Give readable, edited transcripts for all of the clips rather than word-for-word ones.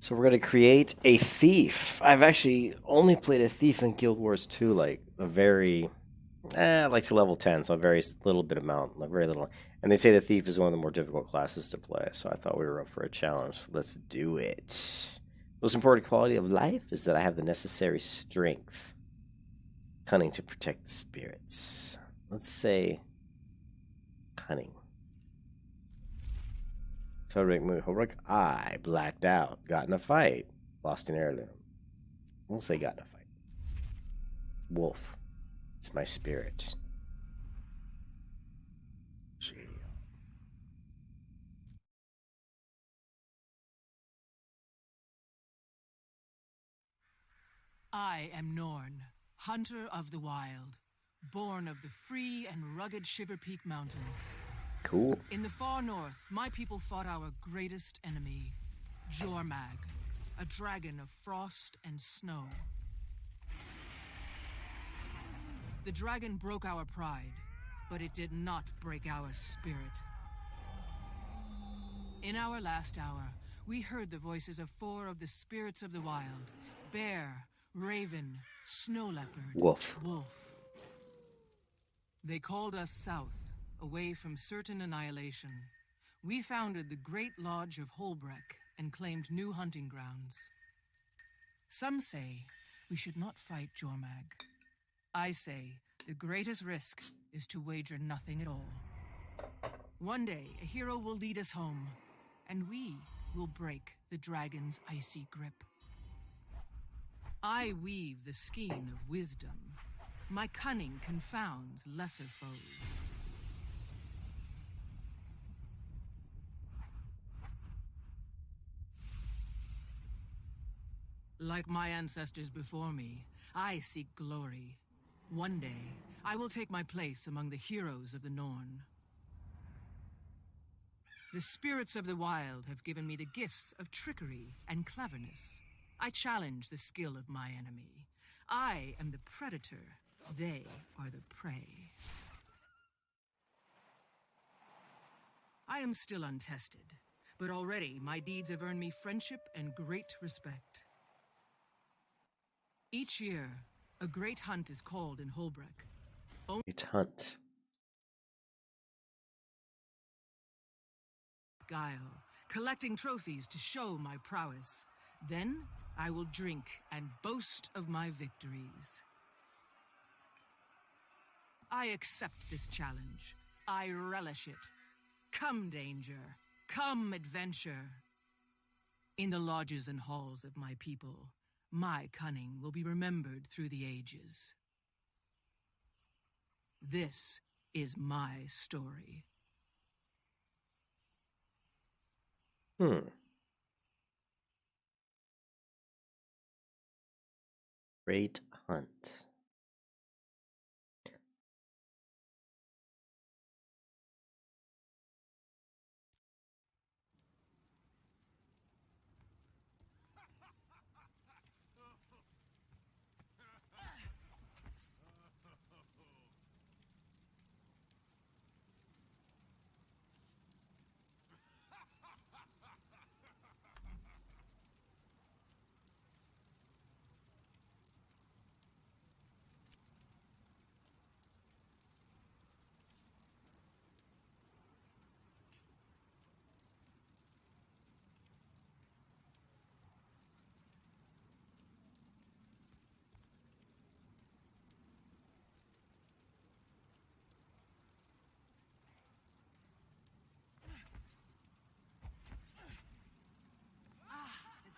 So we're gonna create a thief. I've actually only played a thief in Guild Wars 2, like a very, like to level 10, so a very little bit amount, like very little. And they say the thief is one of the more difficult classes to play, so I thought we were up for a challenge. So let's do it. Most important quality of life is that I have the necessary strength, cunning to protect the spirits. Let's say cunning. Todrick Moon, Horik, I blacked out, got in a fight, lost an heirloom. We'll say got in a fight. Wolf, it's my spirit. Shady. I am Norn, hunter of the wild, born of the free and rugged Shiver Peak Mountains. Cool. In the far north, my people fought our greatest enemy, Jormag, a dragon of frost and snow. The dragon broke our pride, but it did not break our spirit. In our last hour, we heard the voices of 4 of the spirits of the wild: bear, raven, snow leopard, Wolf. wolf. They called us south, away from certain annihilation. We founded the Great Lodge of Holbreck and claimed new hunting grounds. Some say we should not fight Jormag. I say the greatest risk is to wager nothing at all. One day, a hero will lead us home, and we will break the dragon's icy grip. I weave the skein of wisdom. My cunning confounds lesser foes. Like my ancestors before me, I seek glory. One day, I will take my place among the heroes of the Norn. The spirits of the wild have given me the gifts of trickery and cleverness. I challenge the skill of my enemy. I am the predator. They are the prey. I am still untested, but already my deeds have earned me friendship and great respect. Each year, a great hunt is called in Holbreck. Great hunt. Guile, collecting trophies to show my prowess. Then I will drink and boast of my victories. I accept this challenge. I relish it. Come, danger. Come, adventure. In the lodges and halls of my people, my cunning will be remembered through the ages. This is my story. Great hunt.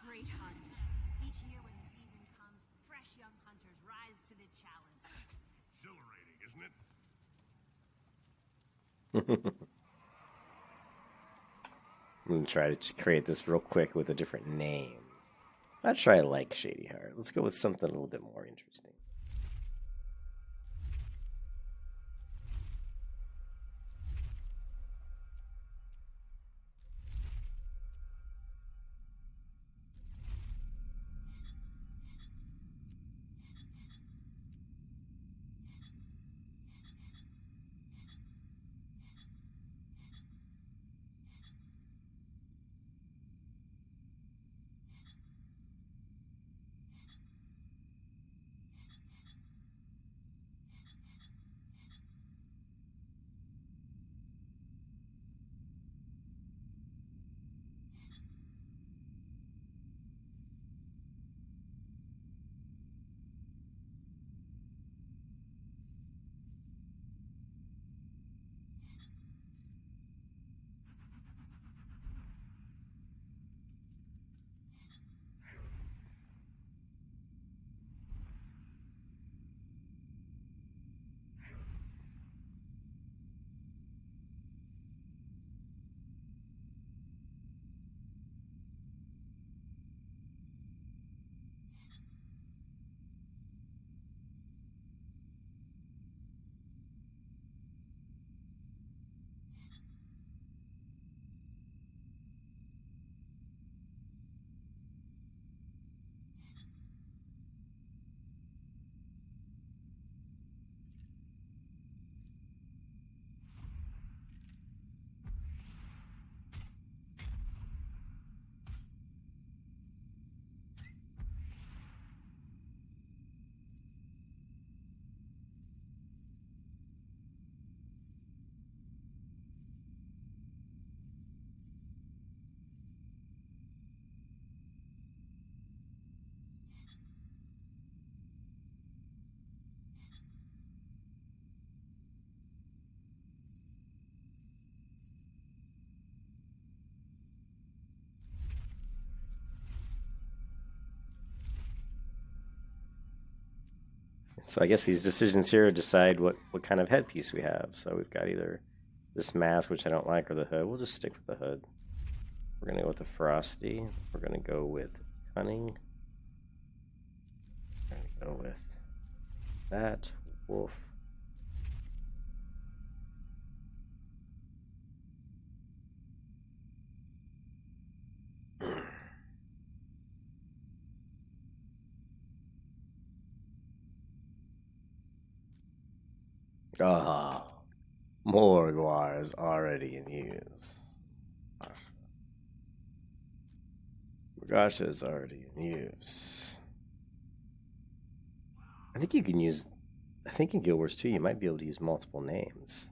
Great hunt. Each year when the season comes, fresh young hunters rise to the challenge. Exhilarating, isn't it? I'm gonna try to create this real quick with a different name. I'd try like Shady Heart. Let's go with something a little bit more interesting. So I guess these decisions here decide what kind of headpiece we have. So we've got either this mask, which I don't like, or the hood. We'll just stick with the hood. We're going to go with the Frosty. We're going to go with Cunning. We're going to go with that. Wolf. Ah, Morgwar is already in use. Morgasha is already in use. I think you can use. I think in Guild Wars 2 you might be able to use multiple names.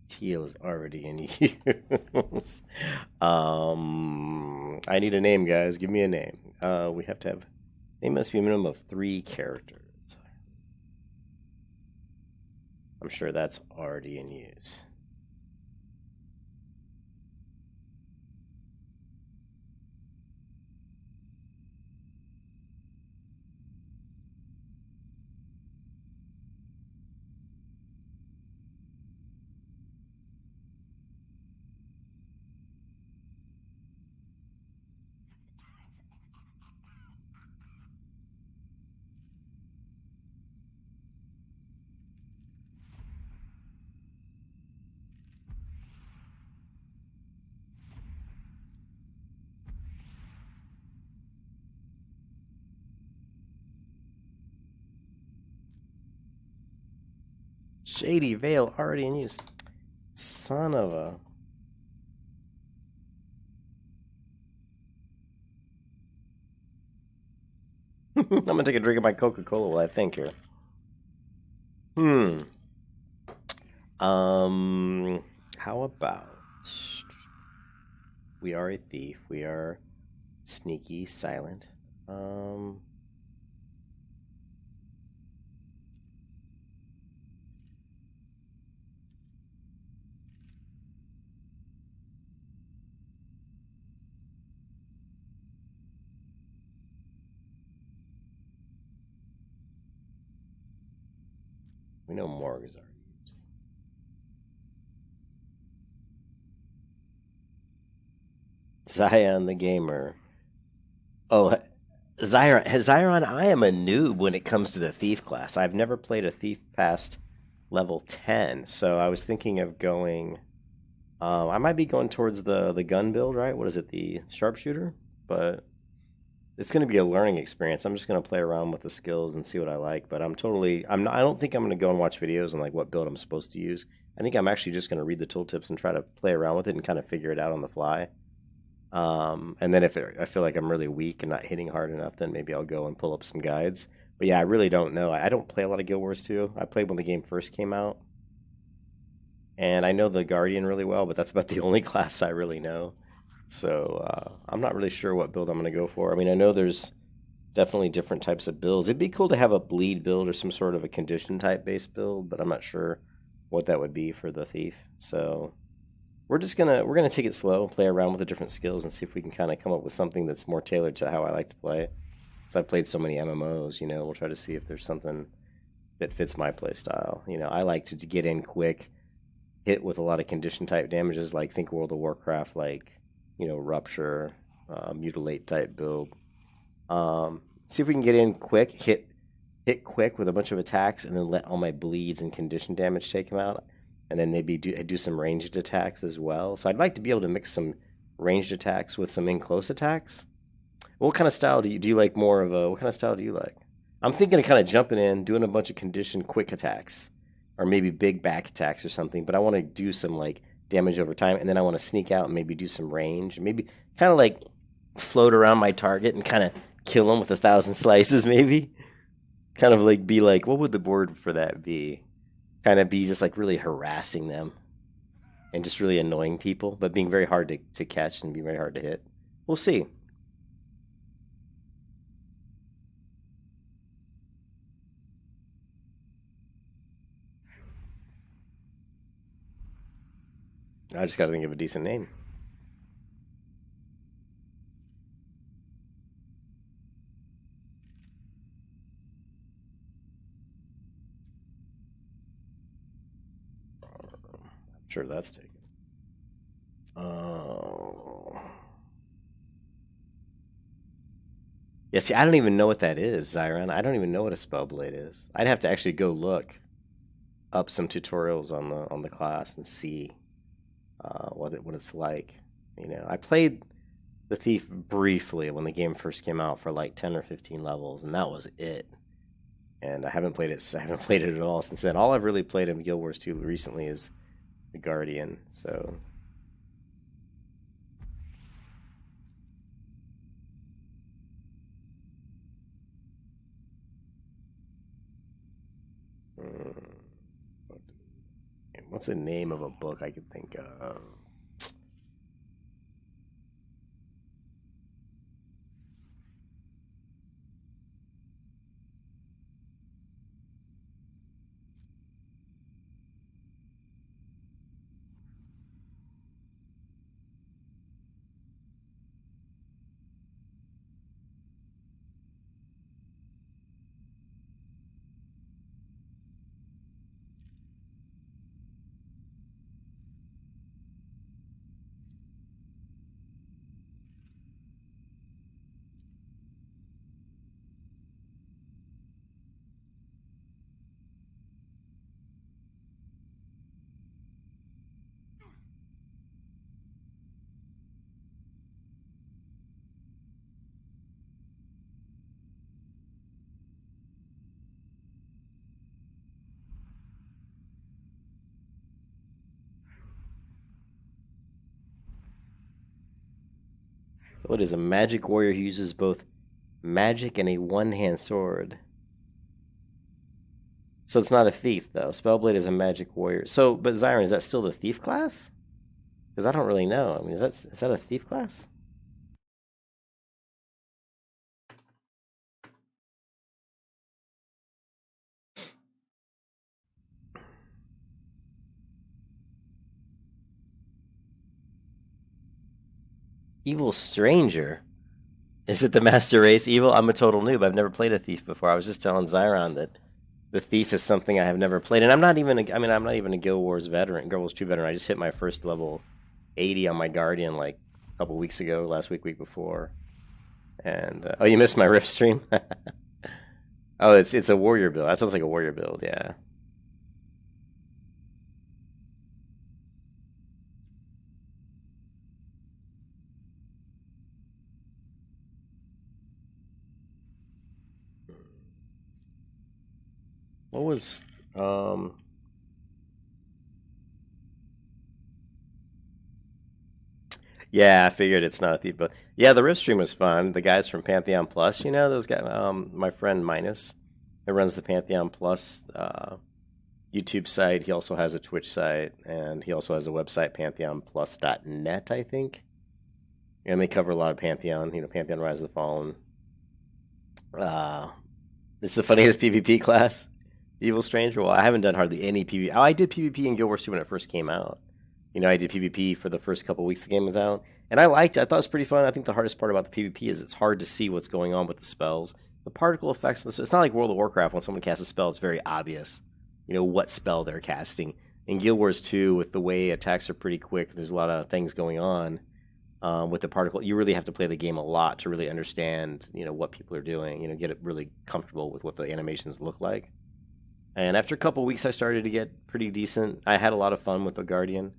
Teal is already in use. I need a name, guys. Give me a name. We have to have. Name must be a minimum of 3 characters. I'm sure that's already in use. Shady Veil already in use. Son of a. I'm gonna take a drink of my Coca-Cola while I think here. How about we are a thief. We are sneaky, silent. We know Morg is already used. Zion the Gamer. Oh, Zyron, I am a noob when it comes to the thief class. I've never played a thief past level 10, so I was thinking of going. I might be going towards the gun build, right? What is it, the sharpshooter? But it's going to be a learning experience. I'm just going to play around with the skills and see what I like. But I don't think I'm going to go and watch videos on like what build I'm supposed to use. I think I'm actually just going to read the tooltips and try to play around with it and kind of figure it out on the fly. And then I feel like I'm really weak and not hitting hard enough, then maybe I'll go and pull up some guides. But yeah, I really don't know. I don't play a lot of Guild Wars 2. I played when the game first came out. And I know the Guardian really well, but that's about the only class I really know. So I'm not really sure what build I'm going to go for. I mean, I know there's definitely different types of builds. It'd be cool to have a bleed build or some sort of a condition type based build, but I'm not sure what that would be for the thief. So we're gonna take it slow, play around with the different skills, and see if we can kind of come up with something that's more tailored to how I like to play it. Because I've played so many MMOs, we'll try to see if there's something that fits my play style. I like to get in quick, hit with a lot of condition type damages, like think World of Warcraft, like Rupture, Mutilate type build. See if we can get in quick, hit quick with a bunch of attacks, and then let all my bleeds and condition damage take him out, and then maybe do some ranged attacks as well. So I'd like to be able to mix some ranged attacks with some in close attacks. What kind of style do you like more of a? What kind of style do you like? I'm thinking of kind of jumping in, doing a bunch of condition quick attacks, or maybe big back attacks or something. But I want to do some like damage over time, and then I want to sneak out and maybe do some range, maybe kind of like float around my target and kind of kill them with 1,000 slices, maybe. Kind of like be like, what would the board for that be? Kind of be just like really harassing them and just really annoying people, but being very hard to catch and be very hard to hit. We'll see. I just got to think of a decent name. turn that's taken. Oh. Yeah, see, I don't even know what that is, Zyron. I don't even know what a Spellblade is. I'd have to actually go look up some tutorials on the class and see what it's like. You know, I played the Thief briefly when the game first came out for like 10 or 15 levels, and that was it. And I haven't played it. I haven't played it at all since then. All I've really played in Guild Wars 2 recently is the Guardian. So. What's the name of a book I could think of? What is a magic warrior who uses both magic and a one-hand sword? So it's not a thief, though. Spellblade is a magic warrior. So, but Zyron, is that still the thief class? Because I don't really know. I mean, is that a thief class? Evil Stranger? Is it the Master Race Evil? I'm a total noob. I've never played a thief before. I was just telling Zyron that the thief is something I have never played, and I'm not even a Guild Wars veteran, Guild Wars 2 veteran. I just hit my first level 80 on my Guardian like a couple weeks ago, last week before. And oh, you missed my Rift stream? Oh, it's a warrior build. That sounds like a warrior build, yeah. What was Yeah, I figured it's not a thief, but yeah, the Rift stream was fun. The guys from Pantheon Plus, you know, those guys. My friend Minus, who runs the Pantheon Plus YouTube site. He also has a Twitch site, and he also has a website, pantheonplus.net, I think. And they cover a lot of Pantheon. You know, Pantheon Rise of the Fallen. It's the funniest PvP class. Evil Stranger. Well, I haven't done hardly any PvP. Oh, I did PvP in Guild Wars 2 when it first came out. You know, I did PvP for the first couple weeks the game was out, and I liked it. I thought it was pretty fun. I think the hardest part about the PvP is it's hard to see what's going on with the spells. The particle effects, it's not like World of Warcraft when someone casts a spell, it's very obvious, you know, what spell they're casting. In Guild Wars 2, with the way attacks are pretty quick, there's a lot of things going on with the particle. You really have to play the game a lot to really understand, you know, what people are doing, you know, get it really comfortable with what the animations look like. And after a couple weeks, I started to get pretty decent. I had a lot of fun with the Guardian.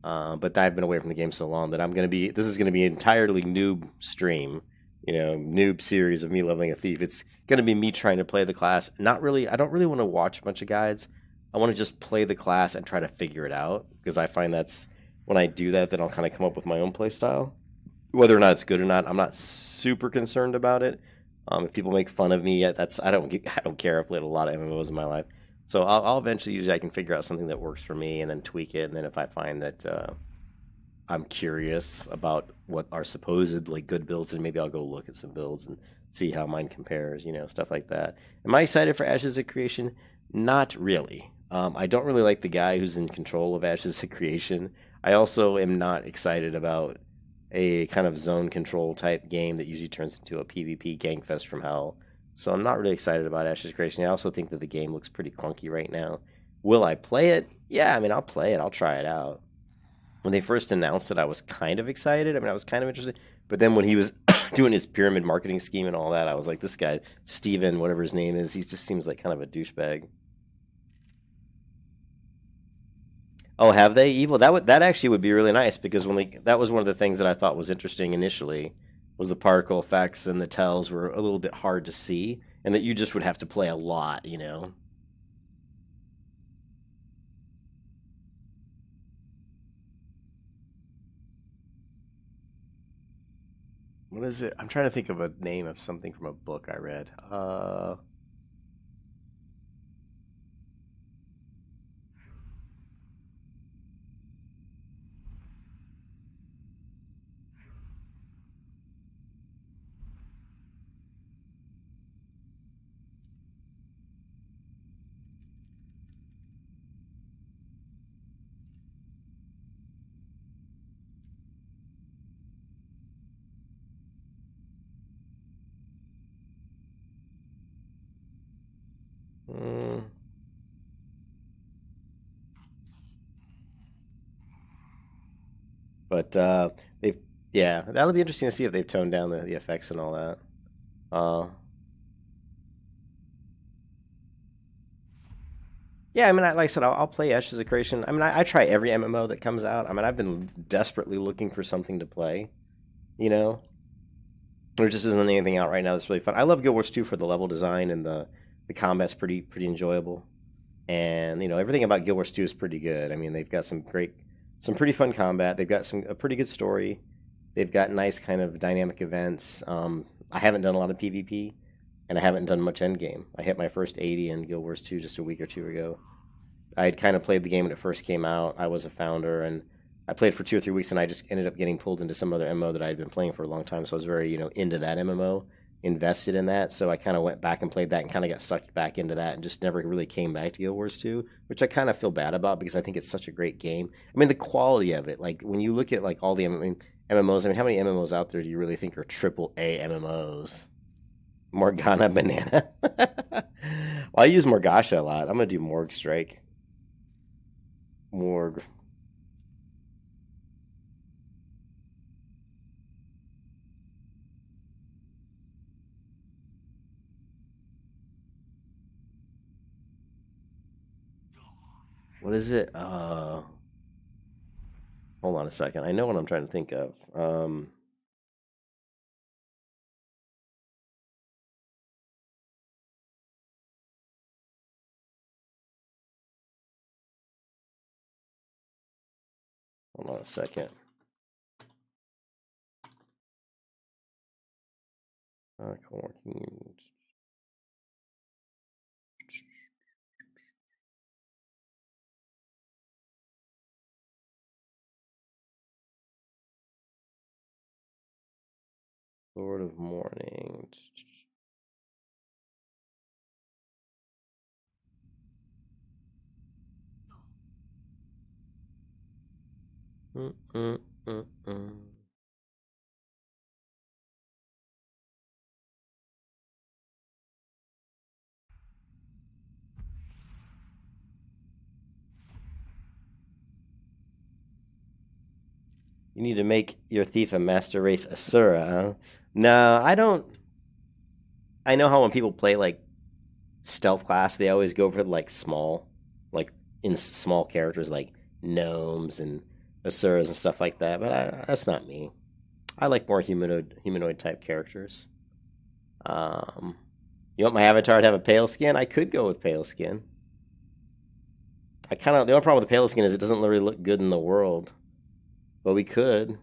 But I've been away from the game so long that this is going to be an entirely noob stream, you know, noob series of me leveling a thief. It's going to be me trying to play the class. I don't really want to watch a bunch of guides. I want to just play the class and try to figure it out, because I find that's when I do that, then I'll kind of come up with my own play style. Whether or not it's good or not, I'm not super concerned about it. If people make fun of me, I don't care. I've played a lot of MMOs in my life. So I'll eventually, usually I can figure out something that works for me and then tweak it. And then if I find that I'm curious about what are supposedly good builds, then maybe I'll go look at some builds and see how mine compares, you know, stuff like that. Am I excited for Ashes of Creation? Not really. I don't really like the guy who's in control of Ashes of Creation. I also am not excited about a kind of zone control type game that usually turns into a PvP gangfest from hell. So I'm not really excited about Ashes of Creation. I also think that the game looks pretty clunky right now. Will I play it? Yeah, I mean, I'll play it. I'll try it out. When they first announced it, I was kind of excited. I mean, I was kind of interested. But then when he was doing his pyramid marketing scheme and all that, I was like, this guy, Steven, whatever his name is, he just seems like kind of a douchebag. Oh, have they? Evil? That actually would be really nice because that was one of the things that I thought was interesting initially was the particle effects and the tells were a little bit hard to see and that you just would have to play a lot, you know. What is it? I'm trying to think of a name of something from a book I read. Mm, but they've yeah, that'll be interesting to see if they've toned down the effects and all that. Uh, yeah, I mean, like I said, I'll play Ashes of Creation. I mean, I try every MMO that comes out. I mean, I've been desperately looking for something to play. You know, there just isn't anything out right now that's really fun. I love Guild Wars 2 for the level design and the combat's pretty enjoyable. And you know, everything about Guild Wars 2 is pretty good. I mean, they've got some pretty fun combat. They've got a pretty good story. They've got nice kind of dynamic events. I haven't done a lot of PvP, and I haven't done much endgame. I hit my first 80 in Guild Wars 2 just a week or two ago. I had kind of played the game when it first came out. I was a founder, and I played for 2 or 3 weeks, and I just ended up getting pulled into some other MMO that I had been playing for a long time. So I was very, into that MMO, invested in that. So I kind of went back and played that, and kind of got sucked back into that, and just never really came back to Guild Wars 2, which I kind of feel bad about because I think it's such a great game. I mean, the quality of it, like when you look at like all the MMOs. I mean, how many MMOs out there do you really think are triple A MMOs? Morgana Banana. Well, I use Morgasha a lot. I'm gonna do Morg Strike. Morg. What is it? Hold on a second. I know what I'm trying to think of. Hold on a second. Co-working. Lord of Morning. Mm, mm, mm, mm. You need to make your thief a master race Asura, huh? No, I don't. I know how when people play like stealth class, they always go for like small, like in small characters like gnomes and asuras and stuff like that. But that's not me. I like more humanoid type characters. Um, you want my avatar to have a pale skin? I could go with pale skin. The only problem with the pale skin is it doesn't really look good in the world, but we could.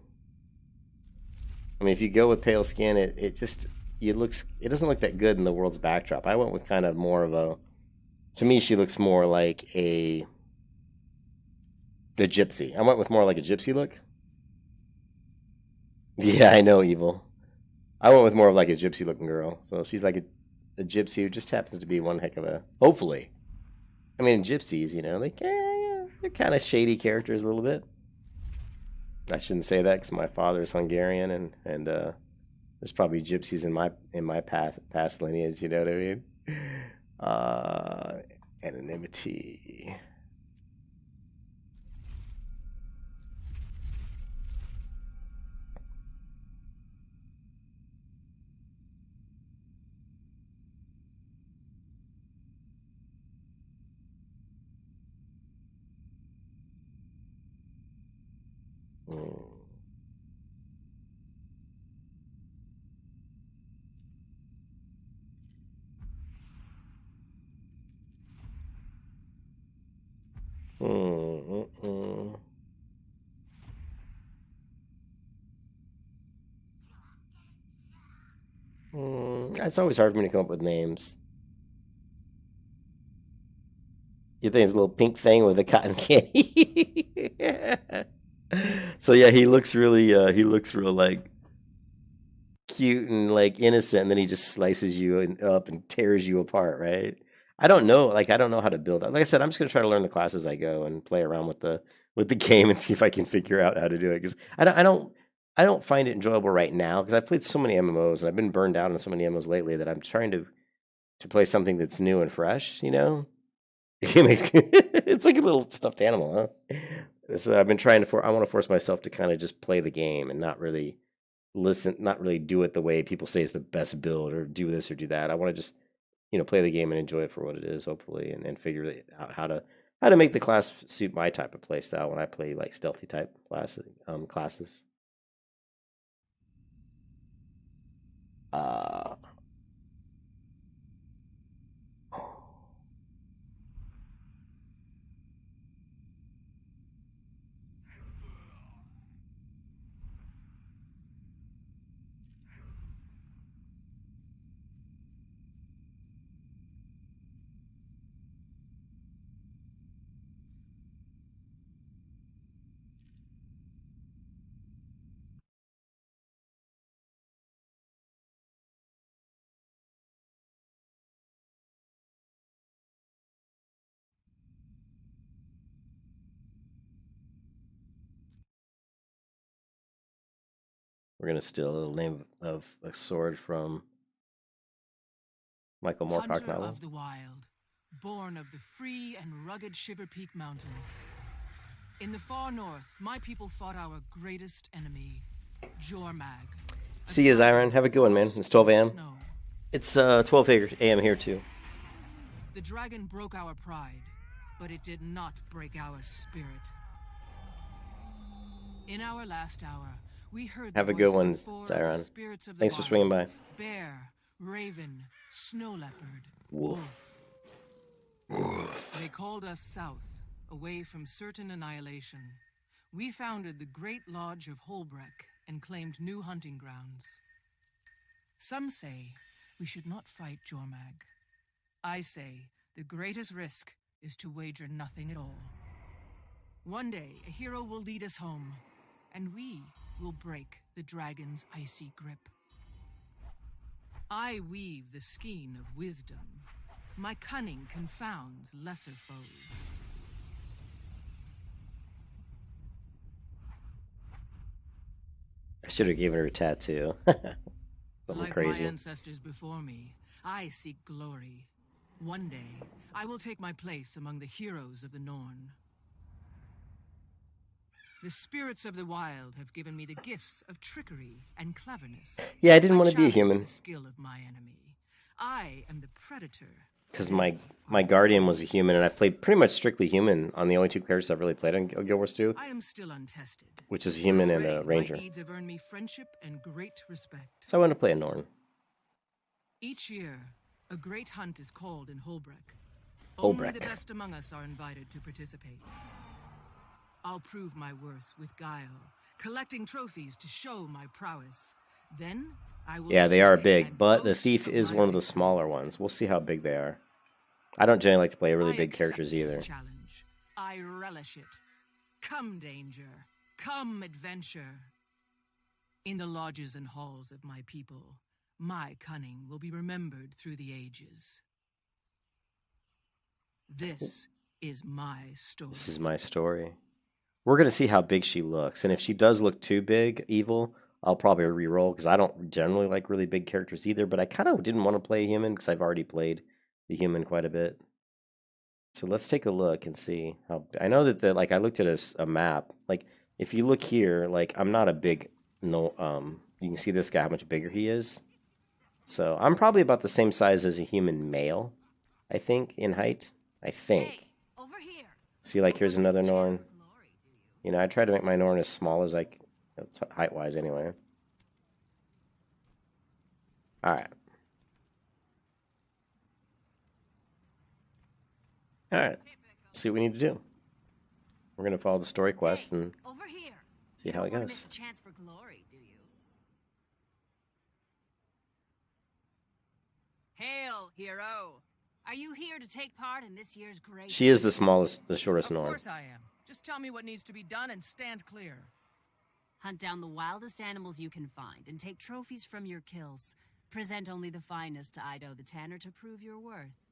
I mean, if you go with pale skin, it doesn't look that good in the world's backdrop. I went with kind of more of a. To me, she looks more like a gypsy. I went with more like a gypsy look. Yeah, I know, evil. I went with more of like a gypsy looking girl. So she's like a gypsy who just happens to be one heck of a. Hopefully. I mean, gypsies, they're kind of shady characters a little bit. I shouldn't say that because my father is Hungarian, and there's probably gypsies in my past lineage. You know what I mean? Uh, Anonymity. Hmm. Hmm. Hmm. It's always hard for me to come up with names. You think it's a little pink thing with a cotton candy? So yeah, he looks real like cute and like innocent, and then he just slices you up and tears you apart, right? I don't know how to build that. Like I said, I'm just gonna try to learn the class as I go and play around with the game and see if I can figure out how to do it. Because I don't find it enjoyable right now because I've played so many MMOs and I've been burned out on so many MMOs lately that I'm trying to play something that's new and fresh. You know, it makes it's like a little stuffed animal, huh? So I've been trying to I want to force myself to kind of just play the game and not really listen, not really do it the way people say is the best build or do this or do that. I want to just, play the game and enjoy it for what it is, hopefully, and figure out how to make the class suit my type of play style when I play like stealthy type classes. Uh, we're gonna steal the name of a sword from Michael Moorcock Hunter novel. of the wild, born of the free and rugged Shiver Peak Mountains. In the far north, my people fought our greatest enemy, Jormag. See you, Zyron. Have a good one, man. It's 12 a.m. It's 12 a.m. here too. The dragon broke our pride, but it did not break our spirit. In our last hour, we heard Have the a good voices one, of four of the Zyron. spirits of the Thanks for wild: swinging by. bear, raven, snow leopard, Wolf. They called us south, away from certain annihilation. We founded the Great Lodge of Holbreck and claimed new hunting grounds. Some say we should not fight Jormag. I say the greatest risk is to wager nothing at all. One day, a hero will lead us home, and we will break the dragon's icy grip. I weave the skein of wisdom. My cunning confounds lesser foes. I should have given her a tattoo. Something Like crazy. my ancestors before me, I seek glory. One day, I will take my place among the heroes of the Norn. The spirits of the wild have given me the gifts of trickery and cleverness. Yeah, I didn't want to be a challenge human the skill of my enemy. I am the predator. because my guardian was a human, and I played pretty much strictly human on the only two characters I've really played on Guild Wars 2, I am still untested, which is a but human and already a ranger. my deeds have earned me friendship and great respect. So I want to play a Norn. Each year, a great hunt is called in Holbreck. Only the Holbreck. best among us are invited to participate. I'll prove my worth with guile, collecting trophies to show my prowess. Then I will. Yeah, they drink are and big, but the boast thief of is my one of the victories. smaller ones. We'll see how big they are. I don't generally like to play really I big accept characters this either. challenge. I relish it. Come, danger. Come, adventure. In the lodges and halls of my people, my cunning will be remembered through the ages. This is my story. This is my story. We're going to see how big she looks, and if she does look too big, evil, I'll probably re-roll, because I don't generally like really big characters either, but I kind of didn't want to play a human, because I've already played the human quite a bit. So let's take a look and see how... I know that, like, I looked at a map. Like, if you look here, like, I'm not a big... No, you can see this guy, how much bigger he is. So I'm probably about the same size as a human male, I think, in height. I think. Hey, over here. See, like, here's another Norn. You know, I try to make my Norn as small as I can, height-wise anyway. Alright. Alright. See what we need to do. We're going to follow the story quest and Over here. see You how it don't want to miss goes. a chance for glory, do you? Hail, hero! Are you here to take part in this year's great? She is the smallest, the shortest Of Norn. course I am. Just tell me what needs to be done and stand clear. Hunt down the wildest animals you can find and take trophies from your kills. Present only the finest to Ido the Tanner to prove your worth.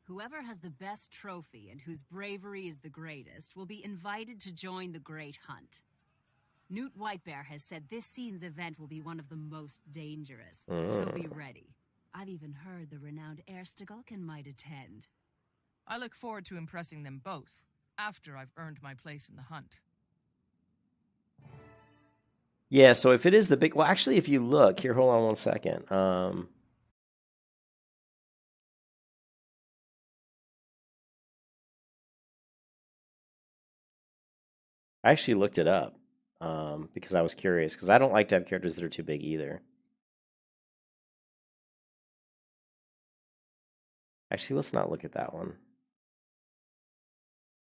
Whoever has the best trophy and whose bravery is the greatest will be invited to join the Great Hunt. Newt Whitebear has said this season's event will be one of the most dangerous, so be ready. I've even heard the renowned Erstugulken might attend. I look forward to impressing them both, after I've earned my place in the hunt. Yeah, so if it is the big... Well, actually, if you look... Here, hold on one second. I actually looked it up because I was curious, because I don't like to have characters that are too big either. Actually, let's not look at that one.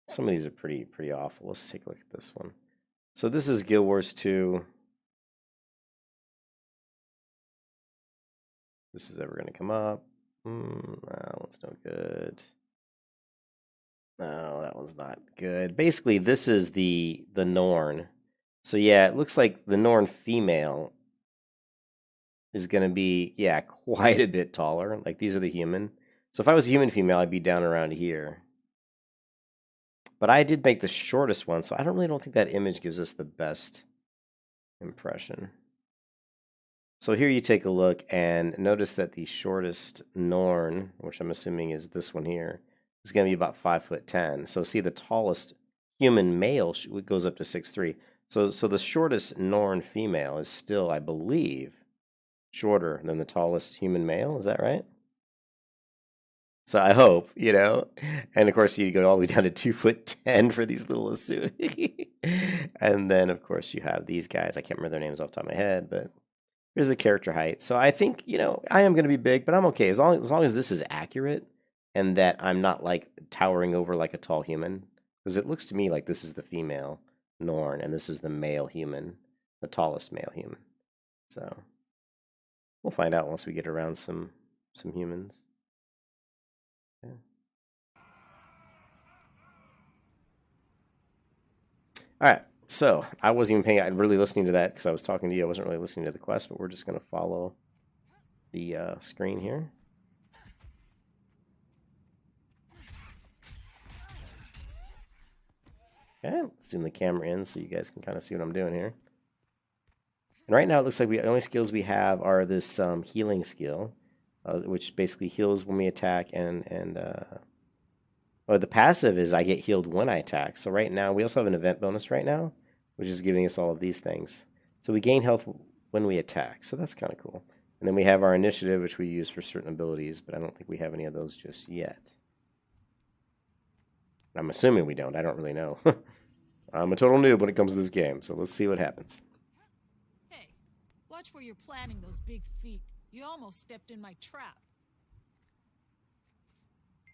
Some of these are pretty awful. Let's take a look at this one. So this is Guild Wars 2. This is ever going to come up. That one's no good. No, that one's not good. Basically, this is the Norn. So yeah, it looks like the Norn female is going to be, yeah, quite a bit taller. Like, these are the human. So if I was a human female, I'd be down around here. But I did make the shortest one, so I don't think that image gives us the best impression. So here you take a look and notice that the shortest Norn, which I'm assuming is this one here, is going to be about 5'10". So see, the tallest human male goes up to 6'3". So the shortest Norn female is still, I believe, shorter than the tallest human male. Is that right? So I hope, you know. And of course, you go all the way down to 2'10" for these little Asuni. And then, of course, you have these guys. I can't remember their names off the top of my head, but here's the character height. So I think, you know, I am going to be big, but I'm okay as long as this is accurate and that I'm not like towering over like a tall human, because it looks to me like this is the female Norn and this is the male human, the tallest male human. So we'll find out once we get around some humans. Yeah. All right. So I wasn't even really listening to that because I was talking to you. I wasn't really listening to the quest, but we're just going to follow the screen here. Okay, let's zoom the camera in so you guys can kind of see what I'm doing here. And right now it looks like the only skills we have are this healing skill, which basically heals when we attack, and the passive is I get healed when I attack. So right now we also have an event bonus right now, which is giving us all of these things. So we gain health when we attack, so that's kind of cool. And then we have our initiative, which we use for certain abilities, but I don't think we have any of those just yet. I'm assuming we don't. I don't really know. I'm a total noob when it comes to this game, so let's see what happens. Hey, watch where you're planting those big feet. You almost stepped in my trap.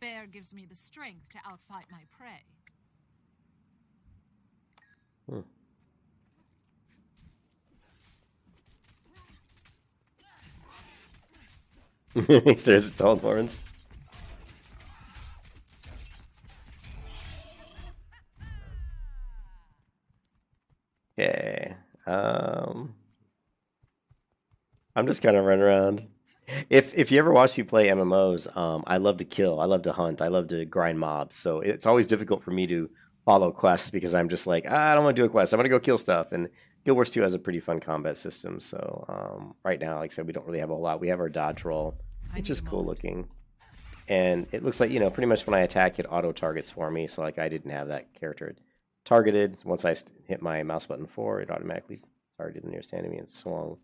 Bear gives me the strength to outfight my prey. He stares at tall horns. Okay. I'm just kind of running around. If you ever watch me play MMOs, I love to kill, I love to hunt, I love to grind mobs. So it's always difficult for me to follow quests because I'm just like, I don't want to do a quest. I'm going to go kill stuff. And Guild Wars 2 has a pretty fun combat system. So right now, like I said, we don't really have a lot. We have our dodge roll, which is cool looking. And it looks like, you know, pretty much when I attack, it auto-targets for me. So like I didn't have that character targeted. Once I hit my mouse button 4, it automatically targeted the nearest enemy and swung.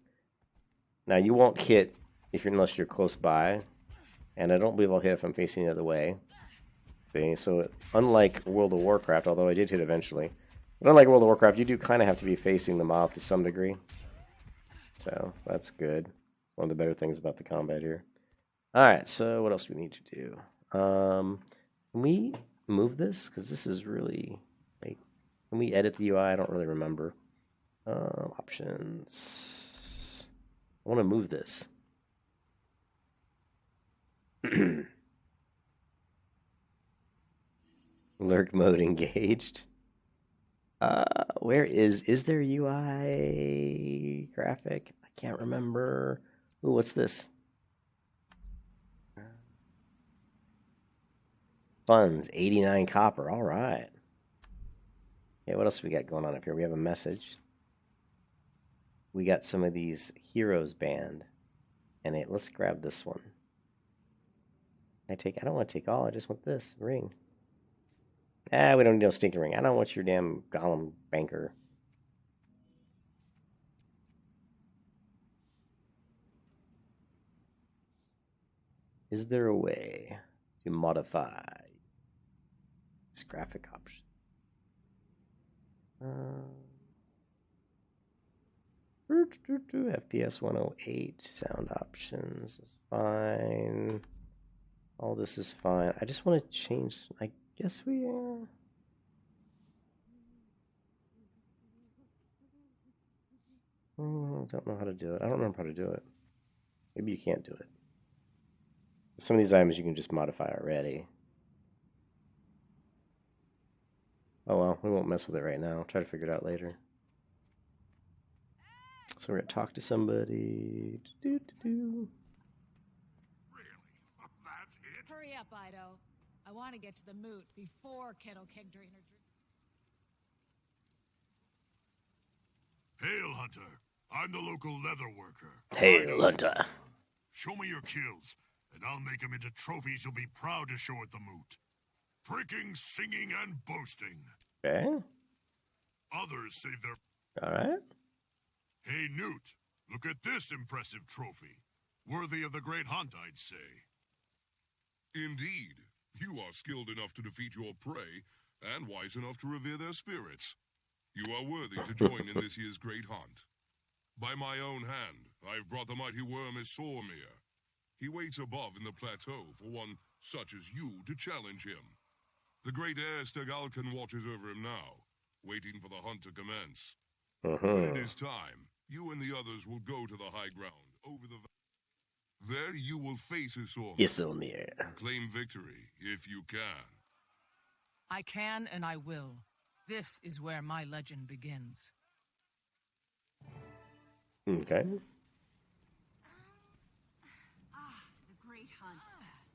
Now you won't hit unless you're close by, and I don't believe I'll hit if I'm facing the other way. Okay, so unlike World of Warcraft, although I did hit eventually, But unlike World of Warcraft, you do kind of have to be facing the mob to some degree. So that's good. One of the better things about the combat here. Alright, so what else do we need to do? Can we move this? Because this is really... Like, can we edit the UI? I don't really remember. Options. I want to move this. Lurk mode engaged. Where is there UI graphic? I can't remember. Ooh, what's this? Funds, 89 copper. All right. Okay, what else we got going on up here? We have a message. We got some of these heroes banned. And let's grab this one. I don't want to take all. I just want this ring. We don't need no stinking ring. I don't want your damn golem banker. Is there a way to modify this graphic option? FPS 108, sound options is fine. All this is fine. I just want to change. I guess we don't know how to do it. I don't remember how to do it. Maybe you can't do it. Some of these items you can just modify already. Oh well, we won't mess with it right now. I'll try to figure it out later. So we're gonna talk to somebody. Really? That's it? Hurry up, Ido. I want to get to the moot before Kettle Keg Drainer. Hail, Hunter. I'm the local leather worker. Hail, Hunter. Show me your kills, and I'll make them into trophies you'll be proud to show at the moot. Pricking, singing, and boasting. Okay. Others save their... Alright. Hey, Newt, look at this impressive trophy. Worthy of the great hunt, I'd say. Indeed. You are skilled enough to defeat your prey, and wise enough to revere their spirits. You are worthy to join in this year's great hunt. By my own hand, I've brought the mighty worm Isormir. He waits above in the plateau for one such as you to challenge him. The great heir Stegalkan watches over him now, waiting for the hunt to commence. When it is time, you and the others will go to the high ground over the... There you will face Isormir. Isormir. Claim victory, if you can. I can and I will. This is where my legend begins. Okay. The great hunt.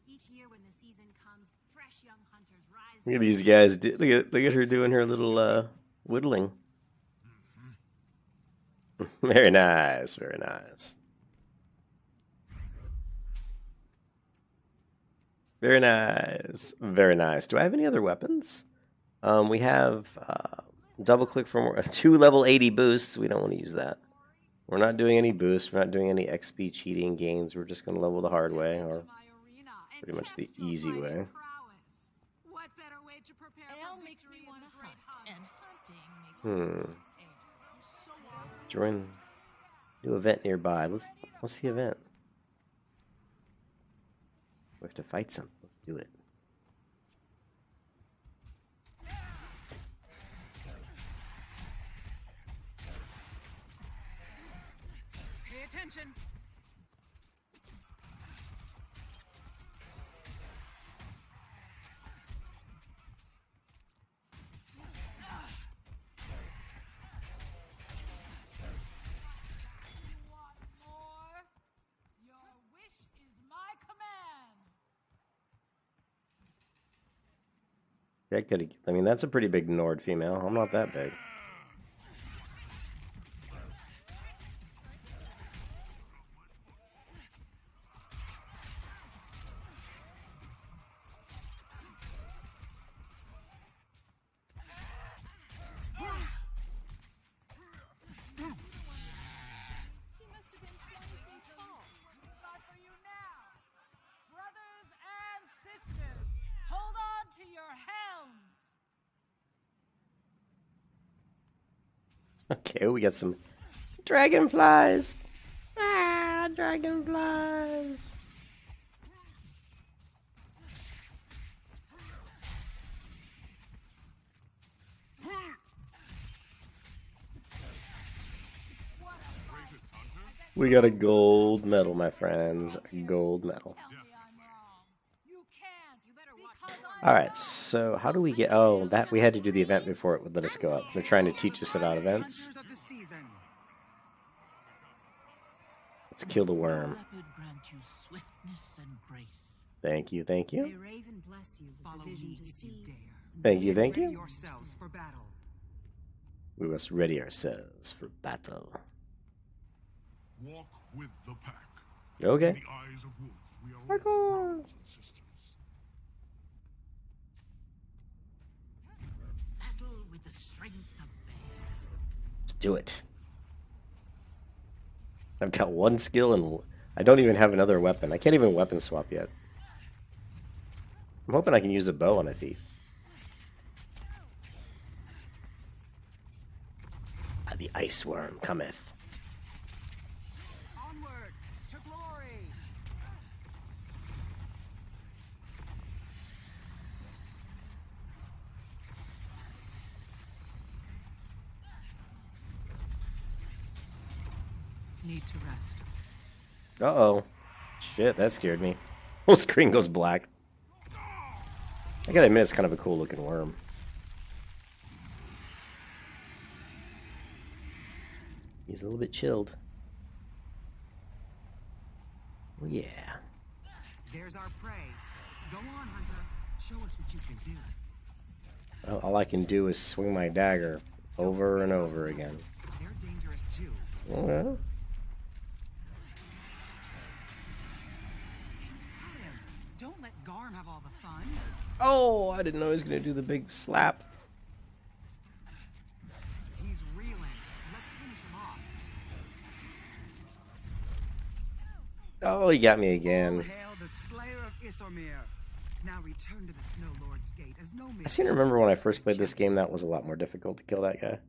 Each year when the season comes, fresh young hunters rise. Look at these guys. Look at her doing her little whittling. Very nice. Very nice. Very nice. Very nice. Do I have any other weapons? We have double click for more, 2 level 80 boosts. We don't want to use that. We're not doing any boosts. We're not doing any XP cheating gains. We're just going to level the hard way, or pretty much the easy way. What better way to prepare Ale for makes me victory want in to the great hunt, and hunting makes Hmm. me feel ages. Join new event nearby. What's the event? We have to fight something. Let's do it. Pay attention. You want more? Your wish is my command. That could. I mean, that's a pretty big Nord female. I'm not that big. He must have been 20 feet tall. Got for you now. Brothers and sisters, hold on to your helms. Okay, we got some dragonflies. Ah, dragonflies. We got a gold medal, my friends. A gold medal. Tell me I'm wrong. You can't. You better watch your All right, so how do we get... Oh, that we had to do the event before it would let us go up. They're trying to teach us about events. Let's kill the worm. Leopard grant you swiftness and grace. Thank you, thank May you. Raven bless you with Follow the vision me to if you see. dare. Thank you, thank Ready you. yourselves for battle. We must ready ourselves for battle. Walk with the pack. Okay. In the eyes of wolf, we are all Parkour. brothers and sisters. Battle with the strength of bear. Let's do it. I've got one skill and I don't even have another weapon. I can't even weapon swap yet. I'm hoping I can use a bow on a thief. Ah, the ice worm cometh. Onward to glory. Need to rest. Uh-oh. Shit, that scared me. Whole screen goes black. I gotta admit, it's kind of a cool looking worm. He's a little bit chilled. Oh, yeah. There's our prey. Go on, Hunter. Show us what you can do. Well, all I can do is swing my dagger over and over again. They're dangerous too. Okay. At him. Don't let Garm have all the fun. Oh, I didn't know he was gonna do the big slap. He's reeling. Let's finish him off. Oh, he got me All again. hail the Slayer of Issormir. Now return to the Snow Lord's gate as no I seem to remember when I first played this game, that was a lot more difficult to kill that guy.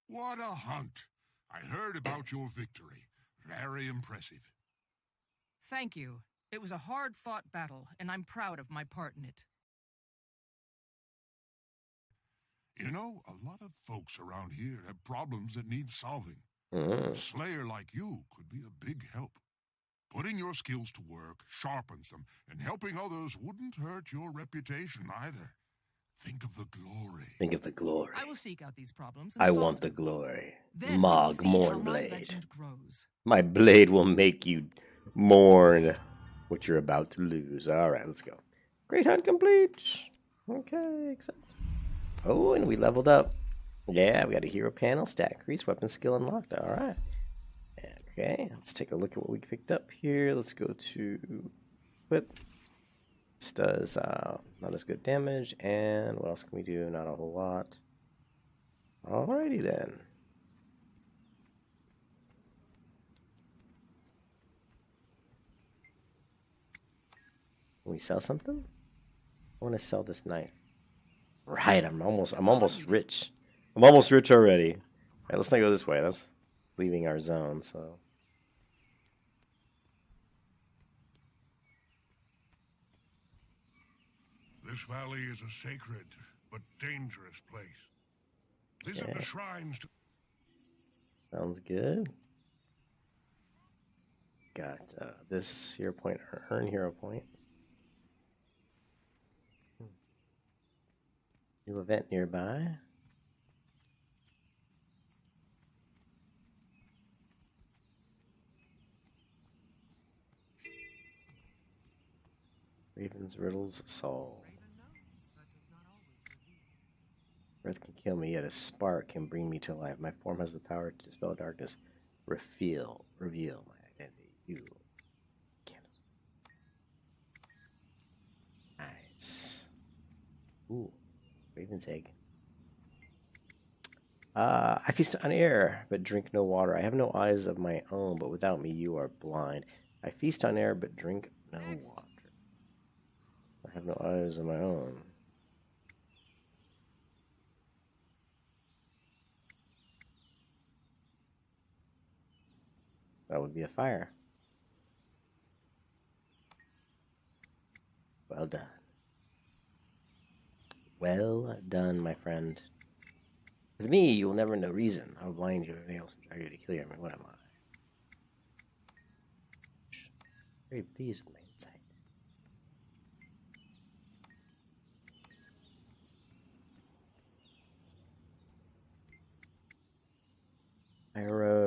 What a hunt! I heard about your victory. Very impressive. Thank you. It was a hard-fought battle, and I'm proud of my part in it. You know, a lot of folks around here have problems that need solving. A Mm. slayer like you could be a big help. Putting your skills to work sharpens them, and helping others wouldn't hurt your reputation either. Think of the glory. Think of the glory. I will seek out these problems and I solve want the them. glory. Then we'll Mog see how my Mournblade. legend grows. My blade will make you mourn what you're about to lose. Alright, let's go. Great hunt complete. Okay, accept. Oh, and we leveled up. Yeah, we got a hero panel, stat increase, weapon skill unlocked. Alright. Okay, let's take a look at what we picked up here. Let's go to whip. This does not as good damage, and what else can we do? Not a whole lot. Alrighty then. Can we sell something? I want to sell this knife. Right, I'm almost rich. I'm almost rich already. All right, let's not go this way. That's leaving our zone, so. This valley is a sacred but dangerous place. Visit Yeah. the shrines to... Sounds good. Got this hero point, earn hero point. New event nearby. Raven's riddles solved. Breath can kill me, yet a spark can bring me to life. My form has the power to dispel darkness. Reveal my identity. You. Candles. Nice. Ooh, Raven's egg. I feast on air, but drink no water. I have no eyes of my own, but without me you are blind. I feast on air but drink no water. I have no eyes of my own. That would be a fire. Well done. Well done, my friend. With me, you will never know reason. I will blind you with nails and drag you to kill you. I mean, what am I? Very pleased with my insight.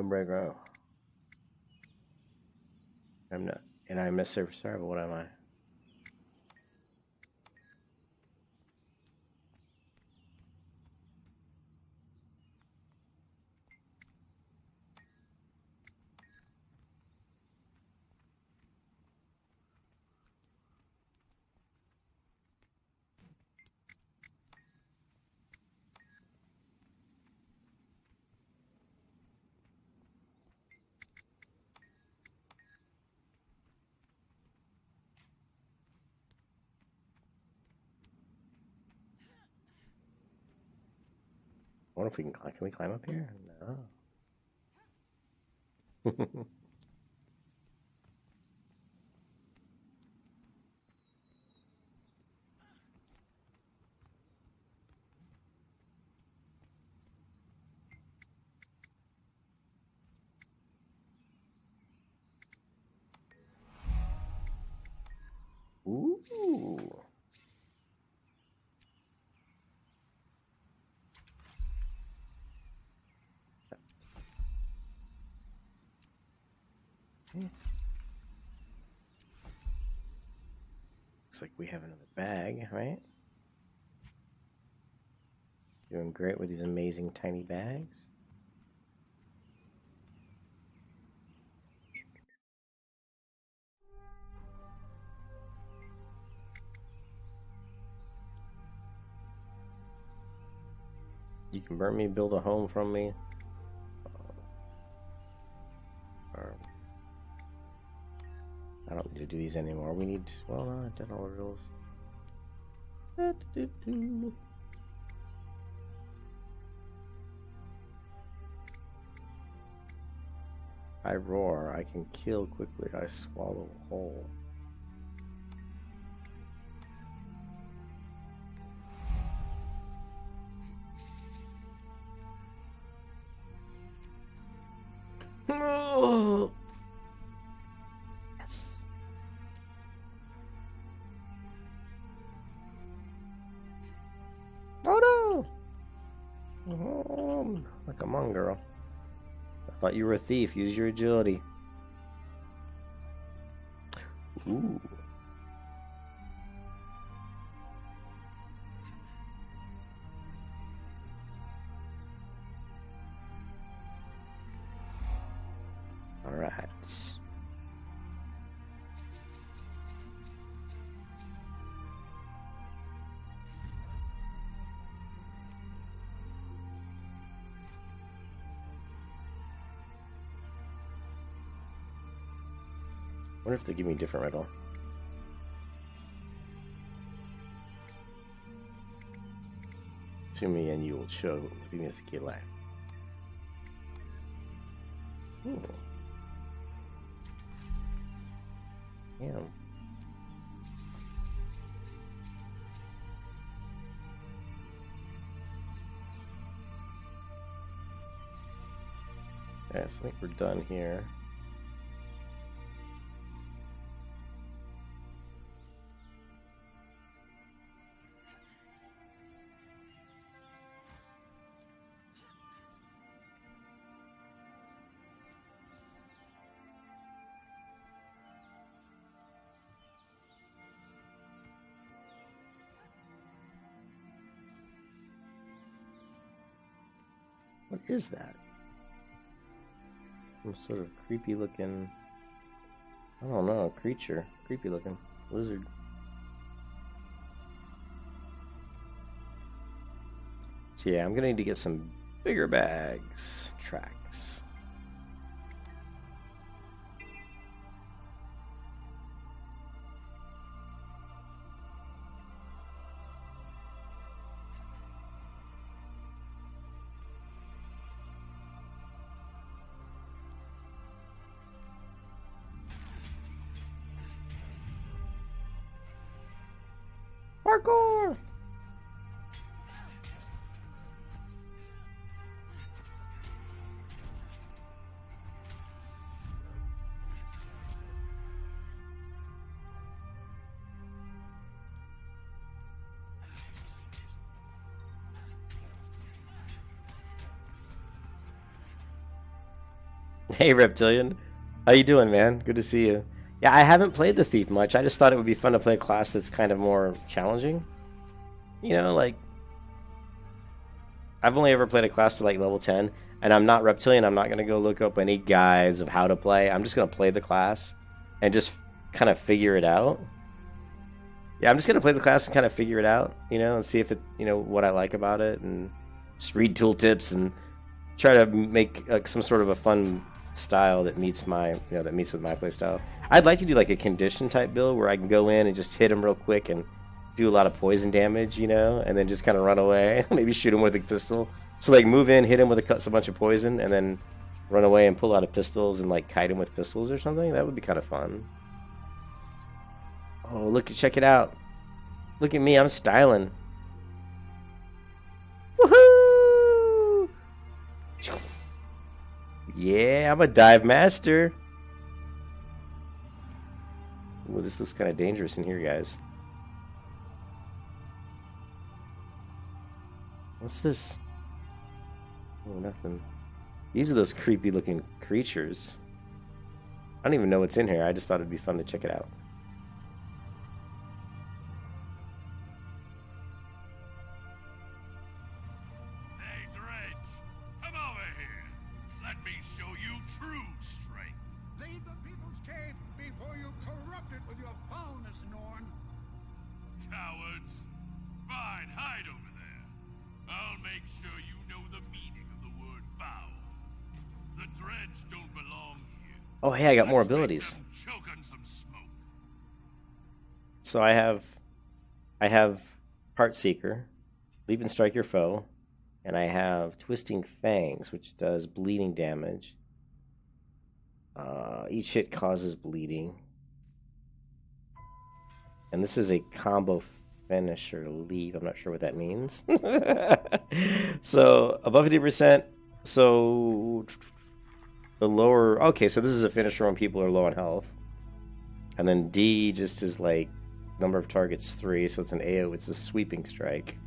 Bregro. I'm not, and I'm a service star, but what am I? I wonder if we can climb. Can we climb up here? No. Ooh. Looks like we have another bag, right? Doing great with these amazing tiny bags. You can burn me, build a home from me. Or I don't need to do these anymore. We need, well, no, I've done all the rules. I roar, I can kill quickly, I swallow whole. Oh. Yes. Oh no! Like a Hmong girl. I thought you were a thief. Use your agility. Ooh. All right. I wonder if they give me a different riddle. To me, and you will show me as the key life. Ooh. Damn. Yes, I think we're done here. What is that? Some sort of creepy looking, I don't know, creature. Creepy looking lizard. So yeah, I'm gonna need to get some bigger bags. Tracks. Parkour! Hey Reptilian, how you doing, man? Good to see you. Yeah, I haven't played the Thief much. I just thought it would be fun to play a class that's kind of more challenging. You know, like I've only ever played a class to like level 10, and I'm not Reptilian. I'm not going to go look up any guides of how to play. I'm just going to play the class and just kind of figure it out. Yeah, I'm just going to play the class and kind of figure it out, you know, and see if it, you know, what I like about it, and just read tooltips and try to make some sort of a fun style that meets my, you know, that meets with my play style. I'd like to do like a condition type build where I can go in and just hit him real quick and do a lot of poison damage, you know, and then just kind of run away. Maybe shoot him with a pistol. So like move in, hit him with a bunch of poison, and then run away and pull out of pistols and like kite him with pistols or something. That would be kind of fun. Oh, look, check it out. Look at me, I'm styling. Woohoo! Yeah, I'm a dive master. Ooh, this looks kind of dangerous in here, guys. What's this? Oh, nothing. These are those creepy looking creatures. I don't even know what's in here. I just thought it'd be fun to check it out. Hey, Dredge, come over here. Let me show you true strength. Leave the people's cave before you corrupt it with your foulness, Norn. Cowards. Fine, hide over there. I'll make sure you know the meaning of the word foul. The Dredge don't belong here. Oh, hey, I got more Let's make abilities. them choke on some smoke. So I have Heart Seeker, Leap and Strike Your Foe, and I have Twisting Fangs, which does bleeding damage. Each hit causes bleeding. And this is a combo finisher leave. I'm not sure what that means. So above 50%. So the lower. Okay, so this is a finisher when people are low on health. And then D just is like number of targets 3. So it's an AO. It's a sweeping strike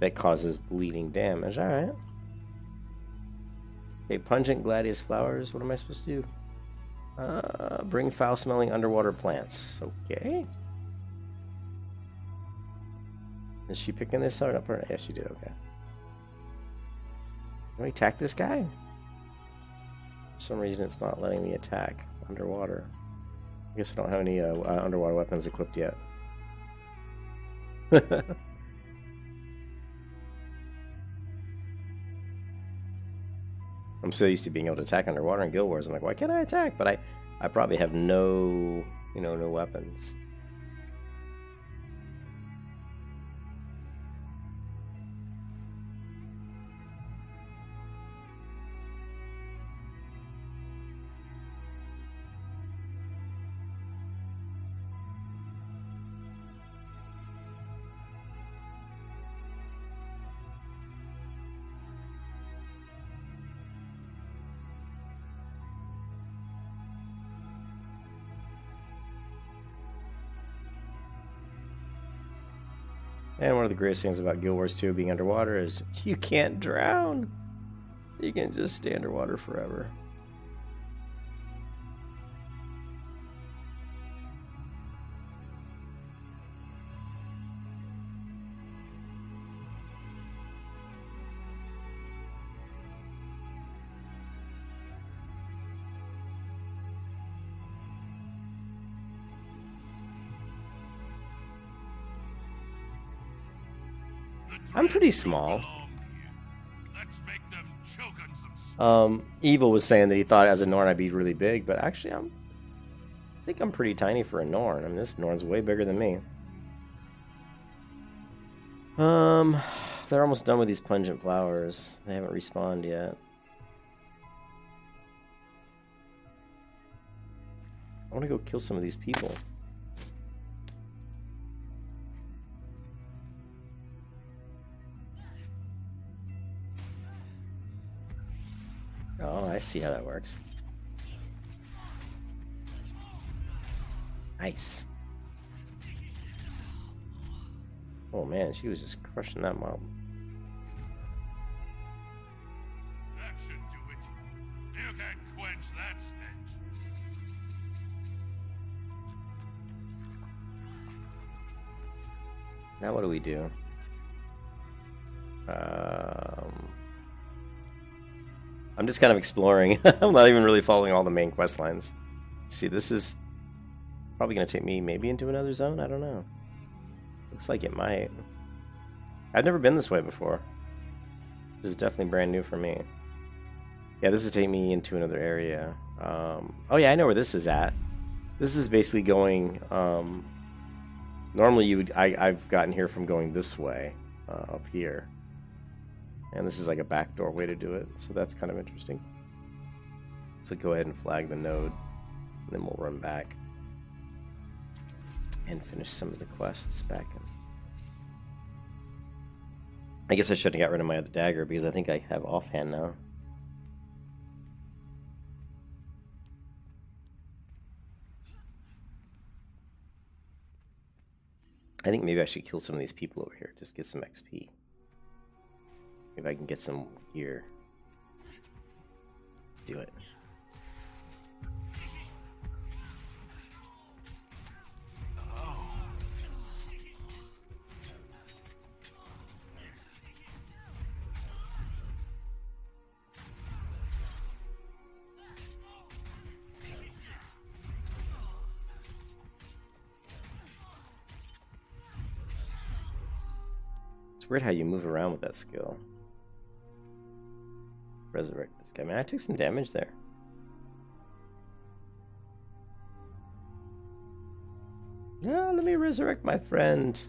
that causes bleeding damage. All right. Okay, pungent gladius flowers. What am I supposed to do? Bring foul-smelling underwater plants. Okay. Is she picking this out up? Yes, she did. Okay. Can we attack this guy? For some reason, it's not letting me attack underwater. I guess I don't have any underwater weapons equipped yet. I'm so used to being able to attack underwater in Guild Wars. I'm like, why can't I attack? But I probably have no, no weapons. And one of the greatest things about Guild Wars 2 being underwater is you can't drown. You can just stay underwater forever. I'm pretty small. Evil was saying that he thought as a Norn I'd be really big, but actually I think I'm pretty tiny for a Norn. I mean, this Norn's way bigger than me. They're almost done with these pungent flowers. They haven't respawned yet. I want to go kill some of these people. I see how that works. Nice. Oh man, she was just crushing that mob. That should do it. You can quench that stench. Now what do we do? I'm just kind of exploring. I'm not even really following all the main quest lines. See, this is probably going to take me maybe into another zone? I don't know. Looks like it might. I've never been this way before. This is definitely brand new for me. Yeah, this is taking me into another area. Oh yeah, I know where this is at. This is basically going... normally I've gotten here from going this way, up here. And this is like a backdoor way to do it, so that's kind of interesting. So go ahead and flag the node, and then we'll run back and finish some of the quests back in. I guess I shouldn't have got rid of my other dagger, because I think I have offhand now. I think maybe I should kill some of these people over here, just get some XP. Maybe I can get some gear. Do it. It's weird how you move around with that skill. Resurrect this guy. Man, I took some damage there. No, let me resurrect my friend.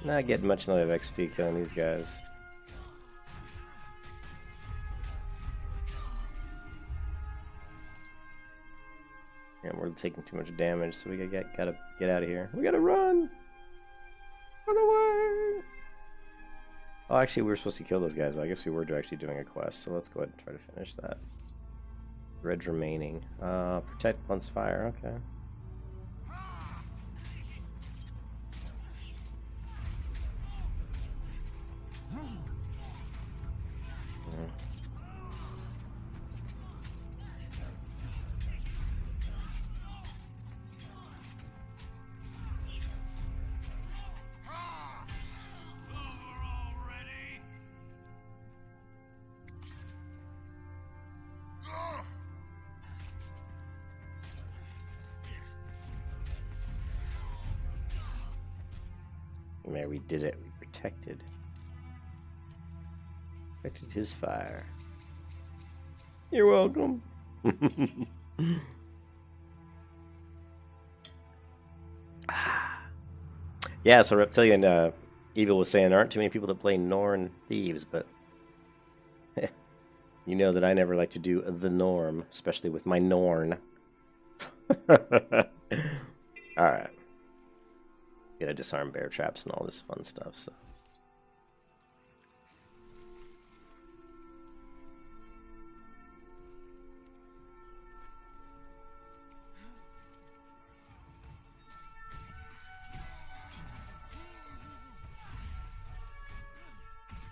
Not getting much in the way of XP killing these guys. And we're taking too much damage, so we gotta get out of here. We gotta run! Run away! Oh, actually, we were supposed to kill those guys. I guess we were actually doing a quest, so let's go ahead and try to finish that. Red remaining. Protect once fire, okay. Man, we did it. We protected his fire. You're welcome. Yeah, so Reptilian Evil was saying there aren't too many people that play Norn Thieves, but you know that I never like to do the norm, especially with my Norn. Alright. Gotta disarm bear traps and all this fun stuff, so.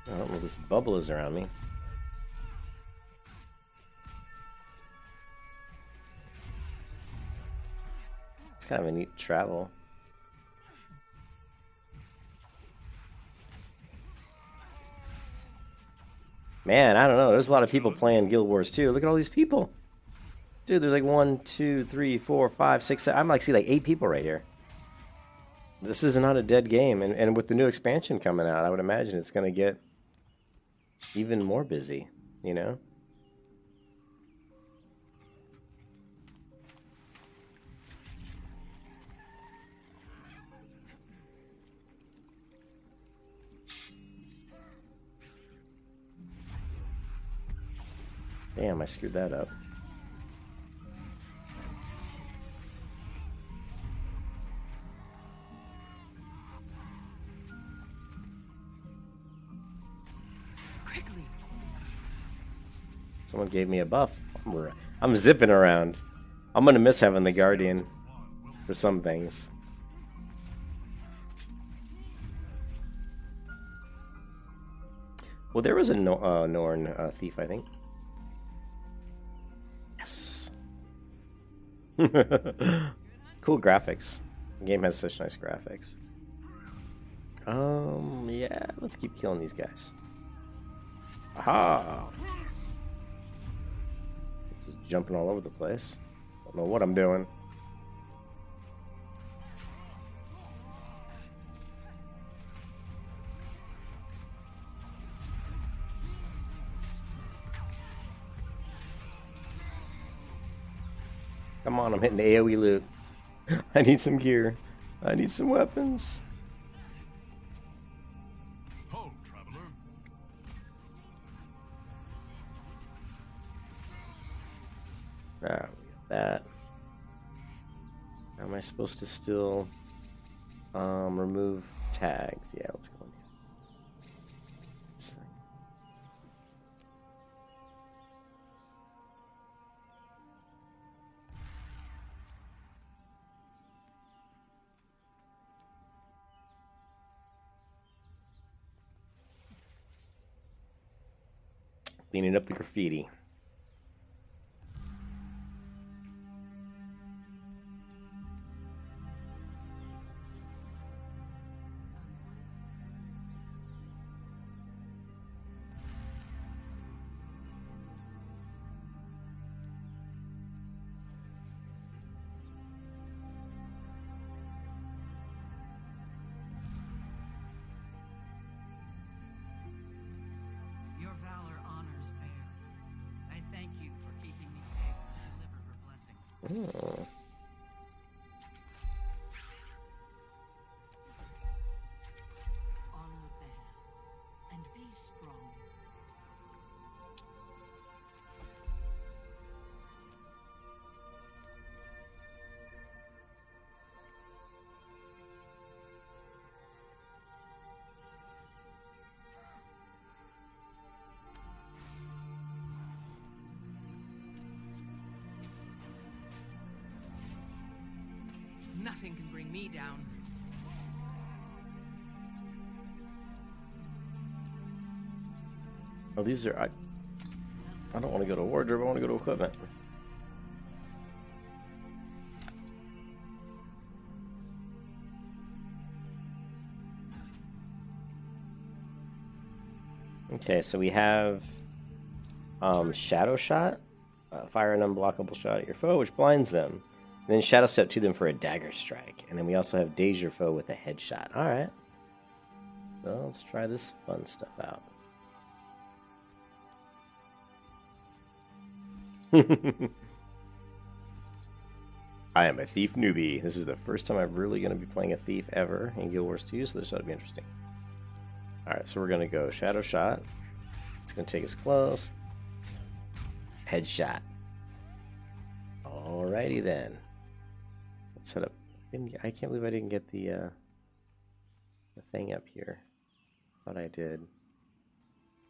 Oh, well, this bubble is around me. It's kind of a neat travel. Man, I don't know. There's a lot of people playing Guild Wars 2. Look at all these people. Dude, there's like 1, 2, 3, 4, 5, 6, 7. I'm like, see like 8 people right here. This is not a dead game. And with the new expansion coming out, I would imagine it's going to get even more busy, you know? Damn, I screwed that up. Quickly. Someone gave me a buff. I'm zipping around. I'm gonna miss having the Guardian for some things. Well, there was a Norn thief, I think. Yes. Cool graphics. The game has such nice graphics. Yeah, let's keep killing these guys. Aha! Just jumping all over the place. Don't know what I'm doing. Come on, I'm hitting the AoE loot. I need some gear. I need some weapons. Ho, traveler. Ah, we got that. How am I supposed to still remove tags? Yeah, let's go in here. This thing. Cleaning up the graffiti. Your valor honors Bear. I thank you for keeping me safe to deliver her blessing. Oh. Honor Bear and be strong. Nothing can bring me down. Oh, these are... I don't want to go to wardrobe, I want to go to equipment. Okay, so we have Shadow Shot. Fire an unblockable shot at your foe, which blinds them. And then Shadow Step to them for a dagger strike. And then we also have Daze your foe with a headshot. Alright. So let's try this fun stuff out. I am a thief newbie. This is the first time I'm really going to be playing a thief ever in Guild Wars 2, so this ought to be interesting. Alright, so we're going to go Shadow Shot. It's going to take us close. Headshot. Alrighty then. Let's set up. I can't believe I didn't get the thing up here. Thought I did.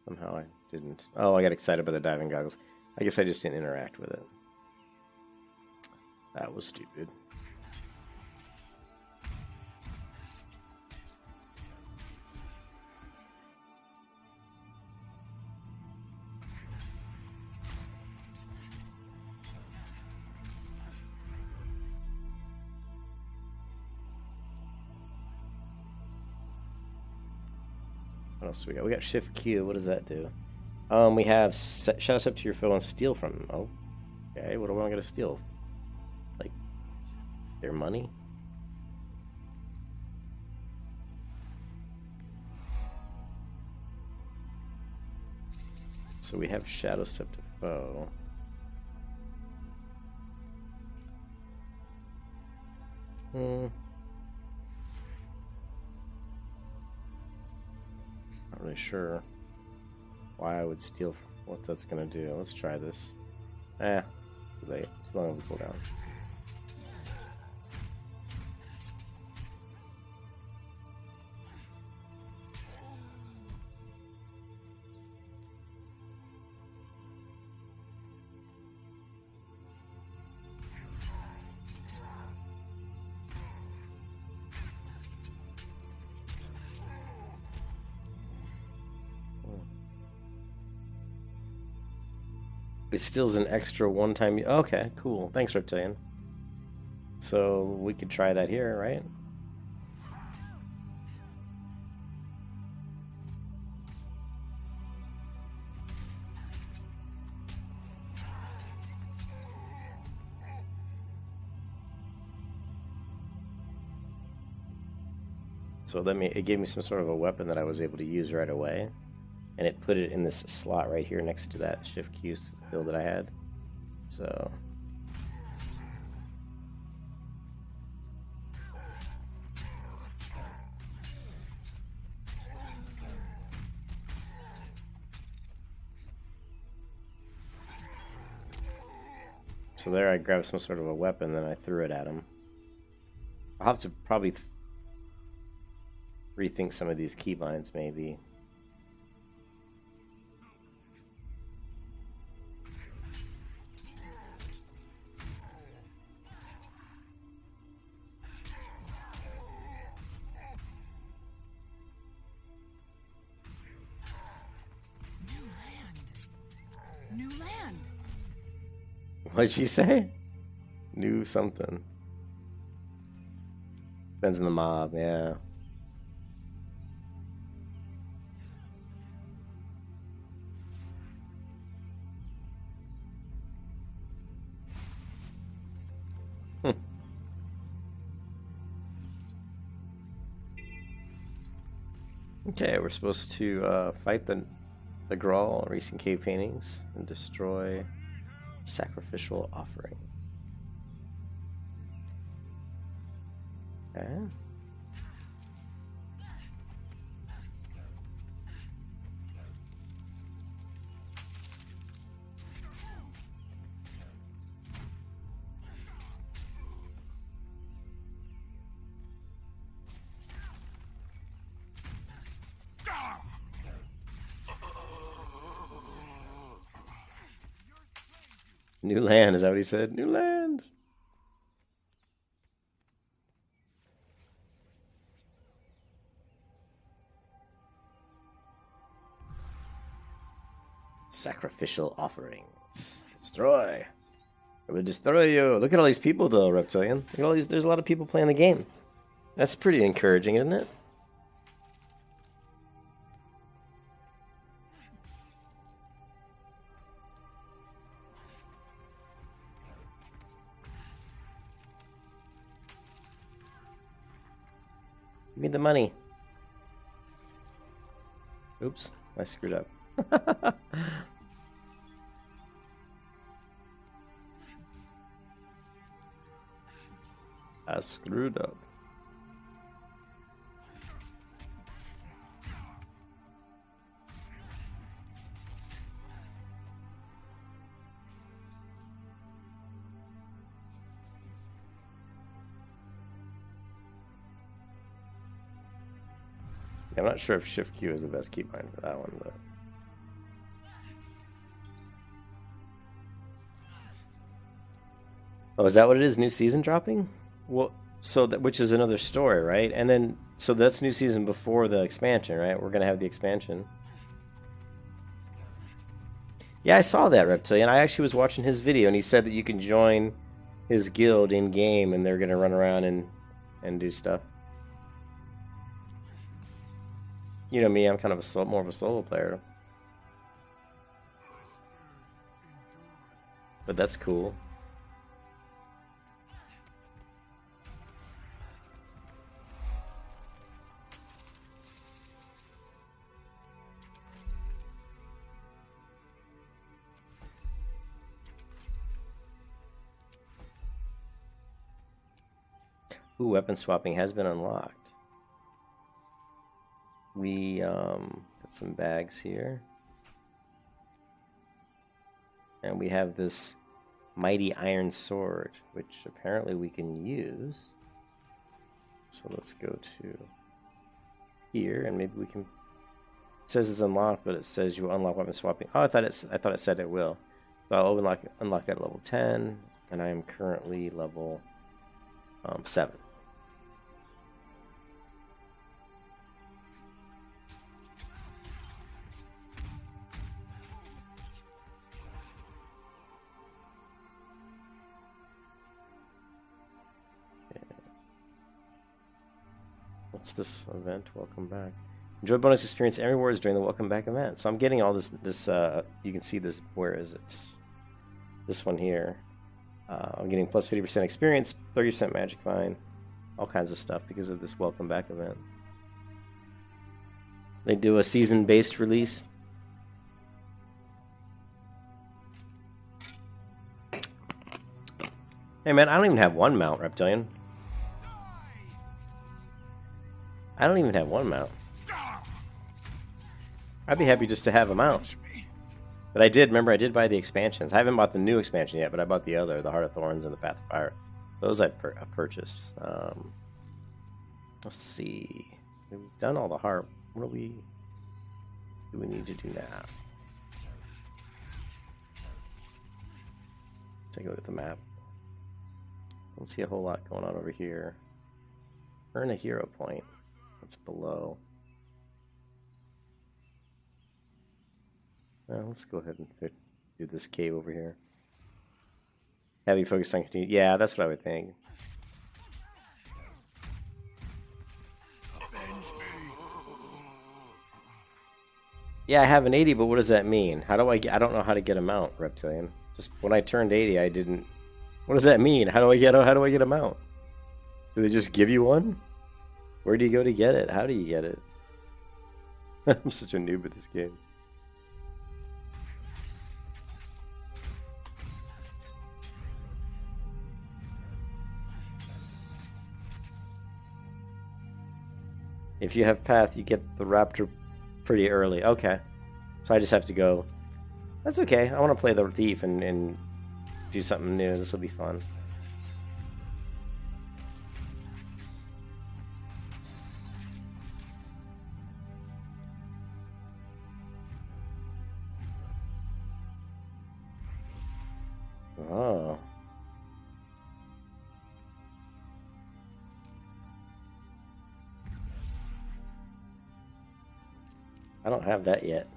Somehow I didn't. Oh, I got excited by the diving goggles. I guess I just didn't interact with it. That was stupid. What else do we got? We got Shift Q. What does that do? We have Shadow Step to your foe and steal from them. Oh, okay. What do I want to steal? Like their money? So we have Shadow Step to foe. Not really sure why I would steal from what that's gonna do. Let's try this. Eh, too late. As long as we cool down. It steals an extra one-time. Okay, cool. Thanks, Reptilian. So we could try that here, right? So it gave me some sort of a weapon that I was able to use right away, and it put it in this slot right here next to that Shift Q skill that I had. So there I grabbed some sort of a weapon, then I threw it at him. I'll have to probably rethink some of these keybinds, maybe. New land. What'd she say? New something. Depends on the mob, yeah. Okay, we're supposed to fight the Grawl, recent cave paintings, and destroy sacrificial offerings. Okay. New land, is that what he said? New land! Sacrificial offerings. Destroy. I will destroy you. Look at all these people, though, Reptilian. Look at all these. There's a lot of people playing the game. That's pretty encouraging, isn't it? Give me the money. Oops, I screwed up. I screwed up. I'm not sure if Shift Q is the best keybind for that one, but oh, is that what it is? New season dropping? Well, so that which is another story, right? And then so that's new season before the expansion, right? We're gonna have the expansion. Yeah, I saw that, Reptilian. I actually was watching his video, and he said that you can join his guild in game, and they're gonna run around and do stuff. You know me, I'm kind of more of a solo player. But that's cool. Ooh, weapon swapping has been unlocked. We got some bags here. And we have this mighty iron sword, which apparently we can use. So let's go to here, and maybe we can. It says it's unlocked, but it says you will unlock weapon swapping. Oh, I thought it said it will. So I'll unlock at level 10, and I am currently level 7. What's this event? Welcome back. Enjoy bonus experience and rewards during the welcome back event. So I'm getting all this. You can see this. Where is it? This one here. I'm getting plus 50% experience, 30% magic vine, all kinds of stuff because of this welcome back event. They do a season-based release. Hey man, I don't even have one mount, Reptilian. I don't even have one mount. I'd be happy just to have a mount. But I did buy the expansions. I haven't bought the new expansion yet, but I bought the other, the Heart of Thorns and the Path of Fire. Those I've purchased. Let's see. We've done all the heart. What do we need to do now? Take a look at the map. Don't see a whole lot going on over here. Earn a hero point. That's below. Let's go ahead and do this cave over here. Heavy focus on continue. Yeah, that's what I would think. Yeah, I have an 80, but what does that mean? How do I get? I don't know how to get a mount, Reptilian. Just when I turned 80, I didn't. What does that mean? How do I get a mount? Do they just give you one? Where do you go to get it? How do you get it? I'm such a noob at this game. If you have path, you get the raptor pretty early. Okay. So I just have to go. That's okay. I want to play the thief and do something new. This will be fun. Oh. I don't have that yet.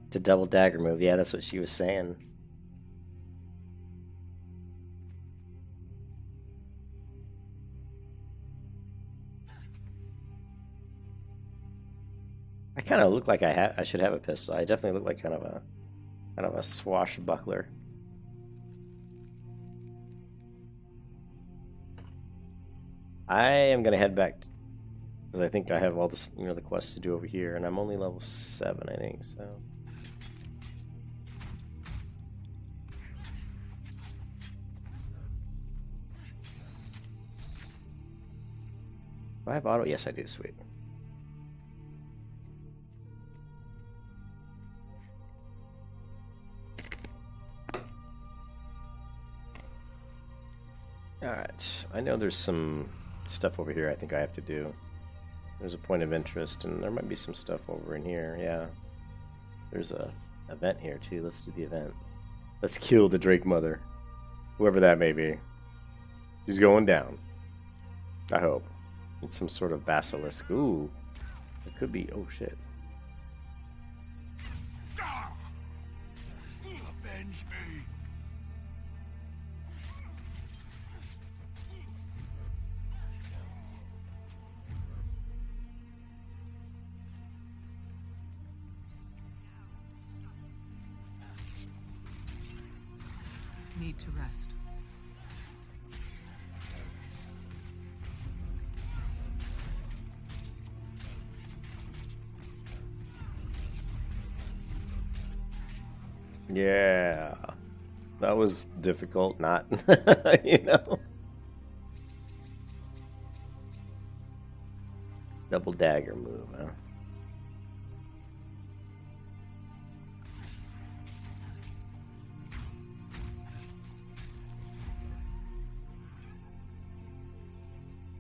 The double dagger move. Yeah, that's what she was saying. I kind of look like I should have a pistol. I definitely look like kind of a swashbuckler. I am gonna head back because I think I have all this, the quests to do over here, and I'm only level 7, I think. So. Do I have auto? Yes, I do. Sweet. Alright, I know there's some stuff over here I think I have to do. There's a point of interest, and there might be some stuff over in here, yeah. There's a event here, too. Let's do the event. Let's kill the Drake Mother. Whoever that may be. She's going down. I hope. It's some sort of basilisk. Ooh. It could be... Oh, shit. Avenge me! need to rest. Yeah. That was difficult, not, you know. Double dagger move, huh?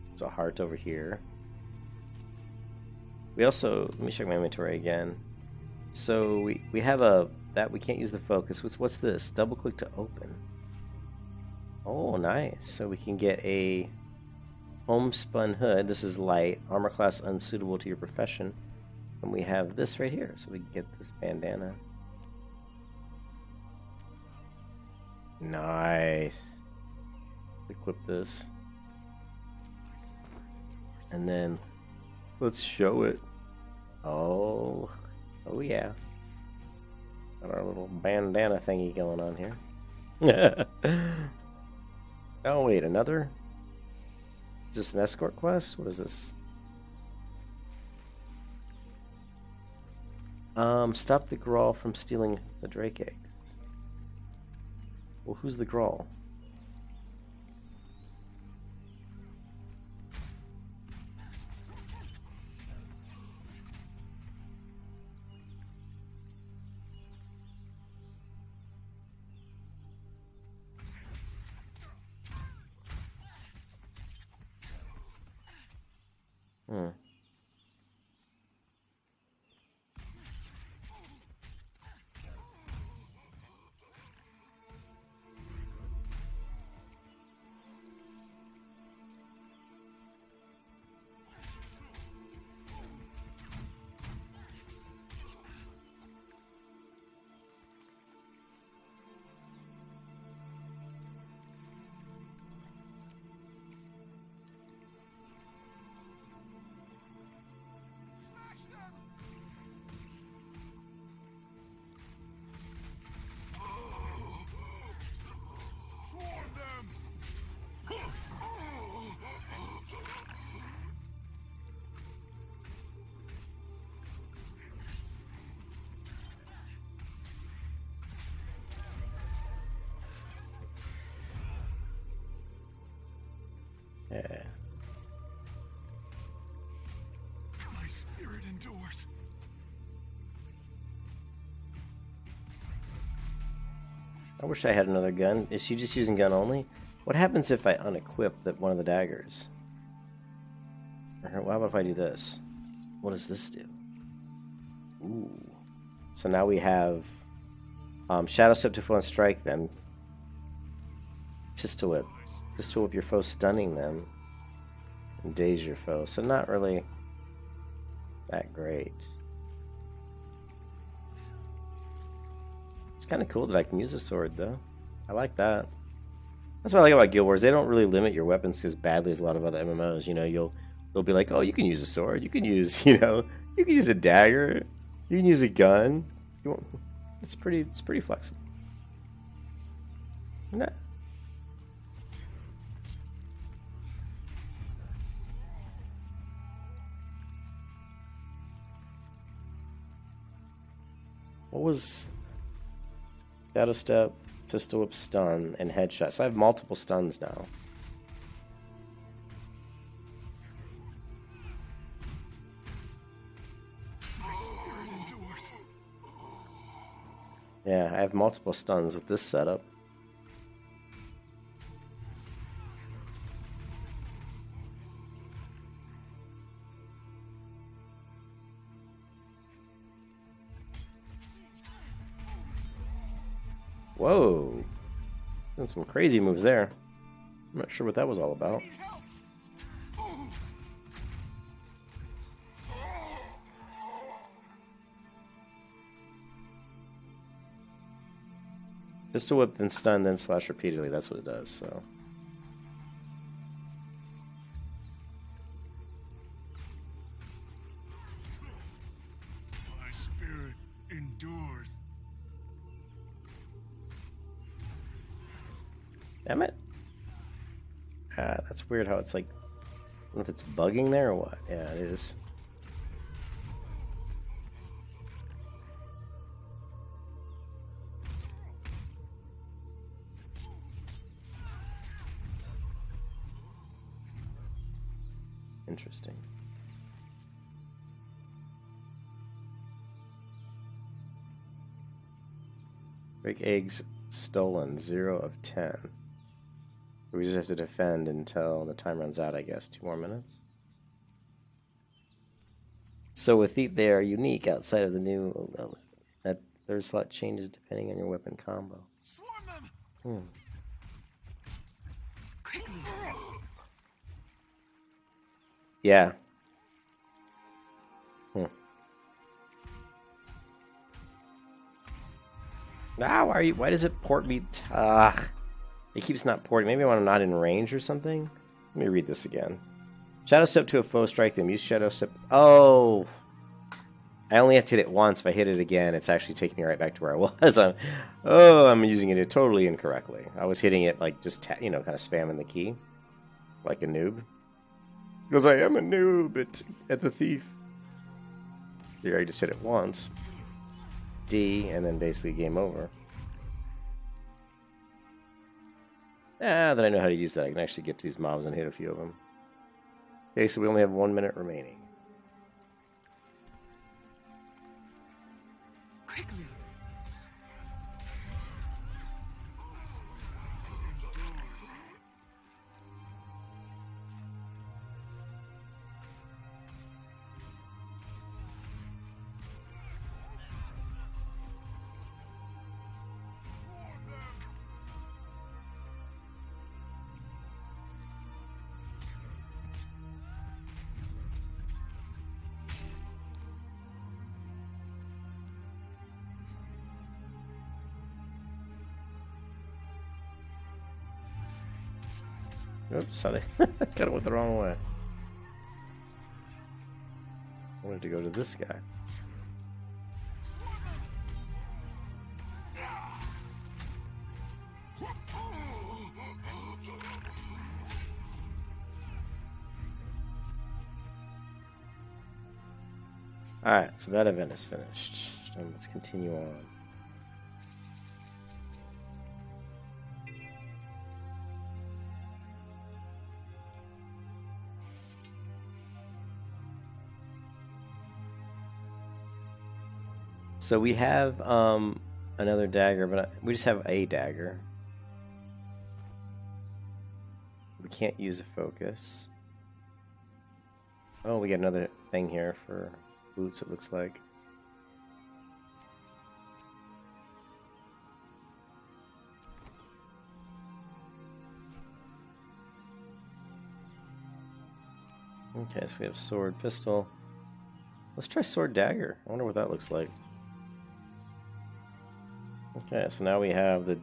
There's a heart over here. We also, let me check my inventory again. So we have a, that we can't use the focus. What's this? Double click to open. Oh, nice. So we can get a homespun hood. This is light. Armor class unsuitable to your profession. And we have this right here. So we can get this bandana. Nice. Equip this. And then let's show it. Oh yeah. Got our little bandana thingy going on here. Oh wait, another? Is this an escort quest? What is this? Stop the Grawl from stealing the Drake eggs. Well, who's the Grawl? Hmm. Yeah. My spirit endures. I wish I had another gun. Is she just using gun only? What happens if I unequip one of the daggers? Or how about if I do this? What does this do? Ooh. So now we have Shadow Step to foe and strike them. Pistol Whip. Pistol Whip your foe, stunning them. And daze your foe. So not really that great. It's kind of cool that I can use a sword, though. I like that. That's what I like about Guild Wars. They don't really limit your weapons as badly as a lot of other MMOs. You know, they'll be like, oh, you can use a sword. You can use, you can use a dagger. You can use a gun. It's pretty flexible. Nah. What was Shadow Step, Pistol Whip, Stun, and Headshot? So I have multiple stuns now. My spirit endures. Yeah, I have multiple stuns with this setup. Whoa. Doing some crazy moves there. I'm not sure what that was all about. Pistol Whip, then stun, then slash repeatedly. That's what it does, so. My spirit endures. Damn it. That's weird how it's like, I don't know if it's bugging there or what. Yeah, it is. Interesting. Break eggs stolen, 0 of 10. We just have to defend until the time runs out, I guess. 2 more minutes. So with Thief, they are unique outside of the new. That third slot changes depending on your weapon combo. Swarm them! Quickly. Yeah. Why does it port me? It keeps not porting. Maybe when I'm not in range or something. Let me read this again. Shadow Step to a foe, strike them. Use Shadow Step. Oh! I only have to hit it once. If I hit it again, it's actually taking me right back to where I was. I'm using it totally incorrectly. I was hitting it like just, kind of spamming the key. Like a noob. Because I am a noob at the Thief. Here, I just hit it once. D, and then basically game over. That I know how to use that. I can actually get to these mobs and hit a few of them. Okay, so we only have 1 minute remaining. Quickly. Oops, sorry. Got it went the wrong way. I wanted to go to this guy. Alright, so that event is finished. And let's continue on. So we have another dagger, but we just have a dagger. We can't use a focus. Oh, we got another thing here for boots, it looks like. Okay, so we have sword, pistol. Let's try sword dagger. I wonder what that looks like. Okay, so now we have the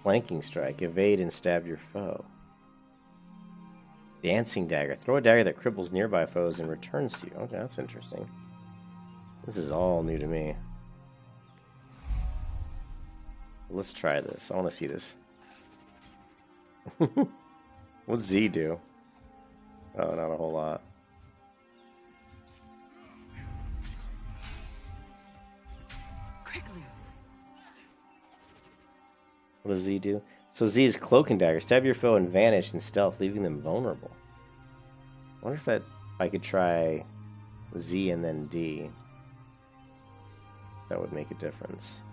flanking strike. Evade and stab your foe. Dancing dagger. Throw a dagger that cripples nearby foes and returns to you. Okay, that's interesting. This is all new to me. Let's try this. I want to see this. What's Z do? Oh, not a whole lot. Quickly. What does Z do? So Z is cloak and dagger. Stab your foe and vanish in stealth, leaving them vulnerable. I wonder if I could try Z and then D. That would make a difference.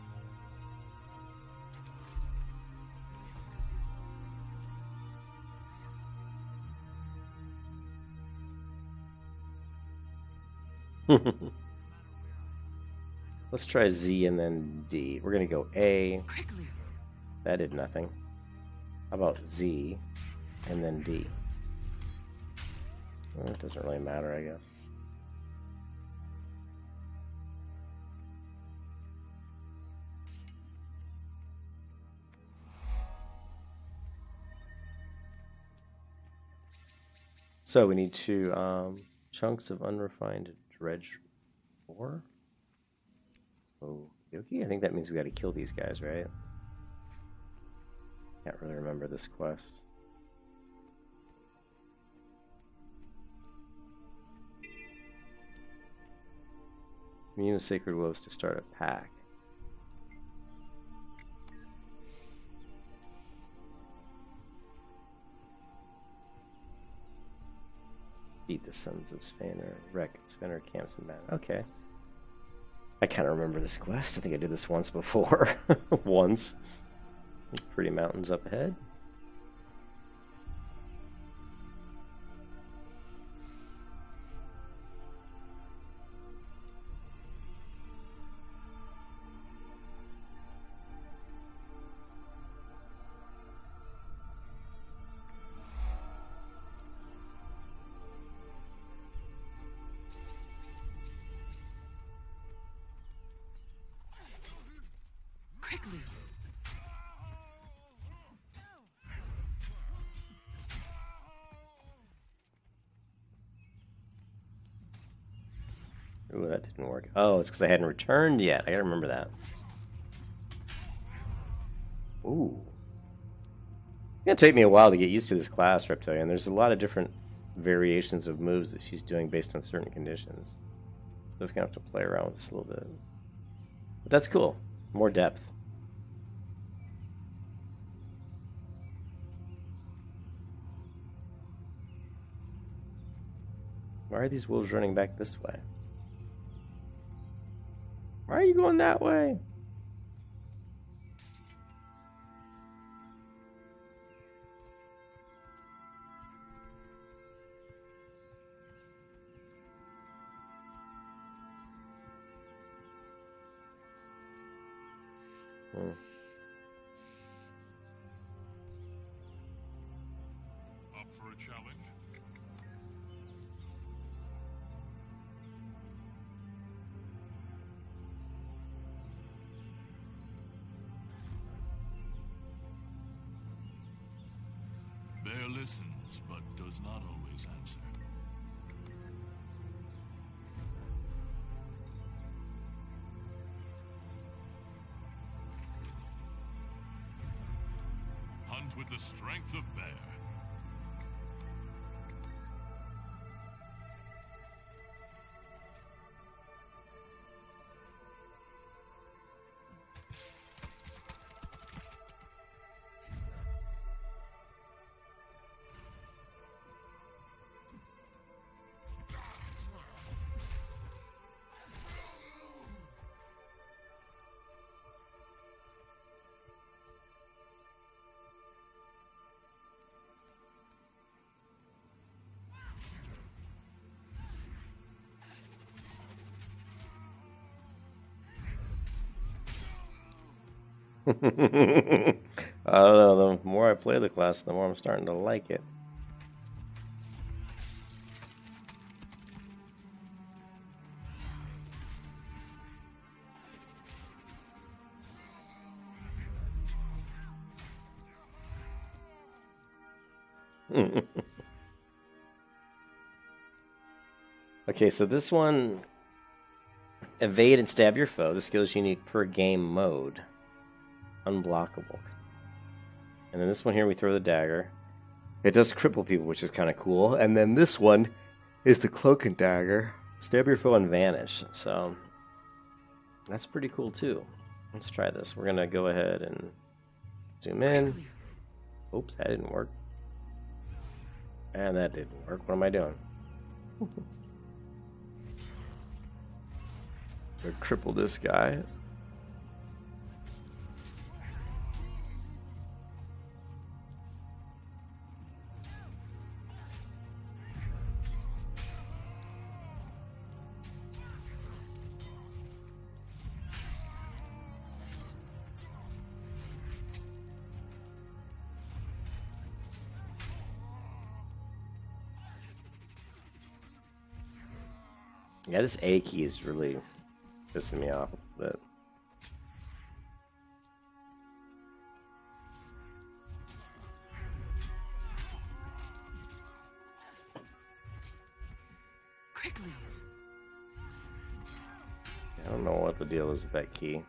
Let's try Z and then D. We're gonna go A. Quickly. That did nothing. How about Z and then D? Well, it doesn't really matter, I guess. So we need to chunks of unrefined dredge ore. Oh, okay. I think that means we got to kill these guys, right? Can't really remember this quest. Commune with sacred wolves to start a pack. Beat the sons of Spanner. Wreck Spanner camps and battle. Okay. I kind of remember this quest. I think I did this once before. Once. Pretty mountains up ahead. Quickly. Ooh, that didn't work. Oh, it's because I hadn't returned yet. I gotta remember that. Ooh. It's gonna take me a while to get used to this class, Reptilian. There's a lot of different variations of moves that she's doing based on certain conditions. So I'm gonna have to play around with this a little bit. But that's cool. More depth. Why are these wolves running back this way? Why are you going that way? Up for a challenge? Bear listens, but does not always answer. Hunt with the strength of bear. I don't know, the more I play the class, the more I'm starting to like it. Okay, so this one, evade and stab your foe. The skill is unique per game mode. Unblockable. And then this one here, we throw the dagger. It does cripple people, which is kind of cool. And then this one is the cloak and dagger. Stab your foe and vanish. So that's pretty cool too. Let's try this. We're gonna go ahead and zoom in. Oops, that didn't work. And that didn't work. What am I doing? Gonna cripple this guy. Yeah, this A key is really pissing me off a bit. Quickly. I don't know what the deal is with that key.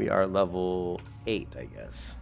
We are level 8, I guess.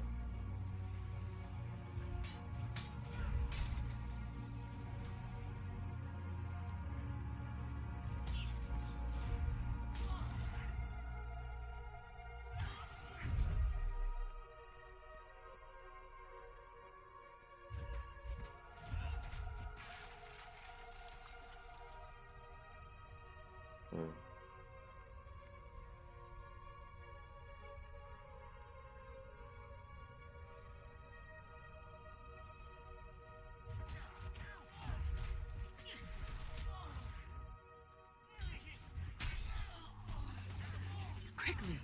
Quickly.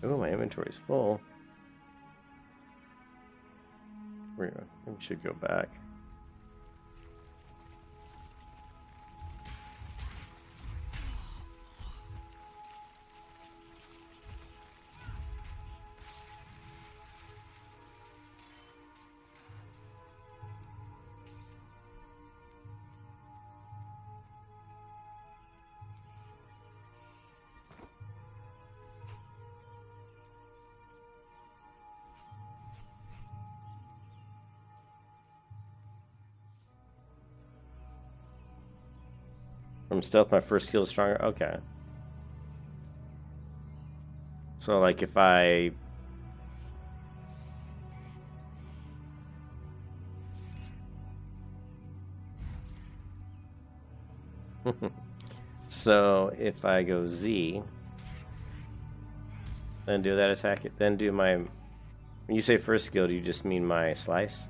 Oh, my inventory's full. We should go back. From stealth, my first skill is stronger. Okay. So, like, if I... So, if I go Z, then do that attack, then do my... When you say first skill, do you just mean my slice?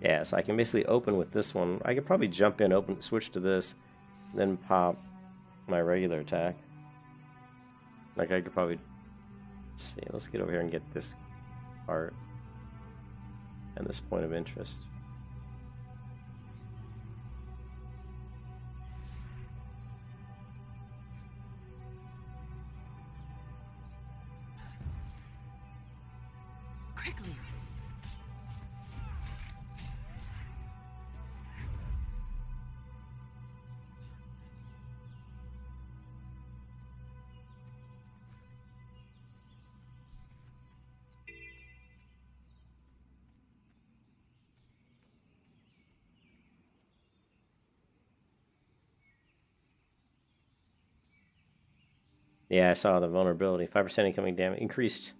Yeah, so I can basically open with this one. I could probably jump in, open, switch to this, then pop my regular attack. Like I could probably... Let's see, let's get over here and get this part and this point of interest. Quickly. Yeah, I saw the vulnerability. 5% incoming damage, increased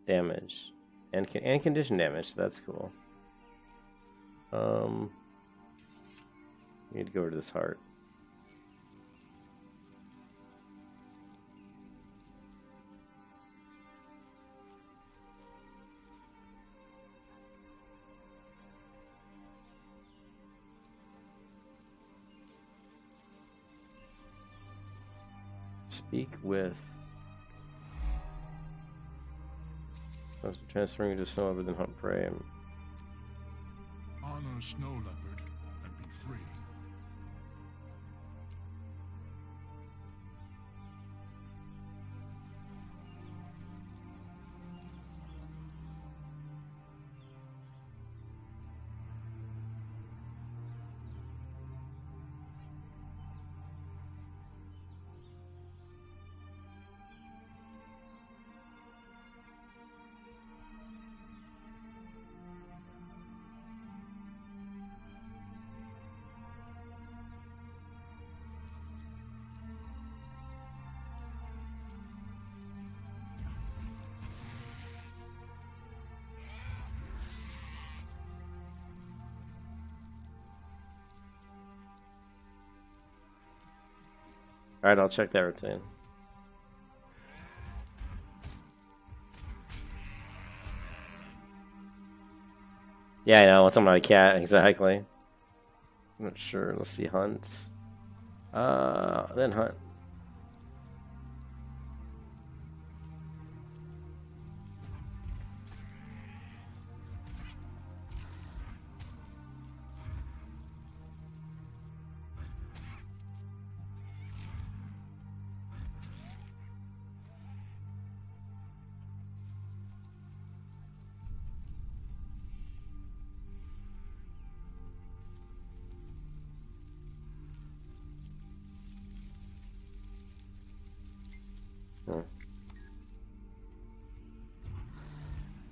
damage, and condition damage. So that's cool. Need to go over to this heart. Speak with. Transferring into snow leopard, then hunt prey. Honor snow leopard and be free. Alright, I'll check that routine. Yeah, I know, once I'm not a cat, exactly. I'm not sure. Let's see, hunt. Then hunt. Hmm.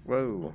Whoa.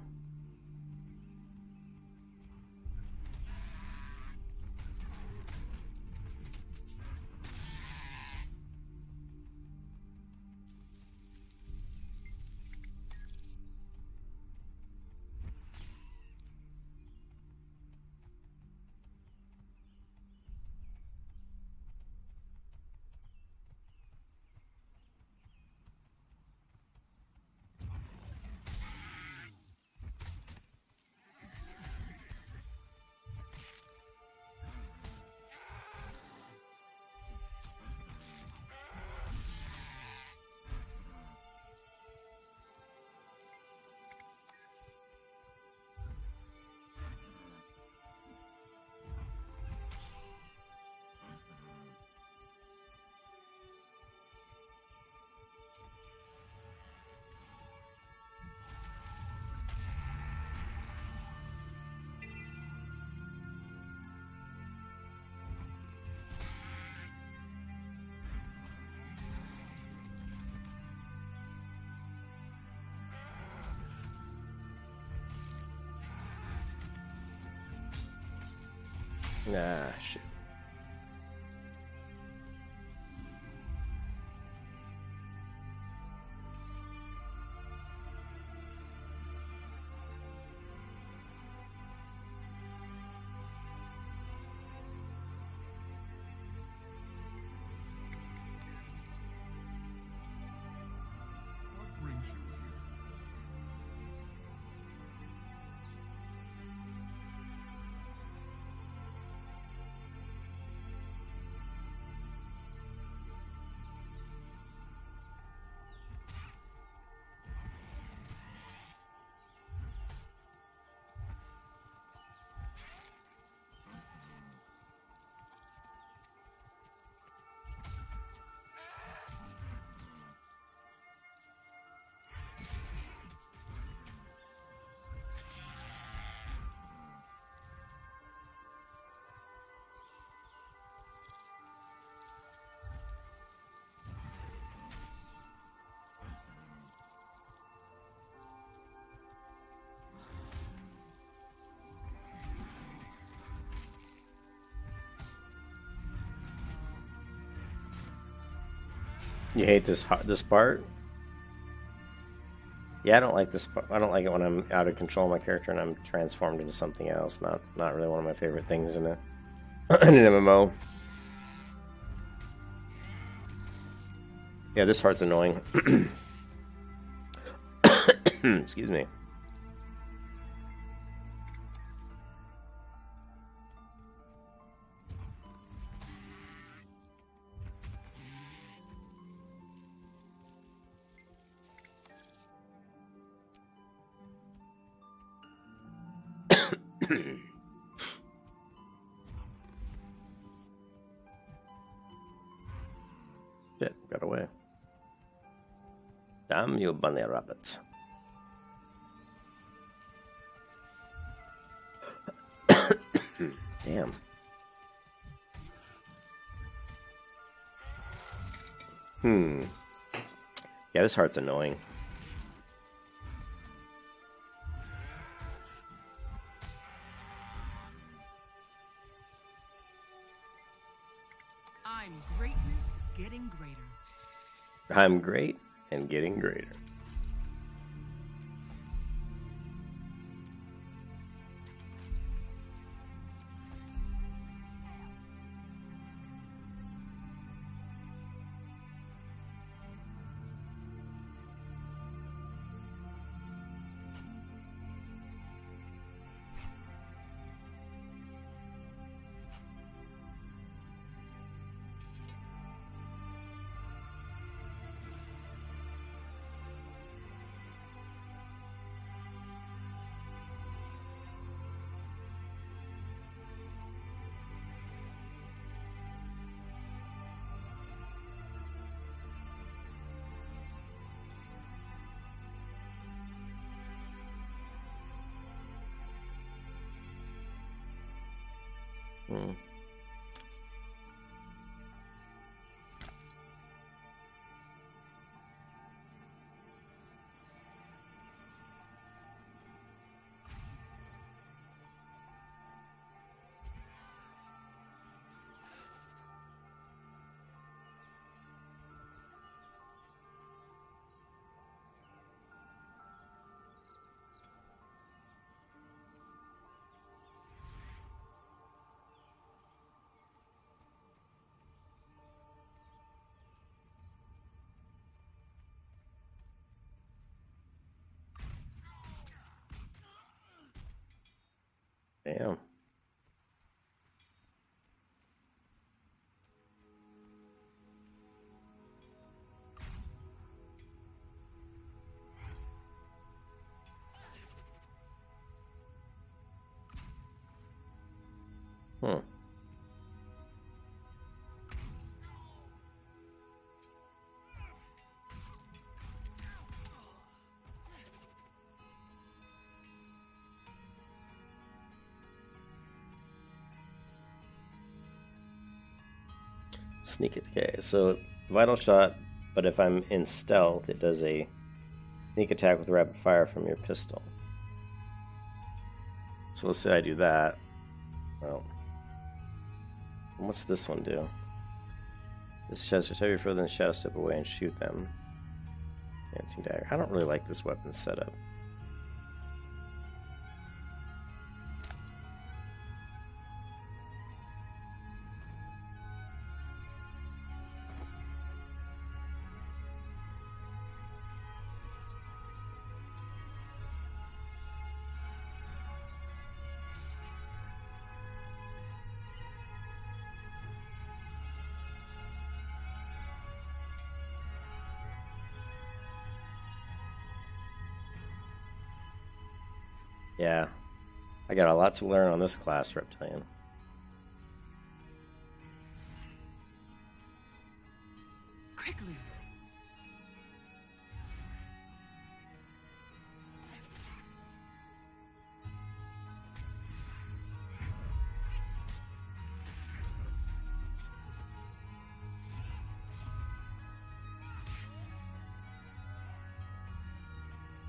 Ah, shit. What brings you here? You hate this part? Yeah, I don't like this part. I don't like it when I'm out of control of my character and I'm transformed into something else. Not really one of my favorite things in a in an MMO. Yeah, this part's annoying. Excuse me. Shit, got away. Damn you, bunny rabbit. Damn. Yeah, this heart's annoying. I'm greatness getting greater. I'm great and getting greater. Hmm. Damn. Hmm. Sneak it. Okay, so vital shot, but if I'm in stealth, it does a sneak attack with rapid fire from your pistol. So let's say I do that. Well, what's this one do? This shadow step heavy further than shadow step away and shoot them. Dancing dagger. I don't really like this weapon setup. Yeah, I got a lot to learn on this class, Reptilian. Quickly.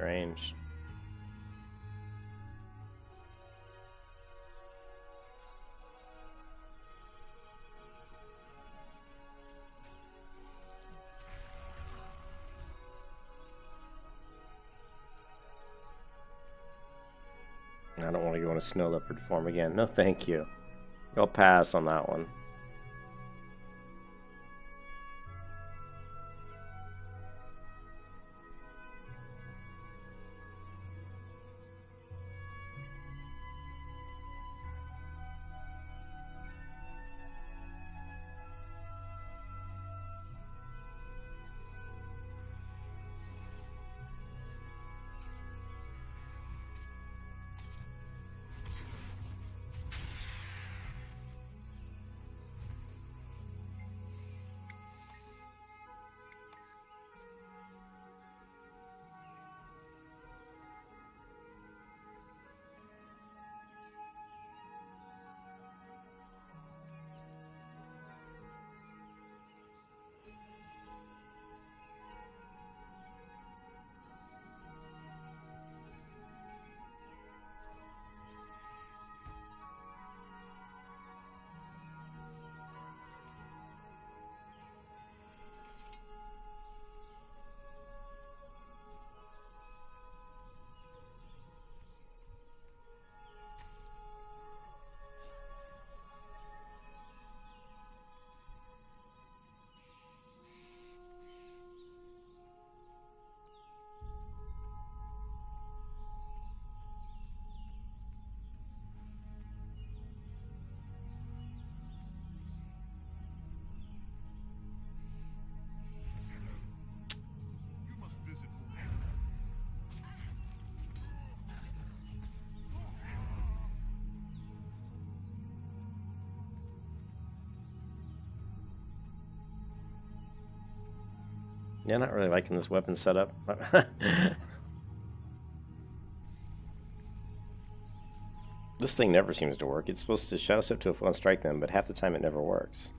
Range. I don't want to go in a snow leopard form again. No, thank you. I'll pass on that one. You must visit more. Yeah, not really liking this weapon setup. This thing never seems to work. It's supposed to shadow step to a foe and strike them, but half the time it never works.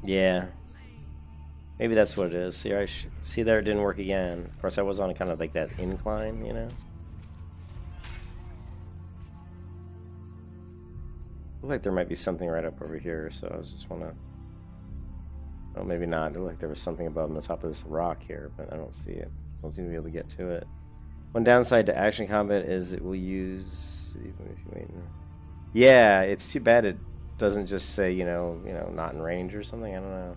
Yeah. Maybe that's what it is. See, see there, it didn't work again. Of course, I was on kind of like that incline, you know? Looked like there might be something right up over here, so I just want to... Oh, maybe not. It looked like there was something above on the top of this rock here, but I don't see it. I don't seem to be able to get to it. One downside to action combat is it will use... Even if you wait... Yeah, it's too bad it doesn't just say, you know, not in range or something. I don't know.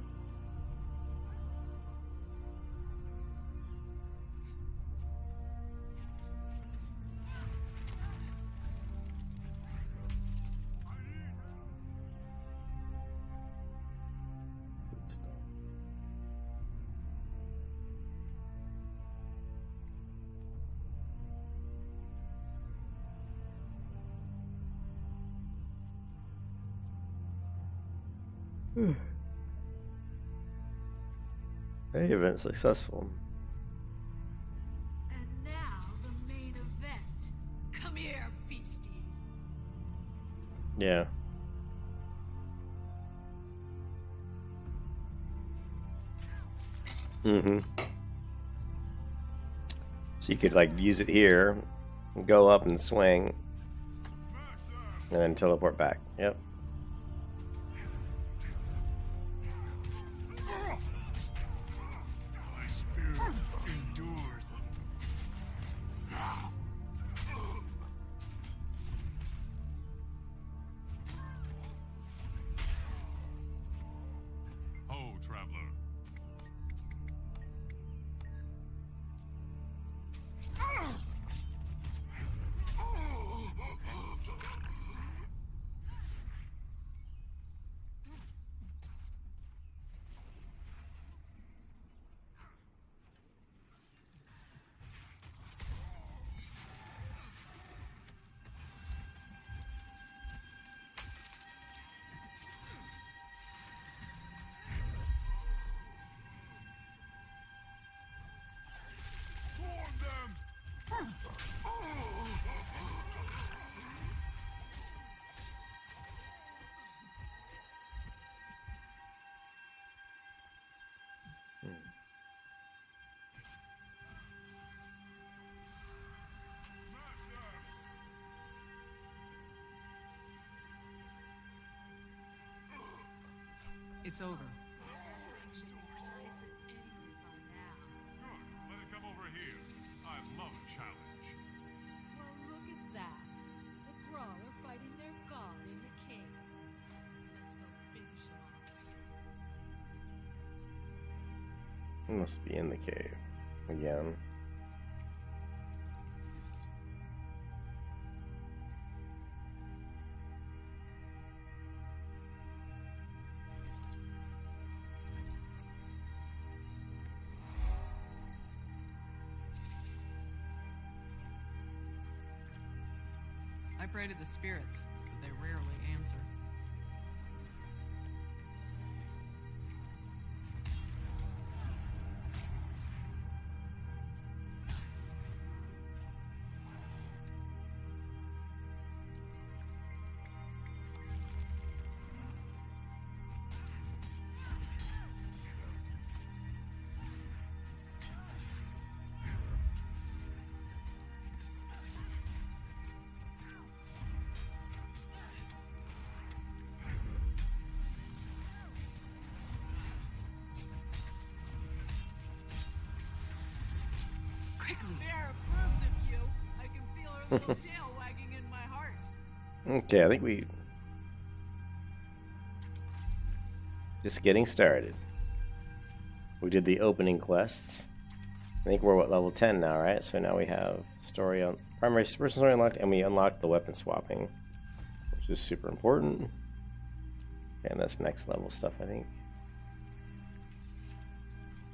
Hey, event successful. And now the main event. Come here, beastie. Yeah. Mm-hmm. So you could like use it here, go up and swing, and then teleport back. Yep. My spirit endures. Ho, traveler. Swarm them! Smash them! It's over. Good. Let it come over here. I love a challenge. Well, look at that. The Grawl are fighting their god in the cave. Let's go finish it off. It must be in the cave again. I pray to the spirits, but they rarely answer. Quickly! Bear approves of you. I can feel her little tail wagging in my heart. Okay, I think we... Just getting started. We did the opening quests. I think we're at level 10 now, right? So now we have story on primary person story unlocked, and we unlocked the weapon swapping, which is super important. And that's next level stuff, I think.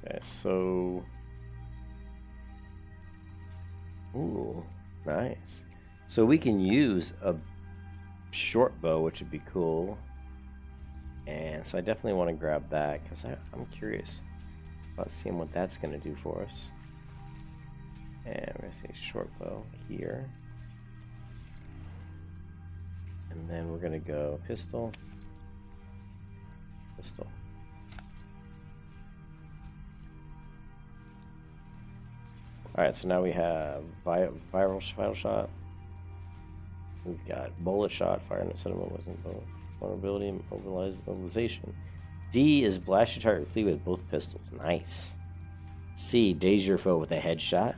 Okay, so... Ooh, nice. So we can use a short bow, which would be cool. And so I definitely want to grab that, because I'm curious about seeing what that's going to do for us. And we're going to say short bow here. And then we're going to go pistol. Pistol. Alright, so now we have vital shot. We've got bullet shot, fire and sentiment wasn't vulnerability, mobilization. D is blast your target repeatedly with both pistols. Nice. C, daze your foe with a headshot.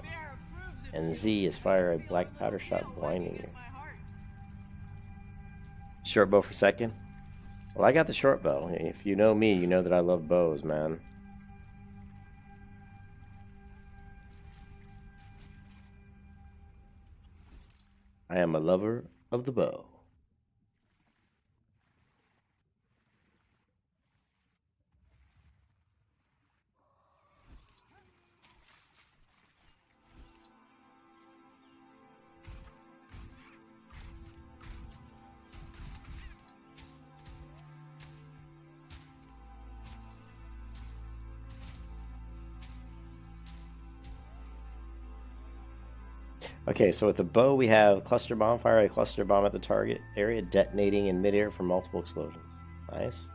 And Z is fire a black powder shot blinding you. Short bow for second. Well, I got the short bow. If you know me, you know that I love bows, man. I am a lover of the bow. Okay, so with the bow, we have cluster bomb. Fire a cluster bomb at the target area, detonating in midair from multiple explosions. Nice.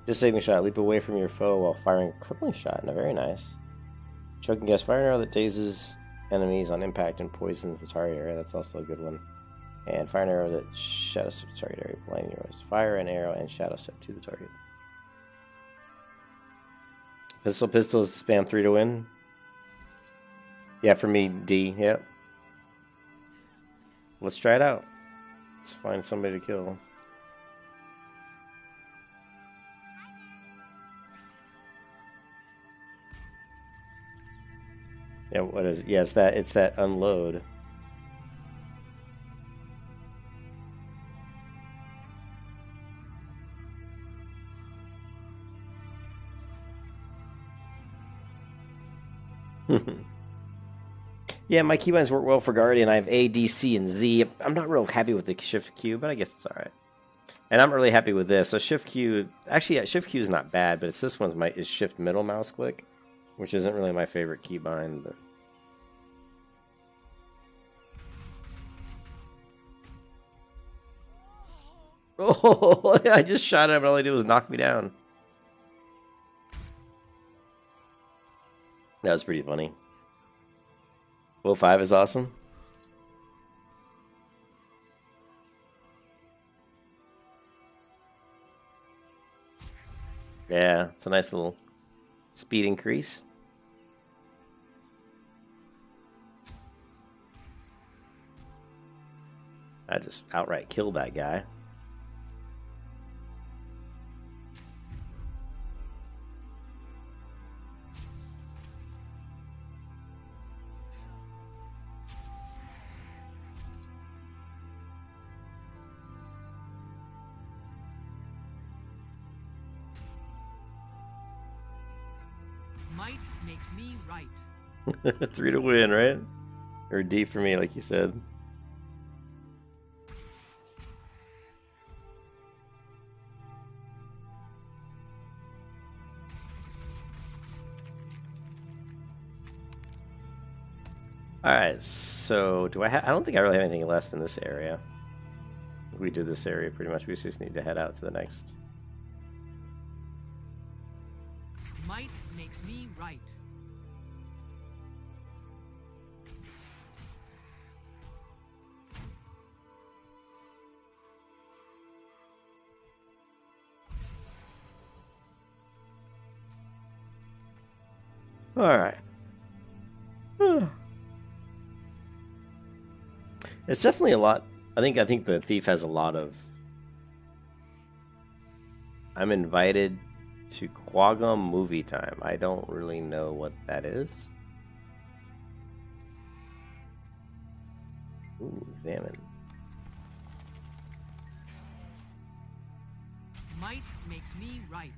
Disabling shot. Leap away from your foe while firing a crippling shot. Now, very nice. Choking gas. Fire an arrow that dazes enemies on impact and poisons the target area. That's also a good one. And fire an arrow that shadow step the target area, blinding arrows. Fire an arrow and shadow step to the target. Pistol is spam 3 to win. Yeah, for me, D. Yep. Let's try it out. Let's find somebody to kill. Yeah, what is it? Yeah, it's that unload. Yeah, my keybinds work well for Guardian. I have A, D, C, and Z. I'm not real happy with the Shift Q, but I guess it's alright. And I'm really happy with this. So Shift Q... Actually, yeah, Shift Q is not bad, but it's this one's is Shift Middle mouse click, which isn't really my favorite keybind, but... Oh, I just shot him and all he did was knock me down. That was pretty funny. Will 5 is awesome. Yeah, it's a nice little speed increase. I just outright killed that guy. Might makes me right. 3 to win, right? Or D for me, like you said. Alright, so do I don't think I really have anything left in this area. We did this area pretty much. We just need to head out to the next. Might makes me right. Alright. It's definitely a lot. I think the thief has a lot of... I'm invited to Quagum movie time. I don't really know what that is. Ooh, examine. Might makes me right.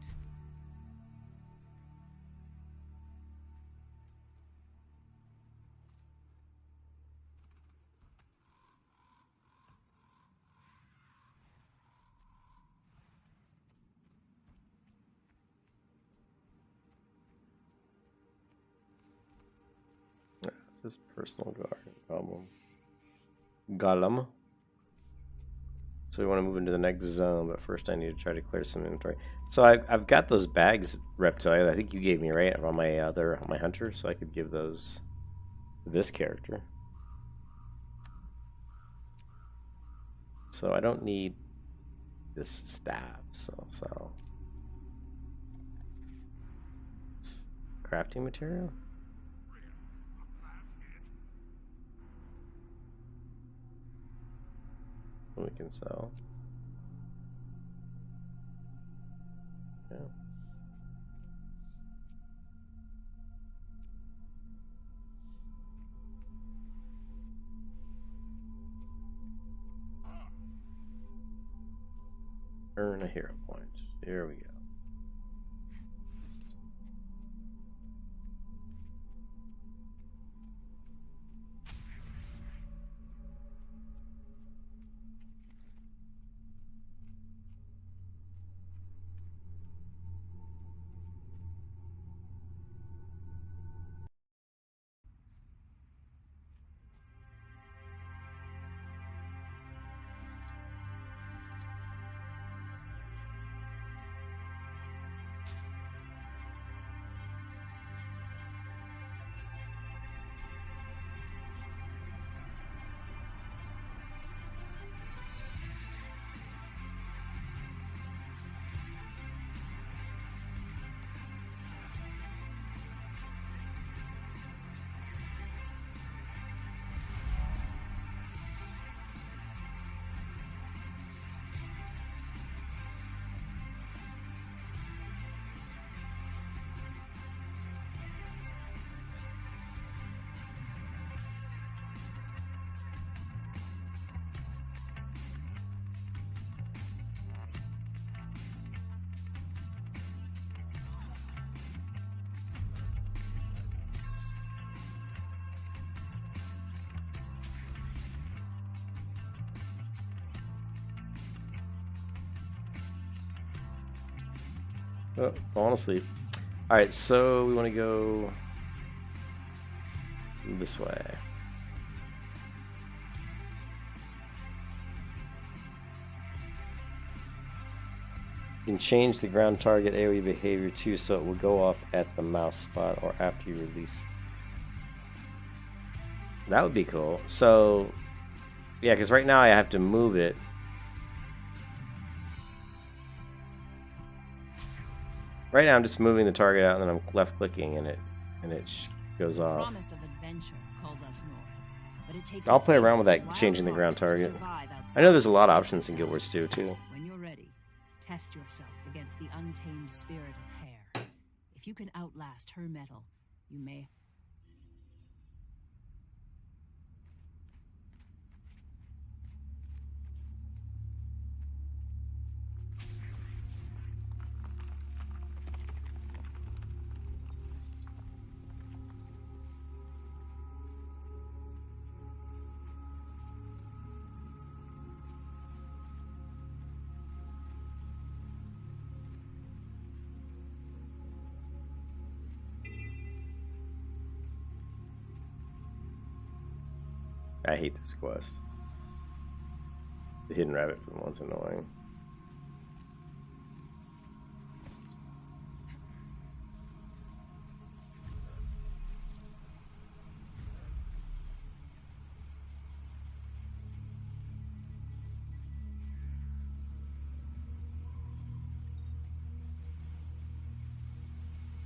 This is personal guard problem. Golem. So we want to move into the next zone, but first I need to try to clear some inventory. So I've got those bags, Reptile. I think you gave me right on my hunter, so I could give those this character. So I don't need this staff, so crafting material. We can sell. Yeah. Earn a hero point. Here we go. Oh, falling asleep. Alright, so we want to go this way. You can change the ground target AoE behavior too, so it will go off at the mouse spot or after you release. That would be cool. So, yeah, because right now I have to move it. Right now I'm just moving the target out and then I'm left clicking and it goes off. Promise of adventure calls us north, but it takes I'll play around with that, changing the ground target. I know there's a lot of options in Guild Wars 2 too. When you're ready, test yourself against the untamed spirit of Hair. If you can outlast her metal, you may. I hate this quest. The hidden rabbit for the one's annoying.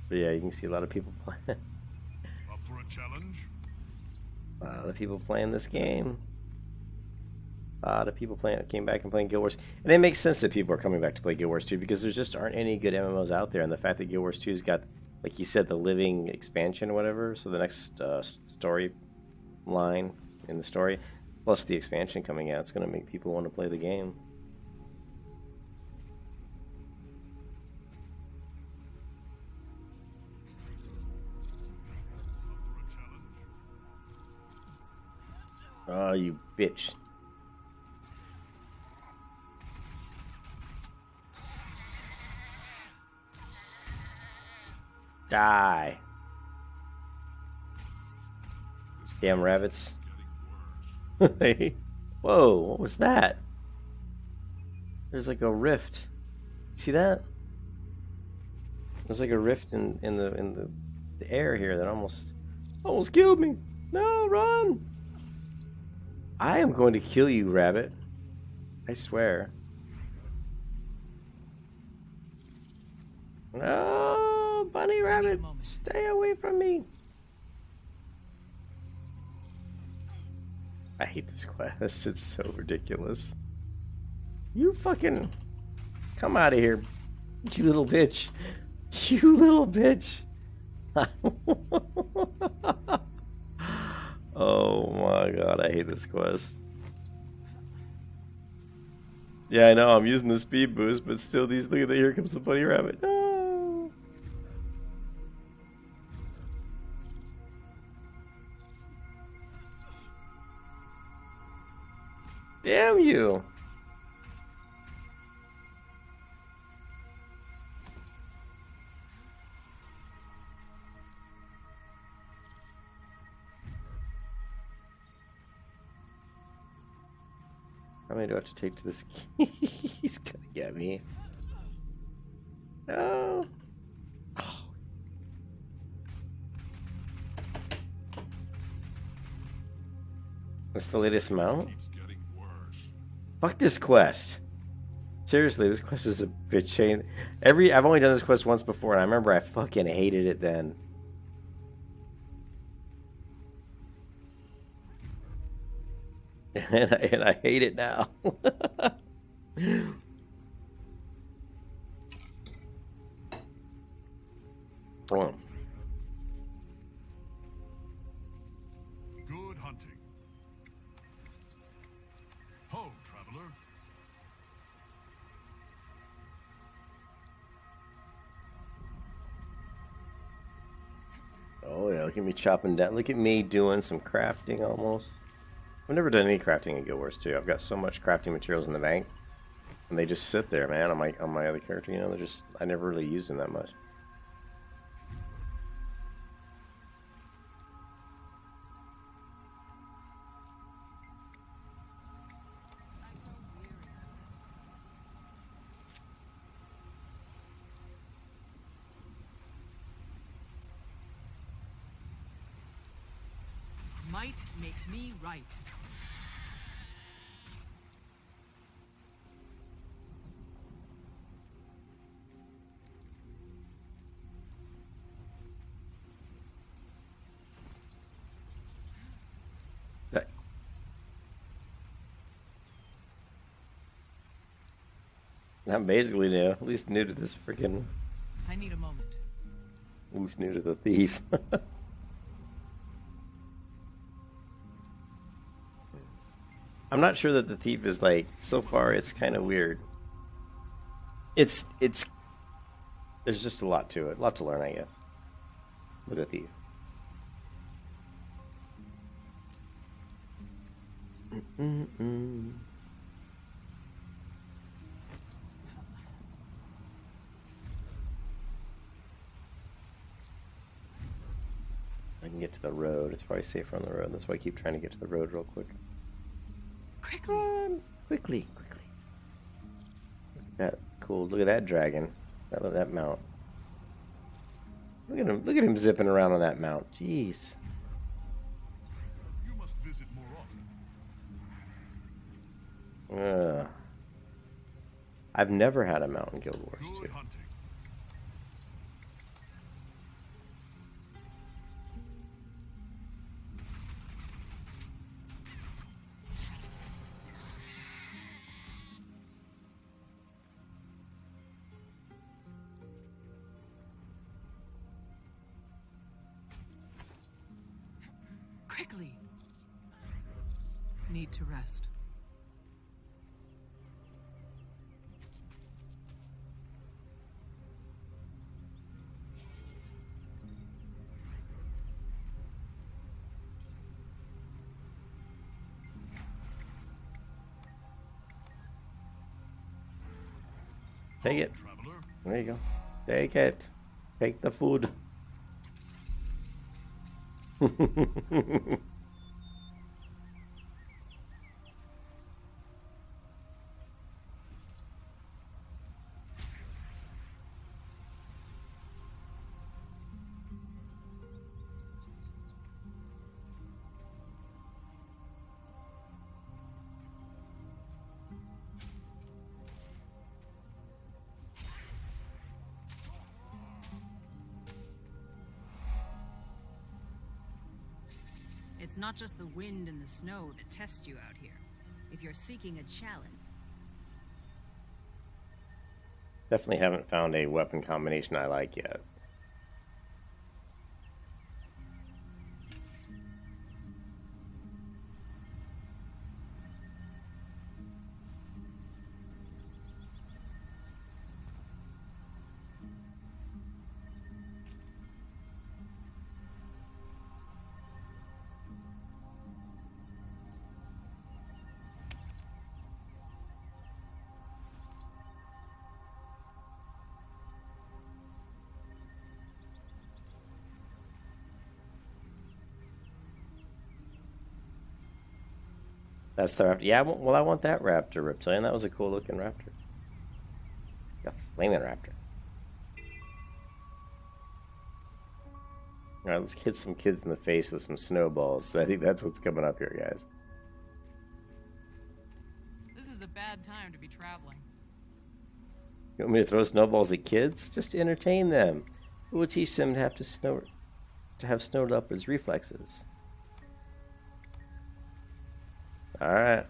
But yeah, you can see a lot of people playing. Up for a challenge? A lot of people playing this game. A lot of people came back and playing Guild Wars. And it makes sense that people are coming back to play Guild Wars 2 because there just aren't any good MMOs out there. And the fact that Guild Wars 2's got, like you said, the living expansion or whatever, so the next story line in the story, plus the expansion coming out, it's going to make people want to play the game. Oh, you bitch. Die. Damn rabbits. Whoa, what was that? There's like a rift. See that? There's like a rift in the air here that almost killed me. No, run! I am going to kill you, rabbit. I swear. No, bunny rabbit, stay away from me. I hate this quest. It's so ridiculous. You fucking come out of here, you little bitch. You little bitch. Oh my god, I hate this quest. Yeah, I know, I'm using the speed boost, but still these, look at that, here comes the bunny rabbit. No. Damn you. How many do I have to take to this? He's gonna get me. No. Oh. What's the latest mount? Keeps getting worse. Fuck this quest. Seriously, this quest is a bitch chain. I've only done this quest once before, and I remember I fucking hated it then. And I hate it now. Oh. Good hunting. Ho, traveler. Oh yeah, look at me chopping down. Look at me doing some crafting almost. I've never done any crafting in Guild Wars 2. I've got so much crafting materials in the bank, and they just sit there, man. On my other character, you know, they're just, I never really used them that much. I grow weary of this. Might makes me right. That- I'm basically new. At least new to this freaking. I need a moment. At least new to the thief. I'm not sure that the thief is like, so far it's kind of weird. It's there's just a lot to it, a lot to learn, I guess, with a thief. I can get to the road. It's probably safer on the road. That's why I keep trying to get to the road real quick. Quickly. Run! Quickly, quickly. That cool. Look at that dragon. I love that mount. Look at him. Look at him zipping around on that mount. Jeez. You must visit more often. I've never had a mount in Guild Wars 2. Good hunting. Quickly. Need to rest. Take it. Traveler. There you go. Take it. Take the food. It's not just the wind and the snow that test you out here. If you're seeking a challenge... Definitely haven't found a weapon combination I like yet. That's the raptor. Yeah, well, I want that raptor, Reptilian. That was a cool looking raptor. A flaming raptor. Alright, let's hit some kids in the face with some snowballs. I think that's what's coming up here, guys. This is a bad time to be traveling. You want me to throw snowballs at kids? Just to entertain them. It will teach them to have snowed up as reflexes. Alright.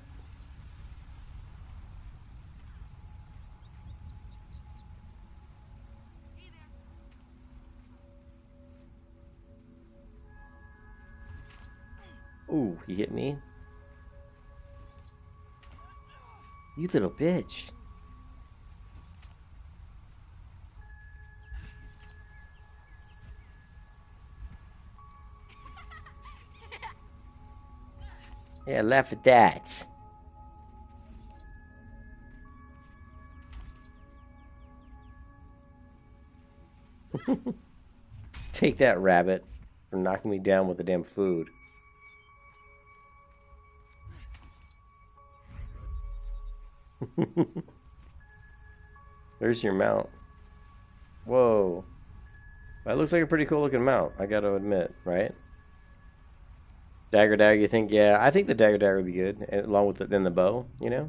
Ooh, he hit me. You little bitch. Yeah, laugh at that. Take that, rabbit, for knocking me down with the damn food. There's your mount. Whoa. That looks like a pretty cool looking mount, I gotta admit, right? Dagger, you think? Yeah, I think the dagger would be good, along with the bow, you know?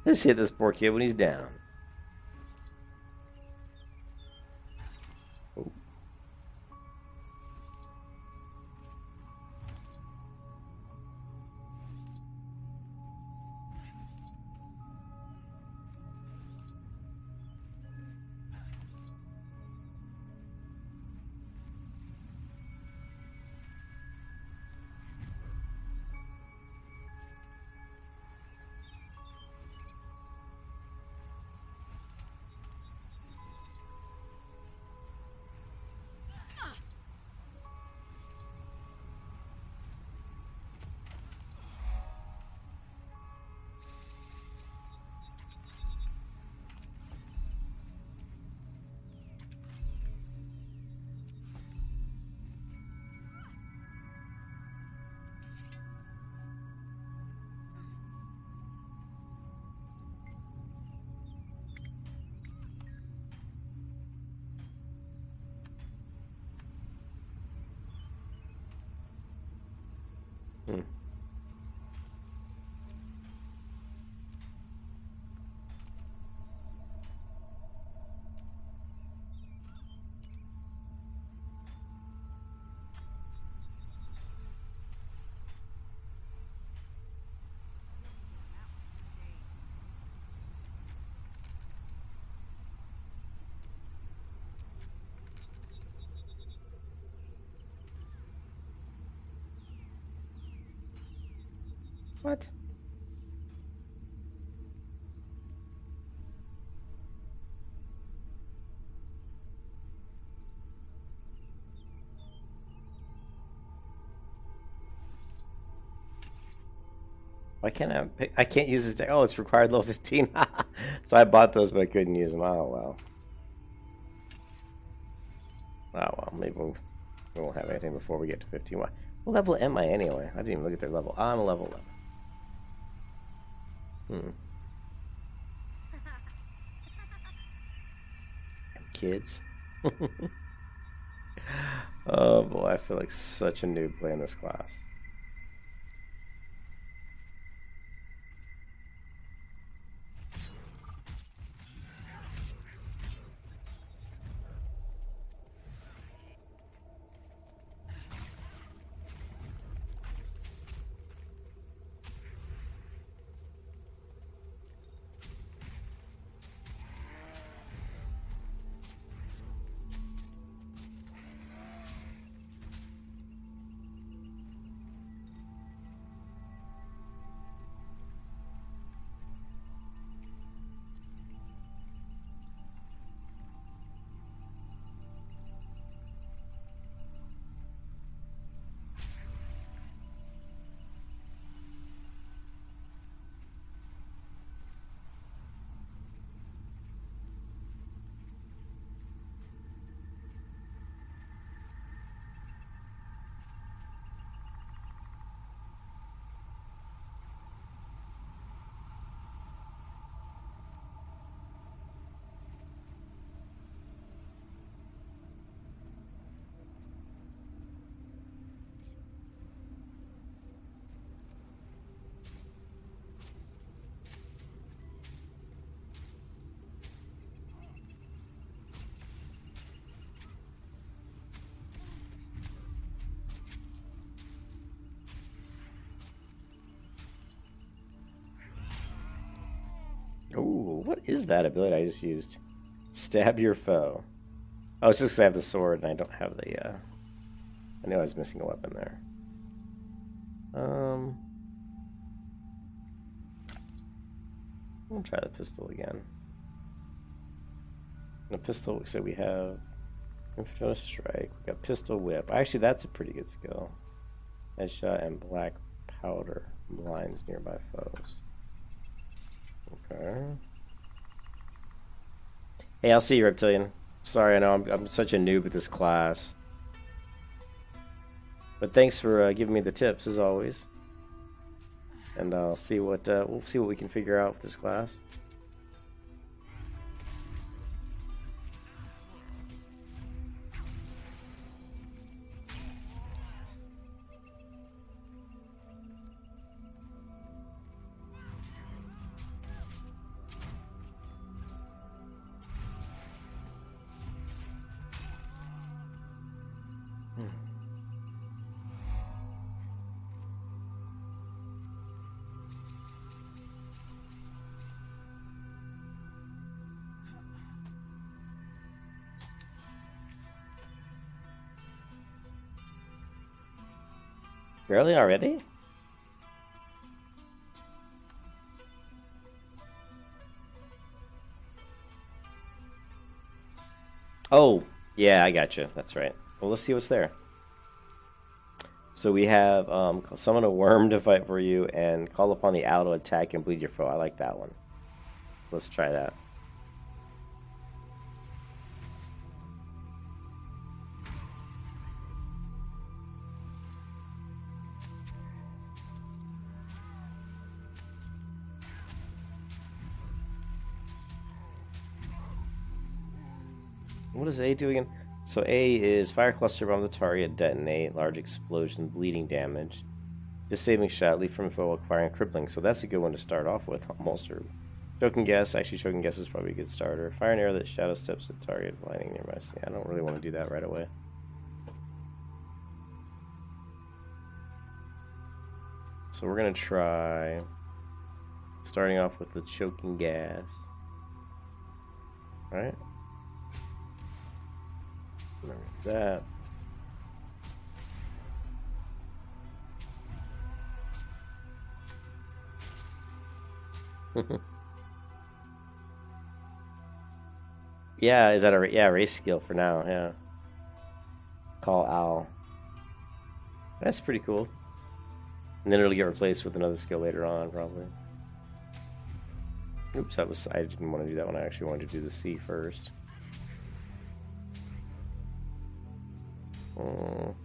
Let's hit this poor kid when he's down. Oh. Hmm. What? Why can't I pick? I can't use this deck. Oh, it's required level 15. So I bought those, but I couldn't use them. Oh, well. Oh, well. Maybe we won't have anything before we get to 15. What level am I anyway? I didn't even look at their level. I'm a level 11. Kids. Oh, boy. I feel like such a noob playing this class. What is that ability I just used? Stab your foe. Oh, it's just because I have the sword and I don't have the, I knew I was missing a weapon there. We'll try the pistol again. The pistol, so we have Infernal Strike, we got Pistol Whip. Actually, that's a pretty good skill. Headshot and Black Powder blinds nearby foes. Okay. Hey, I'll see you, Reptilian. Sorry, I know I'm such a noob at this class. But thanks for giving me the tips, as always. And I'll see what we'll see what we can figure out with this class. Really already? Oh, yeah, I gotcha. That's right. Well, let's see what's there. So we have summon a worm to fight for you and call upon the owl to attack and bleed your foe. I like that one. Let's try that. What does A do again? So A is fire cluster bomb the target, detonate, large explosion, bleeding damage. Disabling shot, leap from foe, acquiring crippling. So that's a good one to start off with, almost. Or choking guess. Actually, choking guess is probably a good starter. Fire an arrow that shadow steps the target, blinding nearby. Yeah, I don't really want to do that right away. So we're gonna try starting off with the choking gas. All right. Remember that. Yeah, is that a race skill for now? Yeah. Call owl. That's pretty cool. And then it'll get replaced with another skill later on, probably. Oops, I didn't want to do that one. I actually wanted to do the C first. Oh.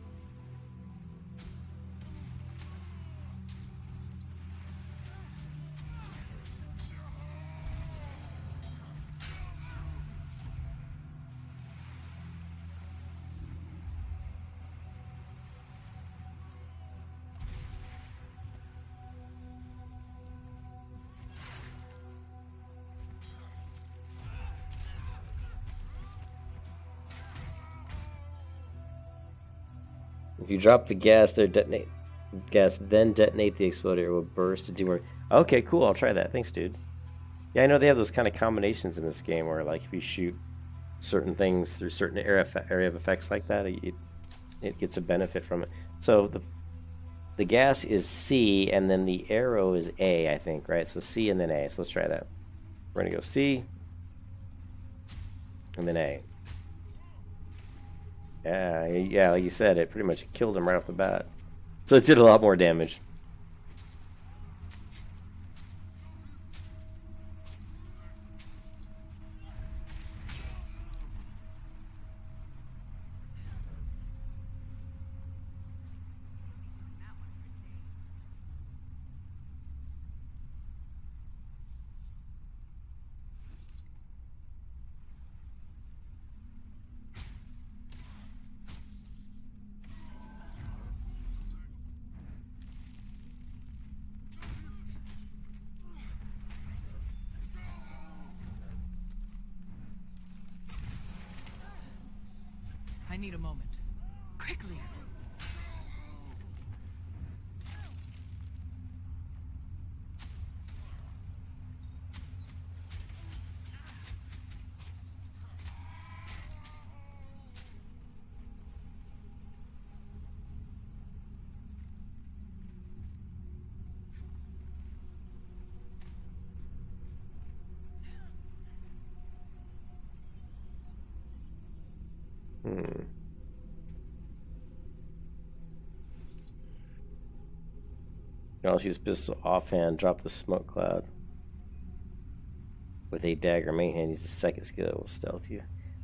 If you drop the gas, then detonate the exploder. It will burst to do more. Okay, cool. I'll try that. Thanks, dude. Yeah, I know they have those kind of combinations in this game where, like, if you shoot certain things through certain area of effects like that, it gets a benefit from it. So the gas is C, and then the arrow is A, I think, right? So C and then A. So let's try that. We're gonna go C, and then A. Yeah, like you said, it pretty much killed him right off the bat. So it did a lot more damage. I need a moment. Quickly! Hmm. You can also use pistol offhand, drop the smoke cloud. With a dagger main hand, use the second skill that will stealth you.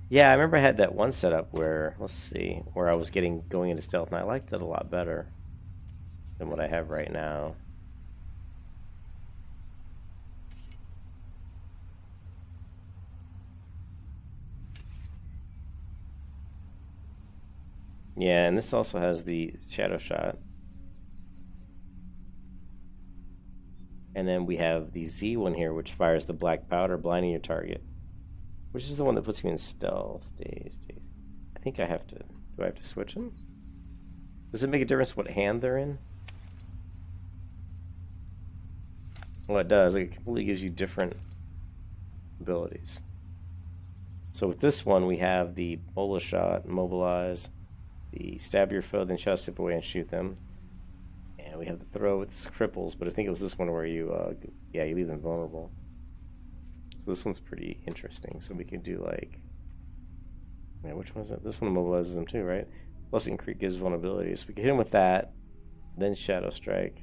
Yeah, I remember I had that one setup where, let's see, where I was going into stealth, and I liked it a lot better than what I have right now. Yeah, and this also has the shadow shot. And then we have the Z one here, which fires the black powder, blinding your target. Which is the one that puts you in stealth. Days. I think I have to... Do I have to switch them? Does it make a difference what hand they're in? Well, it does. It completely gives you different abilities. So with this one, we have the bola shot, mobilize, the stab your foe, then shot step away and shoot them. And we have the throw with the cripples, but I think it was this one where you, yeah, you leave them vulnerable. So this one's pretty interesting. So we could do like, yeah, which one is it? This one mobilizes them too, right? Plus increase gives vulnerability. So we can hit him with that, then shadow strike.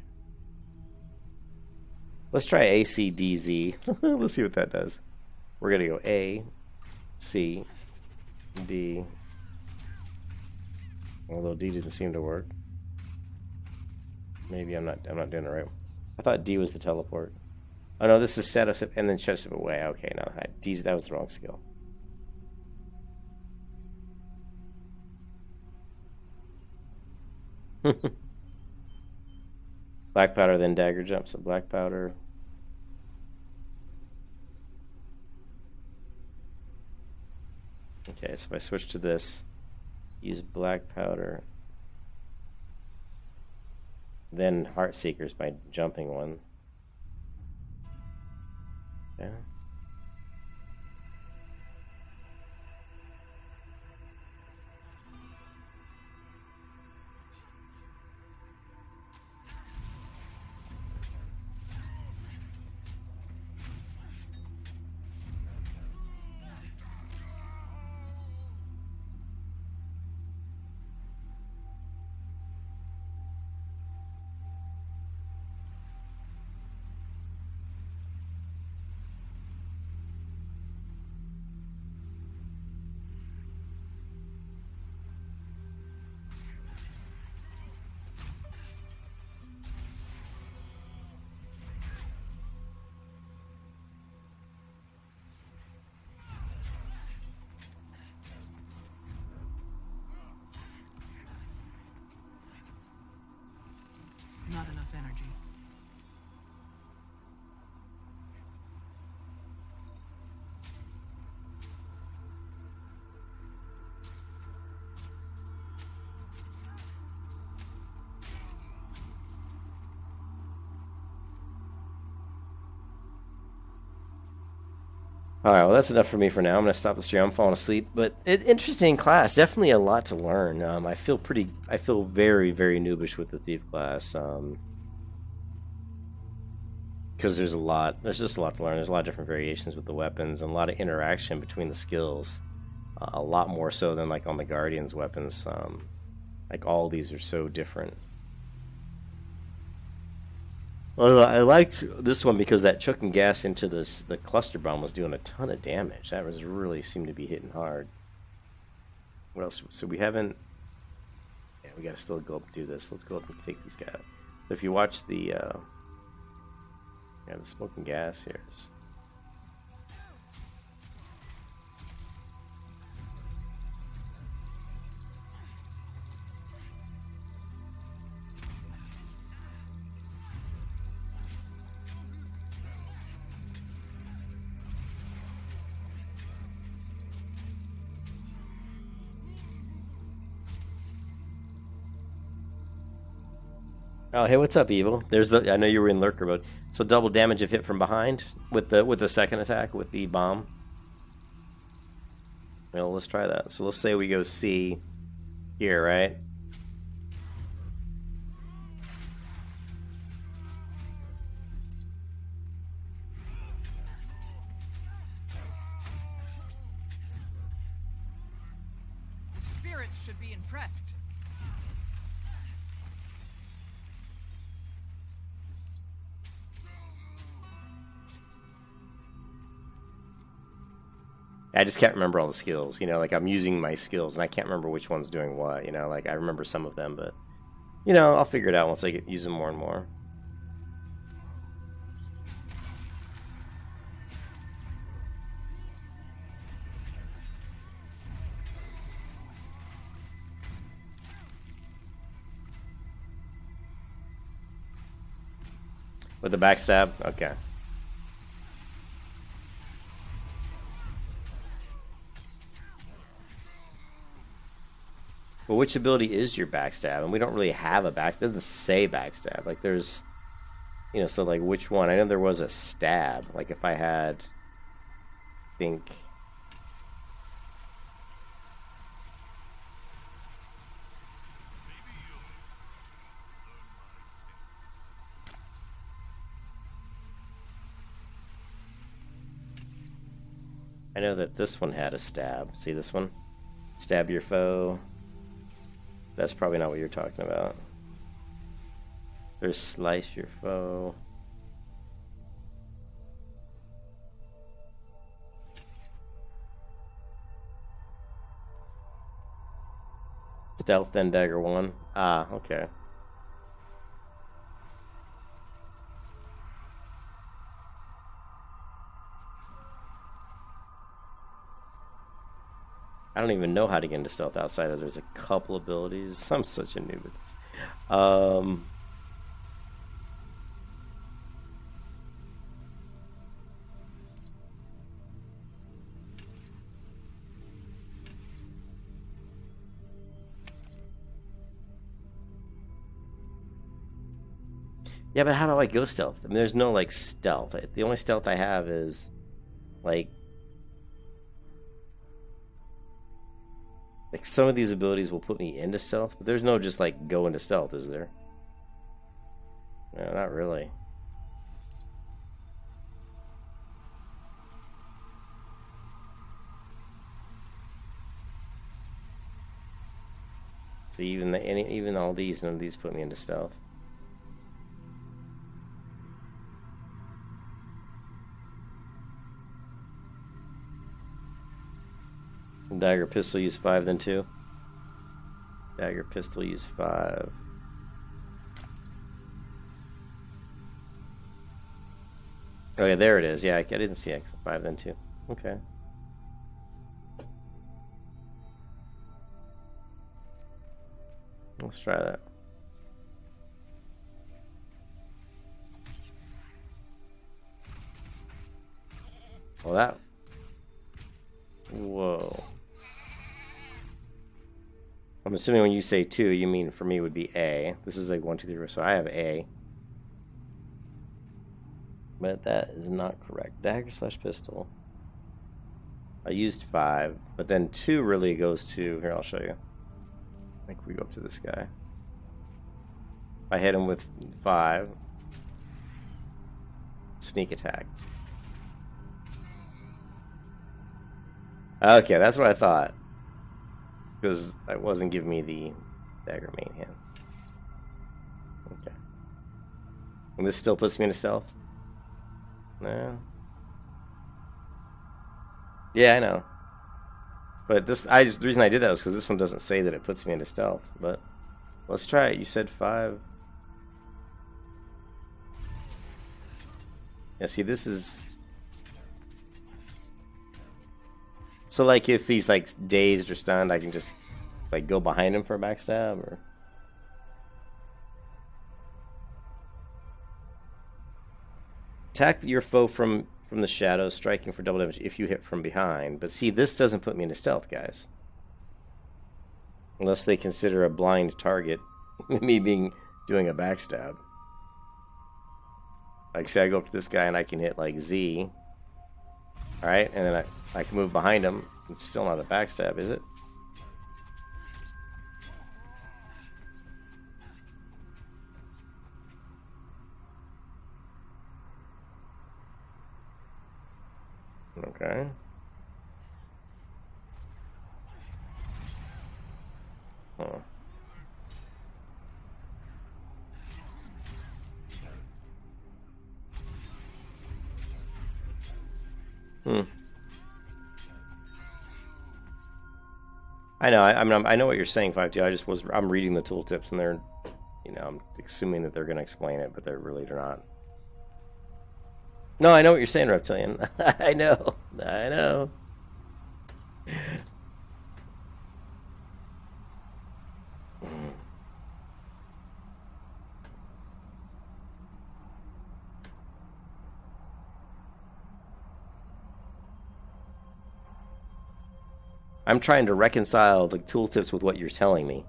Let's try ACDZ. Let's see what that does. We're gonna go A, C, D. Although D didn't seem to work. Maybe I'm not doing it right. I thought D was the teleport. Oh no, this is shadow step and then shadow step away. Okay, no, D's, that was the wrong skill. Black powder, then dagger jump. So black powder. Okay, so if I switch to this, use black powder, then heart seekers by jumping one. Yeah. Not enough energy. Alright, well that's enough for me for now. I'm going to stop the stream. I'm falling asleep. But interesting class. Definitely a lot to learn. I feel very, very noobish with the Thief class. Because there's just a lot to learn. There's a lot of different variations with the weapons and a lot of interaction between the skills. A lot more so than like on the Guardian's weapons. Like all these are so different. Well, I liked this one because that chucking gas into the cluster bomb was doing a ton of damage. That was really seemed to be hitting hard. What else? So we haven't... Yeah, we gotta still go up and do this. Let's go up and take these guys. So if you watch the... yeah, the smoking gas here. Oh, hey, what's up, Evil? There's the. I know you were in lurker mode. So double damage if hit from behind with the second attack with the bomb. Well, let's try that. So let's say we go C here, right? The spirits should be impressed. I just can't remember all the skills, you know, like I'm using my skills and I can't remember which one's doing what, you know, like I remember some of them, but, you know, I'll figure it out once I use them more and more. With the backstab? Okay. Well, which ability is your backstab? And we don't really have a back. It doesn't say backstab. Like there's, you know, so like which one? I know there was a stab. Like if I had, I think. I know that this one had a stab. See this one? Stab your foe. That's probably not what you're talking about. There's slice your foe. Stealth, then dagger 1. Ah, okay. I don't even know how to get into stealth outside of there's a couple abilities. I'm such a noob at this. Yeah, but how do I go stealth? I mean, there's no, like, stealth. The only stealth I have is, like some of these abilities will put me into stealth, but there's no just, like, go into stealth, is there? No, not really. So even all these, none of these put me into stealth. Dagger pistol use 5, then 2. Dagger pistol use 5. Okay, there it is. Yeah, I didn't see X. 5, then 2. Okay. Let's try that. Well, that. Whoa. I'm assuming when you say 2, you mean for me would be A. This is like 1, 2, 3, so I have A. But that is not correct. Dagger / pistol. I used 5, but then 2 really goes to... Here, I'll show you. I think we go up to this guy. I hit him with 5. Sneak attack. Okay, that's what I thought. Because it wasn't giving me the dagger main hand. Okay. And this still puts me into stealth? No. Yeah, I know. But this, the reason I did that was because this one doesn't say that it puts me into stealth. But let's try it. You said 5. Yeah, see, this is... So, like, if he's, like, dazed or stunned, I can just, like, go behind him for a backstab, or... Attack your foe from the shadows, striking for double damage if you hit from behind. But see, this doesn't put me into stealth, guys. Unless they consider a blind target me doing a backstab. Like, say I go up to this guy and I can hit, like, Z. Alright, and then I can move behind him. It's still not a backstab, is it? Okay. I know. I know what you're saying, 5-2. I'm reading the tooltips, and they're, I'm assuming that they're going to explain it, but they're really not. No, I know what you're saying, Reptilian. I know. I know. I'm trying to reconcile the tooltips with what you're telling me.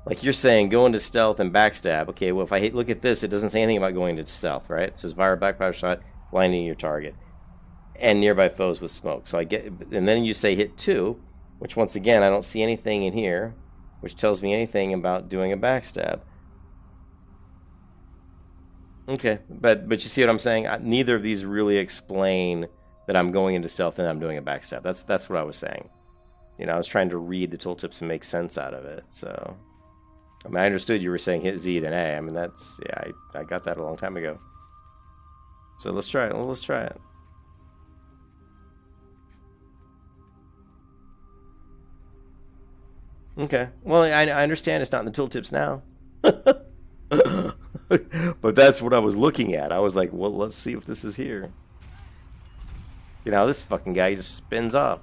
Like you're saying, go into stealth and backstab. Okay, well if I look at this, it doesn't say anything about going into stealth, right? It says fire backfire shot, blinding your target, and nearby foes with smoke. So I get, and then you say hit 2, which once again I don't see anything in here, which tells me anything about doing a backstab. Okay, but you see what I'm saying? Neither of these really explain that I'm going into stealth and I'm doing a backstab. That's what I was saying. I was trying to read the tooltips and make sense out of it. So, I understood you were saying hit Z then A. That's, yeah, I got that a long time ago. So let's try it. Let's try it. Okay. Well, I understand it's not in the tooltips now. But that's what I was looking at. I was like, well, let's see if this is here. This fucking guy just spins off.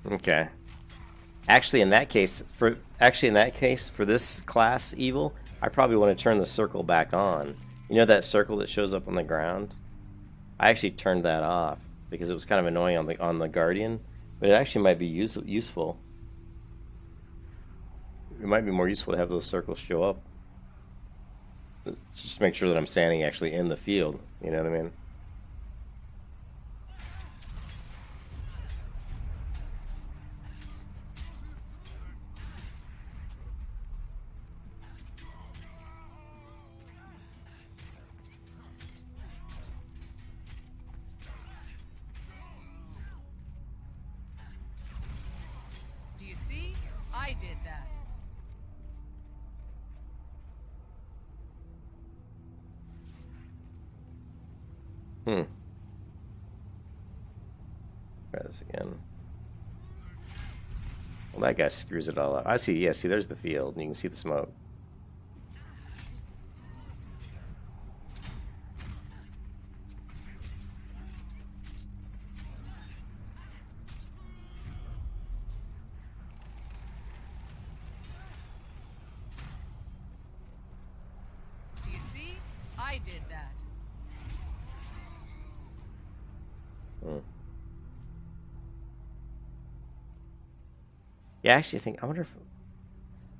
Okay. Actually, in that case, for this class evil, I probably want to turn the circle back on. You know that circle that shows up on the ground? I actually turned that off because it was kind of annoying on the Guardian, but it actually might be useful. It might be more useful to have those circles show up. Just to make sure that I'm standing actually in the field. You know what I mean? Do you see? I did that. Try this again. Well, that guy screws it all up. I see. Yeah, see, there's the field, and you can see the smoke. Do you see? I did that. Yeah, actually, I wonder if...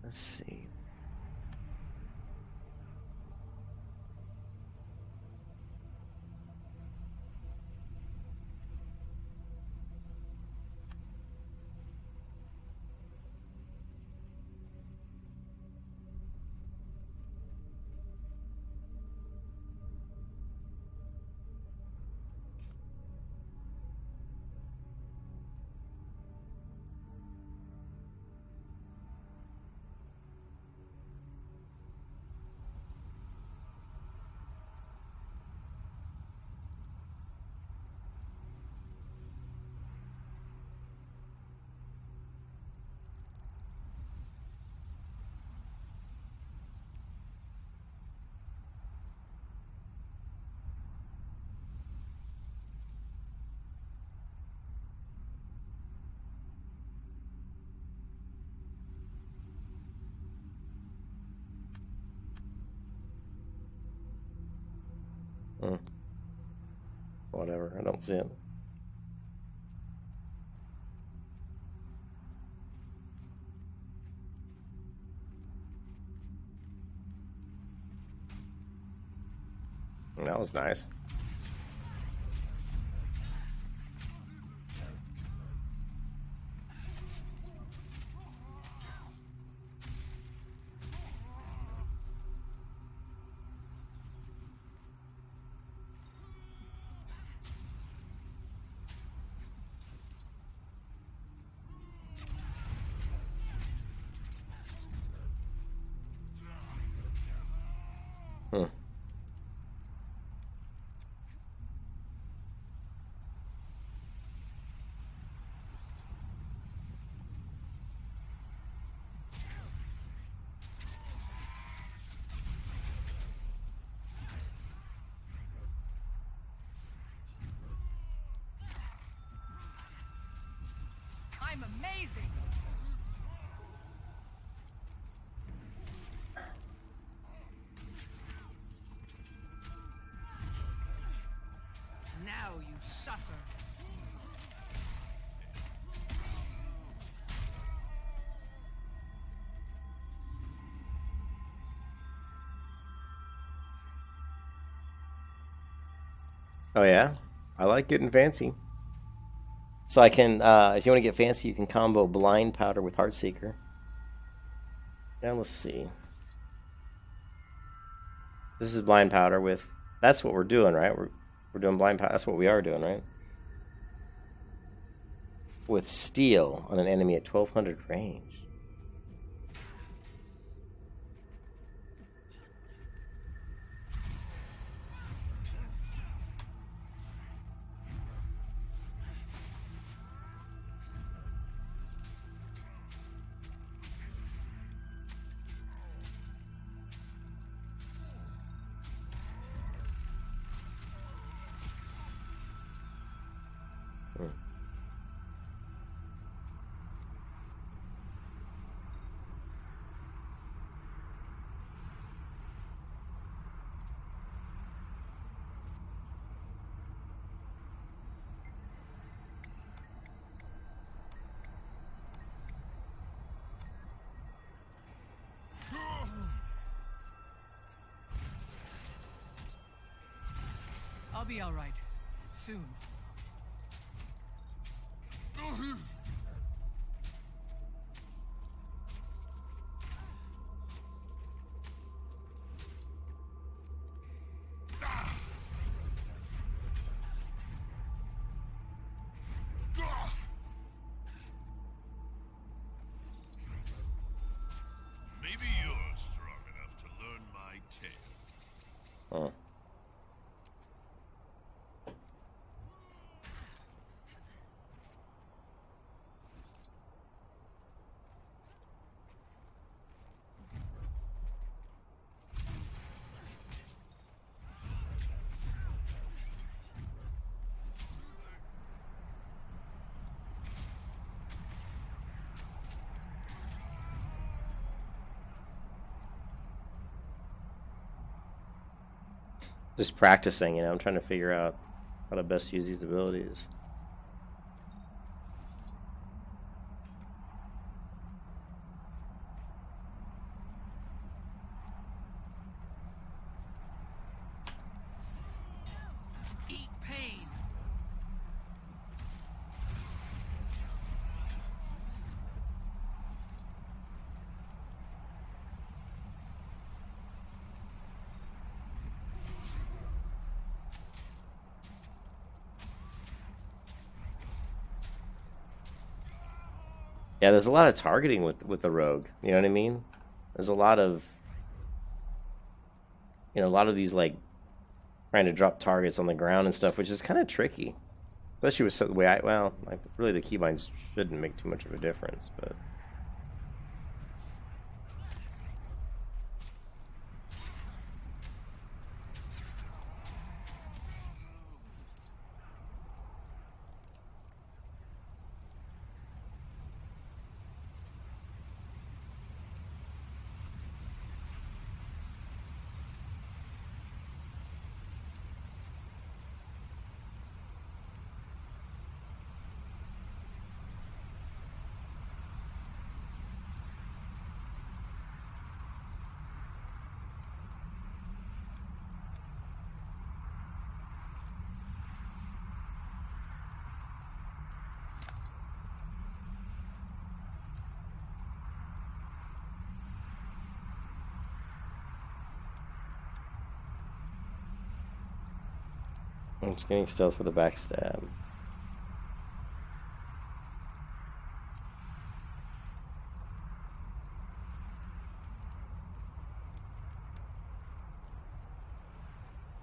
Let's see. Whatever, I don't see it. That was nice. Hmm. I'm amazing! Now you suffer. Oh yeah, I like getting fancy. So I can, if you want to get fancy, you can combo Blind Powder with Heartseeker. Now let's see. This is Blind Powder with. That's what we're doing, right? We're doing Blind Powder. That's what we are doing, right? With Steel on an enemy at 1200 range. Hmm. I'll be alright. Soon. Maybe you're strong enough to learn my tale. Oh. Just practicing, I'm trying to figure out how to best use these abilities. Eat pain! Yeah, there's a lot of targeting with the rogue. You know what I mean? There's a lot of a lot of these like trying to drop targets on the ground and stuff, which is kind of tricky, especially with the way really the keybinds shouldn't make too much of a difference, but. I'm just getting stealth for the backstab.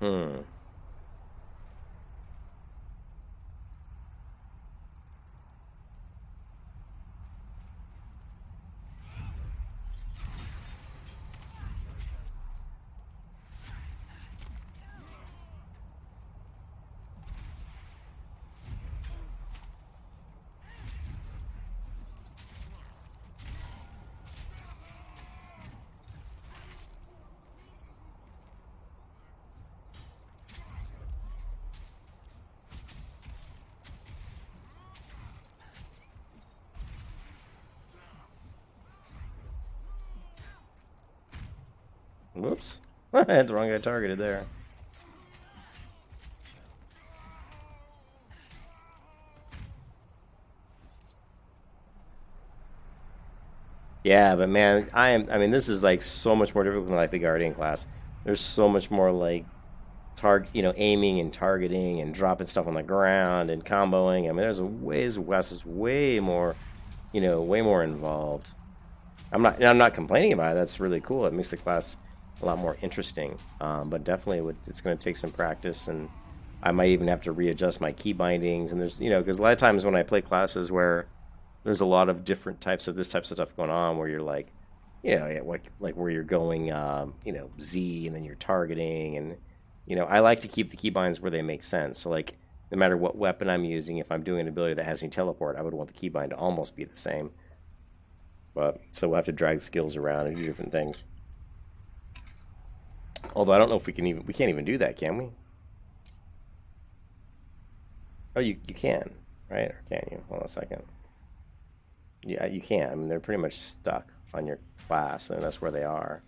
Hmm. Whoops. I had the wrong guy targeted there. Yeah, but man, I mean, this is like so much more difficult than like the Guardian class. There's so much more like aiming and targeting and dropping stuff on the ground and comboing. I mean, there's a ways West is way more, way more involved. I'm not complaining about it. That's really cool. It makes the class a lot more interesting. But definitely, it's going to take some practice, and I might even have to readjust my key bindings. And there's, because a lot of times when I play classes where there's a lot of different types of stuff going on, where you're like, like where you're going, Z, and then you're targeting, and I like to keep the keybinds where they make sense. So like, no matter what weapon I'm using, if I'm doing an ability that has me teleport, I would want the keybind to almost be the same. But so we'll have to drag skills around and do different things. Although I don't know if we can't even do that, can we? Oh, you can, right? Or can you? Hold on a second. Yeah, you can. I mean, they're pretty much stuck on your class, and that's where they are.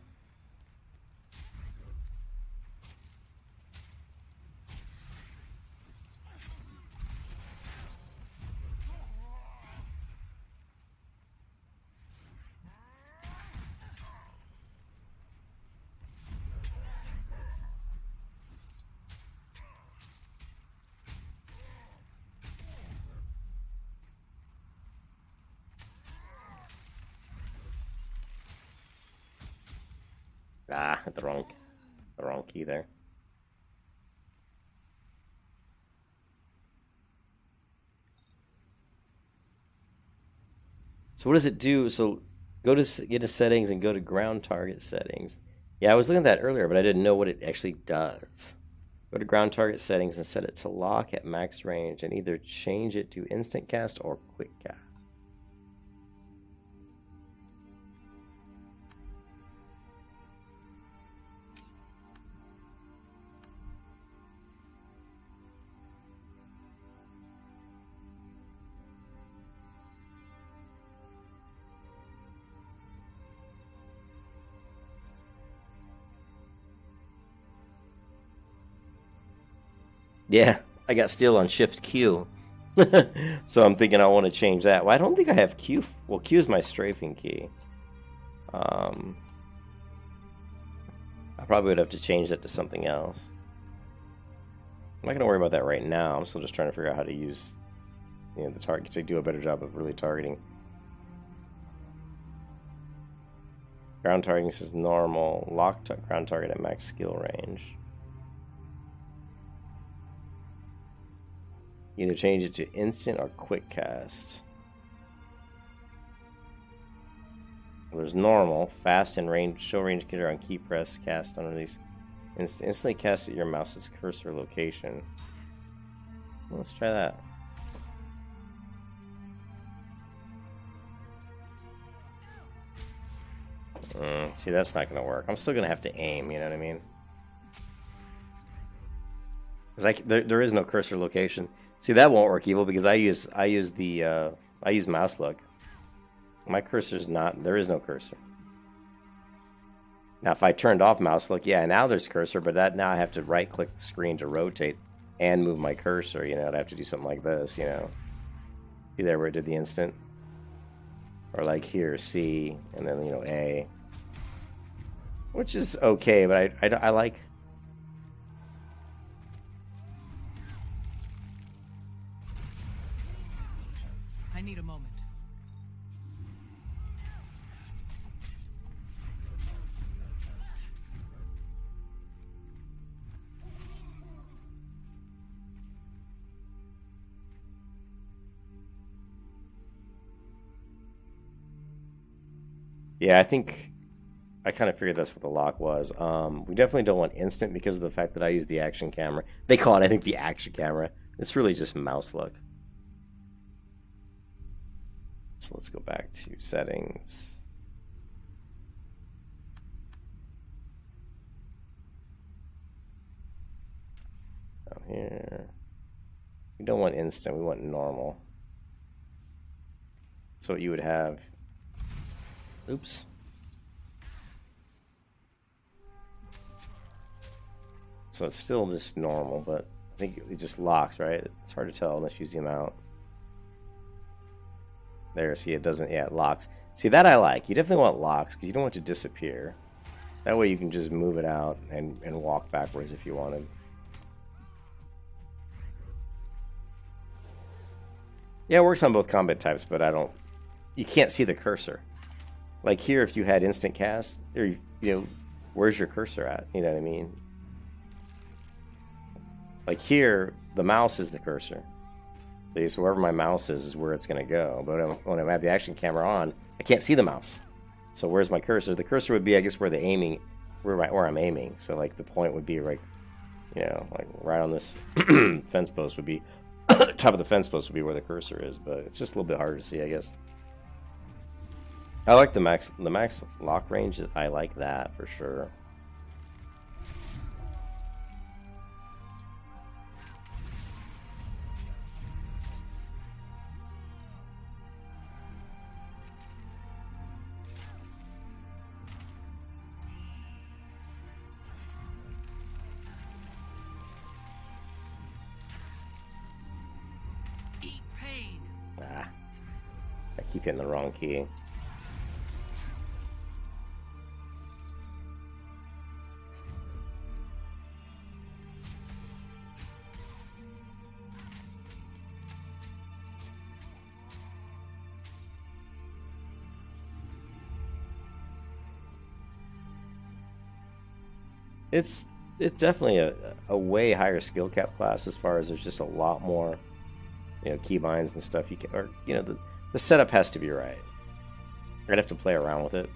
Ah, hit the wrong key there. So what does it do? So get to settings and go to ground target settings. Yeah, I was looking at that earlier, but I didn't know what it actually does. Go to ground target settings and set it to lock at max range, and either change it to instant cast or quick cast. Yeah, I got steel on Shift Q. So I'm thinking I want to change that. Well, I don't think I have Q. Well, Q is my strafing key. I probably would have to change that to something else. I'm not going to worry about that right now. I'm still just trying to figure out how to use the target to do a better job of really targeting. Ground targeting is normal. Lock ground target at max skill range. Either change it to instant or quick cast. There's normal, fast, and range. Show range getter on key press. Cast on these. Instantly cast at your mouse's cursor location. Well, let's try that. See, that's not going to work. I'm still going to have to aim. You know what I mean? Because there is no cursor location. See, that won't work, Evil, because I use mouse look. My cursor's not. There is no cursor. Now, if I turned off mouse look, yeah, now there's cursor, but now I have to right-click the screen to rotate and move my cursor. I'd have to do something like this. See there where it did the instant, or like here, C, and then A, which is okay, but I like. I need a moment. Yeah, I think I kind of figured that's what the lock was. We definitely don't want instant because of the fact that I use the action camera. They call it, I think, the action camera. It's really just mouse look. So let's go back to settings. Down here. We don't want instant, we want normal. So what you would have... Oops. So it's still just normal, but I think it just locks, right? It's hard to tell unless you zoom out. There, see, it doesn't, yeah, it locks. See, that I like. You definitely want locks, because you don't want it to disappear. That way you can just move it out and walk backwards if you wanted. Yeah, it works on both combat types, but you can't see the cursor. Like here, if you had instant cast, or, you know, where's your cursor at? You know what I mean? Like here, the mouse is the cursor. So wherever my mouse is where it's going to go. But when I have the action camera on, I can't see the mouse. So where's my cursor? The cursor would be, I guess, where where I'm aiming. So like the point would be right, you know, like right on this fence post would be, top of the fence post would be where the cursor is. But it's just a little bit harder to see, I guess. I like the max lock range. I like that for sure. I keep hitting the wrong key. It's definitely a way higher skill cap class as far as there's just a lot more, you know, keybinds and stuff you can, or you know, the setup has to be right. I'd have to play around with it.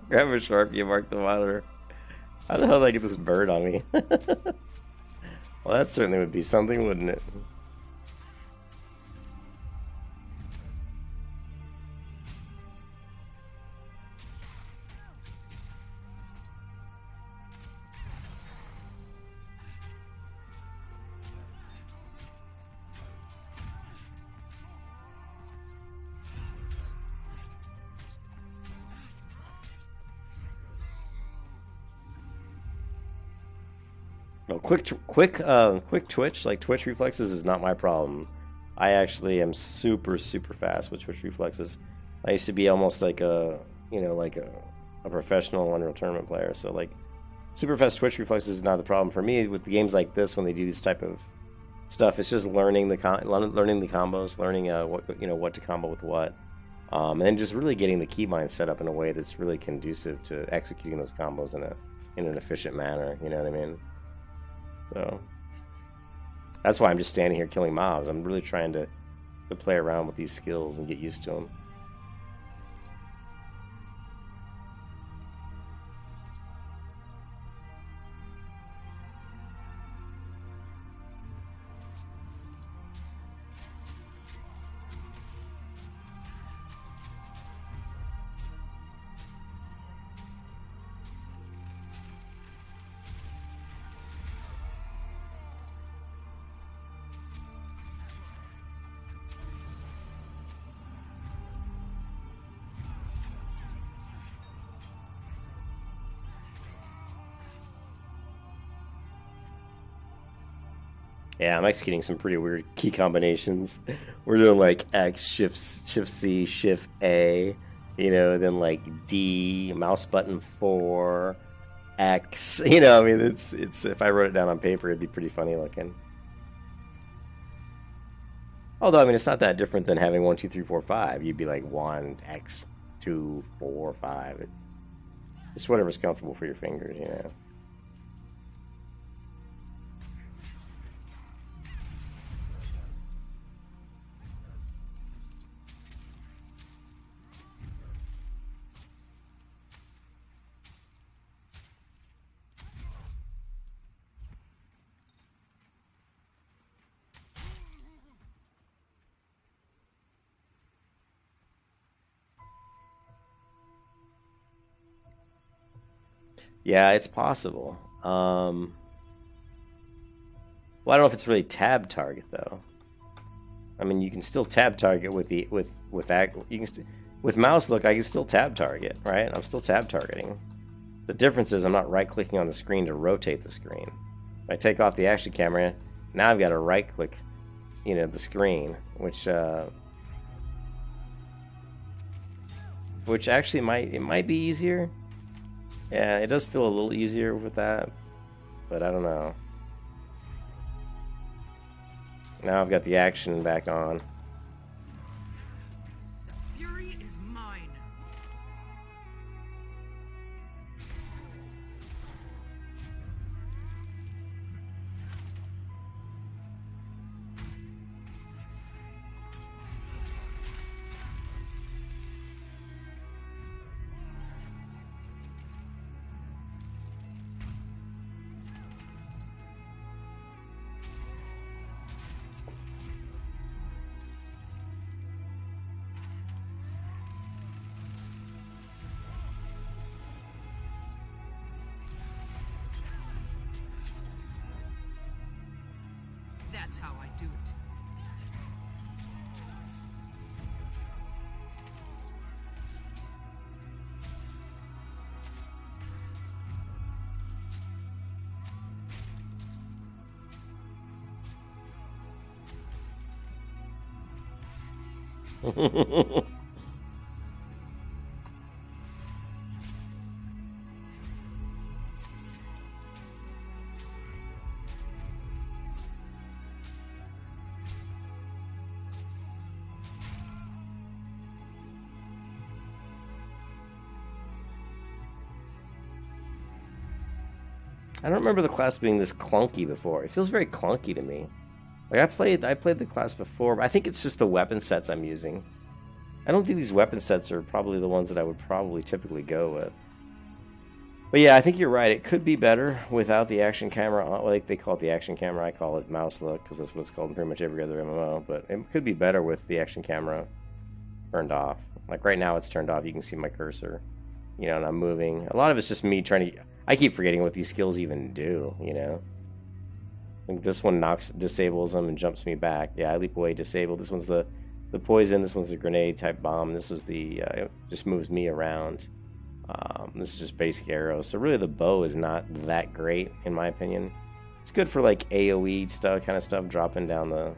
Grab a Sharpie, mark the monitor. How the hell did I get this bird on me? Well, that certainly would be something, wouldn't it? No, quick twitch, like twitch reflexes is not my problem. I actually am super fast with twitch reflexes. I used to be almost like a, you know, like a professional Unreal Tournament player. So like super fast twitch reflexes is not the problem for me with the games like this when they do this type of stuff. It's just learning the combos, learning what to combo with what, and then just really getting the keybind set up in a way that's really conducive to executing those combos in an efficient manner. You know what I mean? So that's why I'm just standing here killing mobs. I'm really trying to play around with these skills and get used to them. Yeah, I'm executing some pretty weird key combinations. We're doing like X, Shift C, Shift A, you know, then like D, mouse button 4, X. You know, I mean, it's if I wrote it down on paper, it'd be pretty funny looking. Although, I mean, it's not that different than having 1, 2, 3, 4, 5. You'd be like 1, X, 2, 4, 5. It's just whatever's comfortable for your fingers, you know. Yeah, it's possible. Well, I don't know if it's really tab target though. I mean, you can still tab target with the you can with mouse look. I can still tab target, right? I'm still tab targeting. The difference is I'm not right-clicking on the screen to rotate the screen. If I take off the action camera, now I've got to right-click, you know, the screen, which actually might be easier. Yeah, it does feel a little easier with that, but I don't know. Now I've got the action back on. The fury is mine. That's how I do it. I don't remember the class being this clunky before. It feels very clunky to me. Like I played the class before, but I think it's just the weapon sets I'm using. I don't think these weapon sets are probably the ones that I would probably typically go with. But yeah, I think you're right. It could be better without the action camera on. Like they call it the action camera. I call it mouse look because that's what it's called in pretty much every other MMO. But it could be better with the action camera turned off. Like right now it's turned off. You can see my cursor, you know, and I'm moving. A lot of it's just me trying to... I keep forgetting what these skills even do, you know. Like this one disables them and jumps me back. Yeah, I leap away, disable. This one's the poison. This one's the grenade type bomb. This was the it just moves me around. This is just basic arrows. So really the bow is not that great in my opinion. It's good for like AoE stuff, kind of stuff, dropping down the,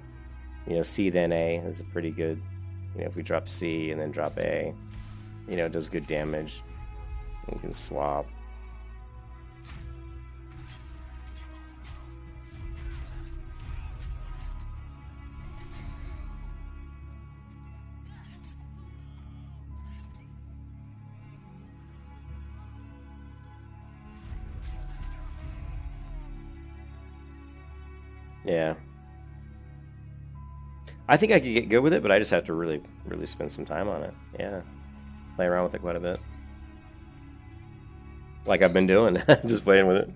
you know, C then A is a pretty good. You know, if we drop C and then drop A, you know, it does good damage. We can swap. Yeah. I think I could get good with it, but I just have to really spend some time on it. Yeah. Play around with it quite a bit. Like I've been doing. Just playing with it.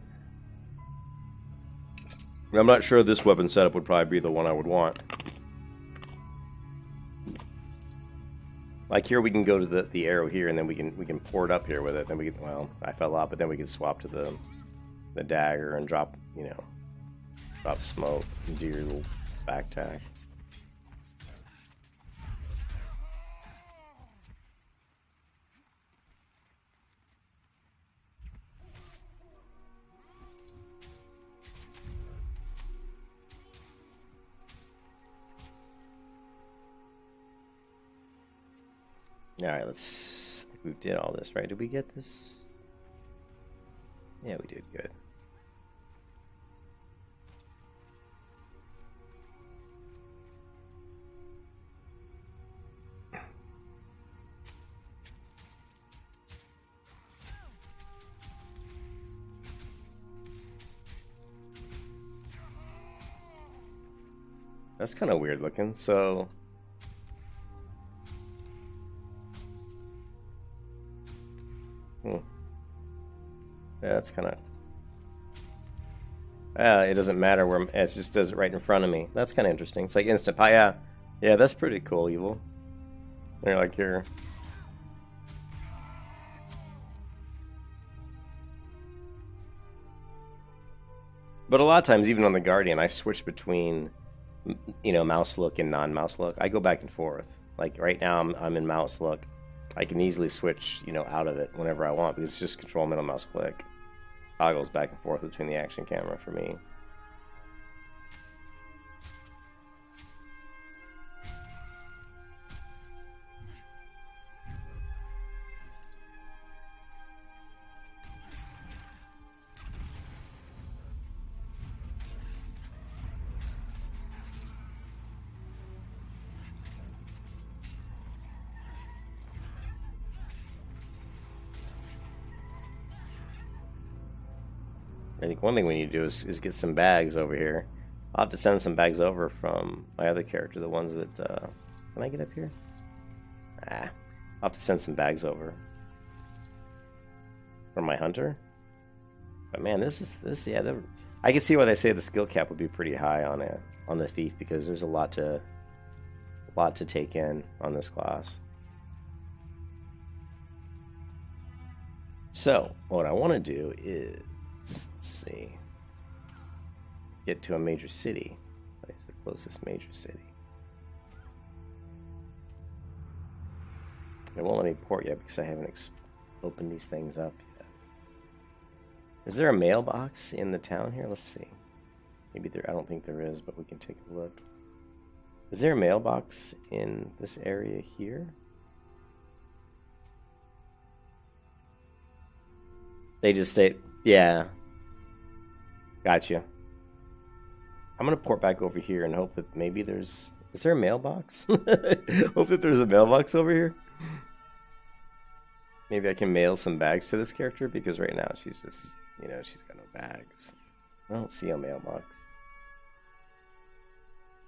I'm not sure this weapon setup would probably be the one I would want. Like here we can go to the arrow here and then we can pour it up here with it. Then we can, well, I fell off, but then we can swap to the dagger and drop, you know, drop smoke and do your little back tack. Alright, let's... I think we did all this, right? Did we get this? Yeah, we did. Good. That's kind of weird looking, so... Yeah, that's kind of... it doesn't matter where... It just does it right in front of me. That's kind of interesting. It's like instant pie. Yeah. Yeah, that's pretty cool, Evil. They're like here. But a lot of times, even on the Guardian, I switch between... you know, mouse look and non-mouse look. I go back and forth. Like right now, I'm in mouse look. I can easily switch, you know, out of it whenever I want because it's just control middle mouse click. Toggles back and forth between the action camera for me. I think one thing we need to do is get some bags over here. I'll have to send some bags over from my other character, the ones that... can I get up here? I'll have to send some bags over. From my hunter? But man, yeah, I can see why they say the skill cap would be pretty high on the thief, because there's a lot to take in on this class. So, what I want to do is... let's see. Get to a major city. Where's the closest major city? It won't let me port yet because I haven't opened these things up yet. Is there a mailbox in the town here? Let's see. Maybe there. I don't think there is, but we can take a look. Is there a mailbox in this area here? They just stay. Yeah. Gotcha. I'm gonna port back over here and hope that maybe there's... Is there a mailbox? Hope that there's a mailbox over here. Maybe I can mail some bags to this character, because right now she's just, you know, she's got no bags. I don't see a mailbox.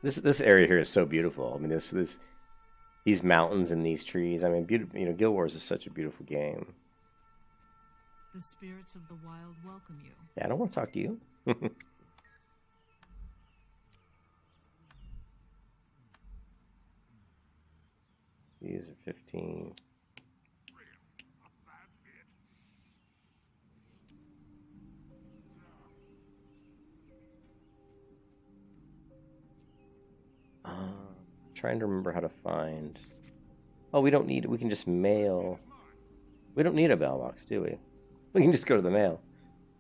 This area here is so beautiful. I mean, these mountains and these trees. I mean, beautiful. You know, Guild Wars is such a beautiful game. The spirits of the wild welcome you. Yeah, I don't want to talk to you. These are 15. Trying to remember how to find... Oh, we don't need... We can just mail... We don't need a mailbox, do we? We can just go to the mail.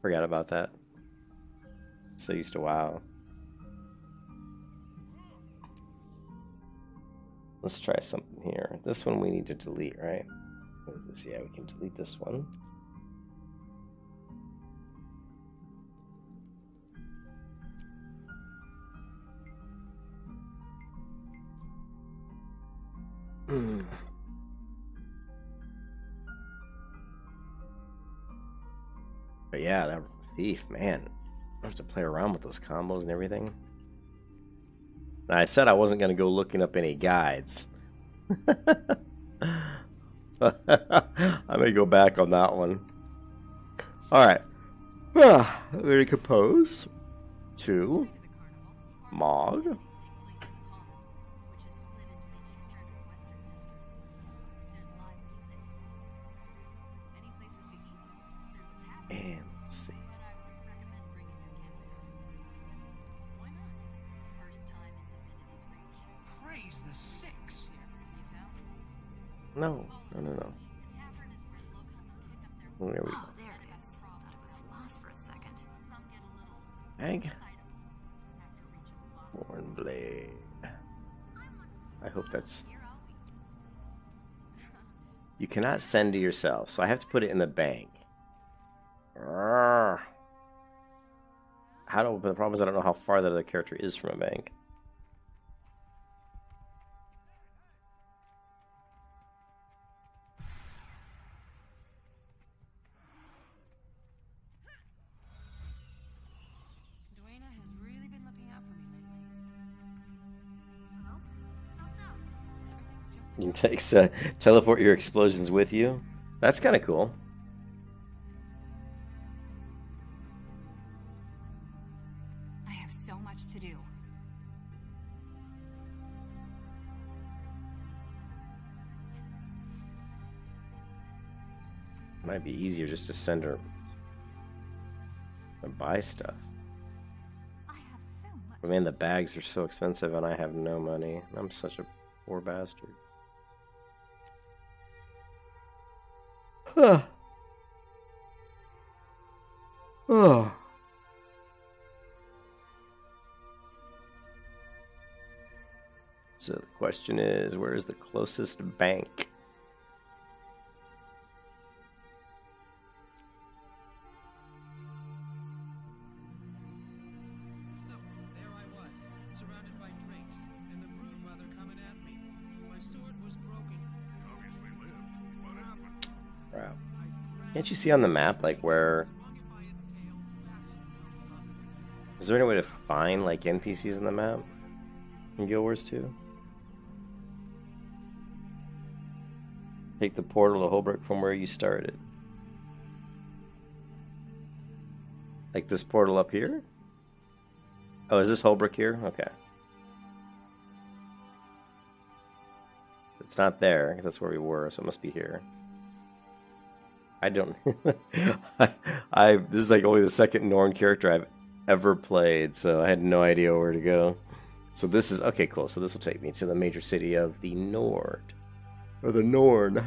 Forgot about that. So used to WoW. Let's try something here. This one we need to delete, right? What is this? Yeah, we can delete this one. But yeah, that thief, man. I have to play around with those combos and everything. Now, I said I wasn't going to go looking up any guides. I may go back on that one. Alright. I'm going to compose to Mog. And let's see. Praise the six. No. Oh, there we go. Oh, there it is. Thought it was lost for a second. Egg. Hornblade. I hope that's... You cannot send to yourself, so I have to put it in the bank. Arrgh. But the problem is I don't know how far that other character is from a bank. Duena has really been looking out for me lately. Hello? How so? Everything's just You can teleport your explosions with you. That's kind of cool. I have so much to do. Might be easier just to send her and buy stuff. I have so much. I mean, the bags are so expensive and I have no money. I'm such a poor bastard. Huh. Oh. So the question is, where is the closest bank? So, there I was, surrounded by drinks, and the brood mother coming at me. My sword was broken. Obviously lived. What happened? Crap. Can't you see on the map, like, where... Is there any way to find, like, NPCs on the map? In Guild Wars 2? Take the portal to Holbrook from where you started. Like this portal up here? Oh, is this Holbrook here? Okay. It's not there, because that's where we were, so it must be here. I don't... This is like only the second Norn character I've ever played, so I had no idea where to go. So this is... Okay, cool. So this will take me to the major city of the Nord. Or the Norn.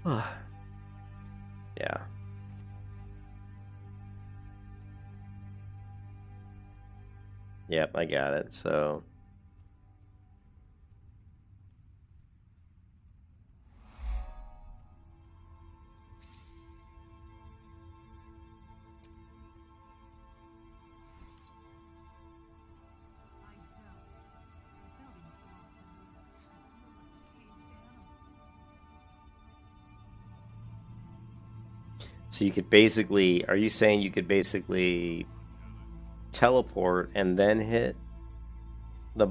Yeah. Yep, I got it. So... So you could basically, are you saying you could basically teleport and then hit the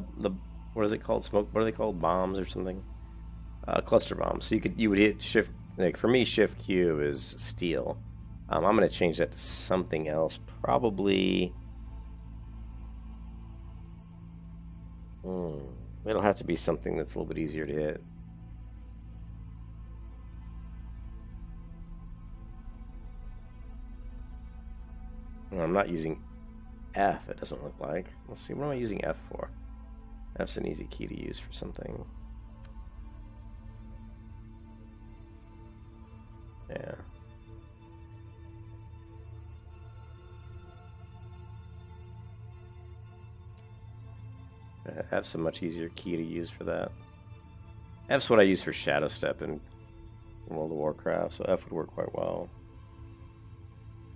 what is it called? Smoke? What are they called? Bombs or something? Cluster bombs. So you would hit shift. Like for me, shift Q is steal. I'm gonna change that to something else. Probably. It'll have to be something that's a little bit easier to hit. No, I'm not using F, it doesn't look like. Let's see, what am I using F for? F's an easy key to use for something. Yeah. F's a much easier key to use for that. F's what I use for Shadow Step in World of Warcraft, so F would work quite well.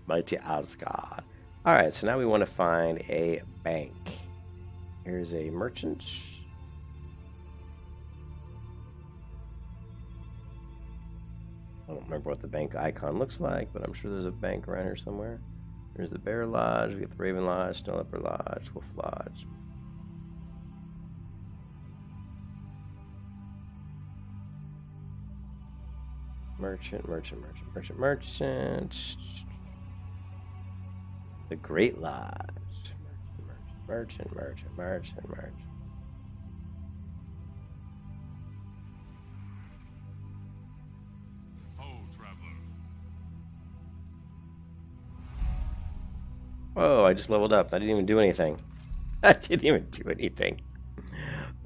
Mighty Asgard. Alright, so now we want to find a bank. Here's a merchant. I don't remember what the bank icon looks like, but I'm sure there's a bank around here somewhere. There's the Bear Lodge, we get the Raven Lodge, Snow Leopard Lodge, Wolf Lodge. Merchant. The Great Lodge. Merchant. Ho, traveler. Whoa, I just leveled up. I didn't even do anything. I didn't even do anything.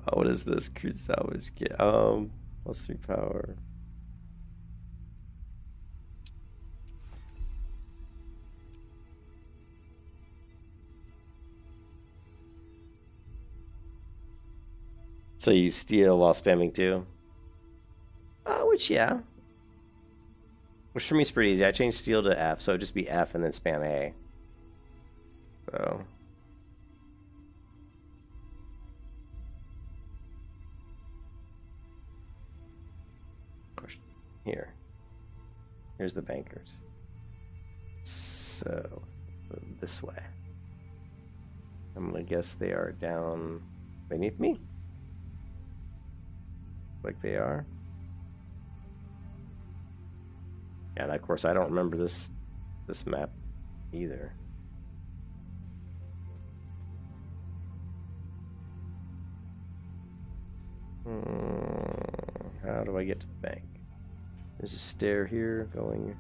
Oh, what is this? Cruise salvage kit. Plus 3 power. So you steal while spamming 2? Which, yeah. Which for me is pretty easy. I changed steel to F, so it'd just be F and then spam A. So. Here. Here's the bankers. So, this way. I'm gonna guess they are down beneath me. Like they are. And of course I don't remember this map either. How do I get to the bank? There's a stair here going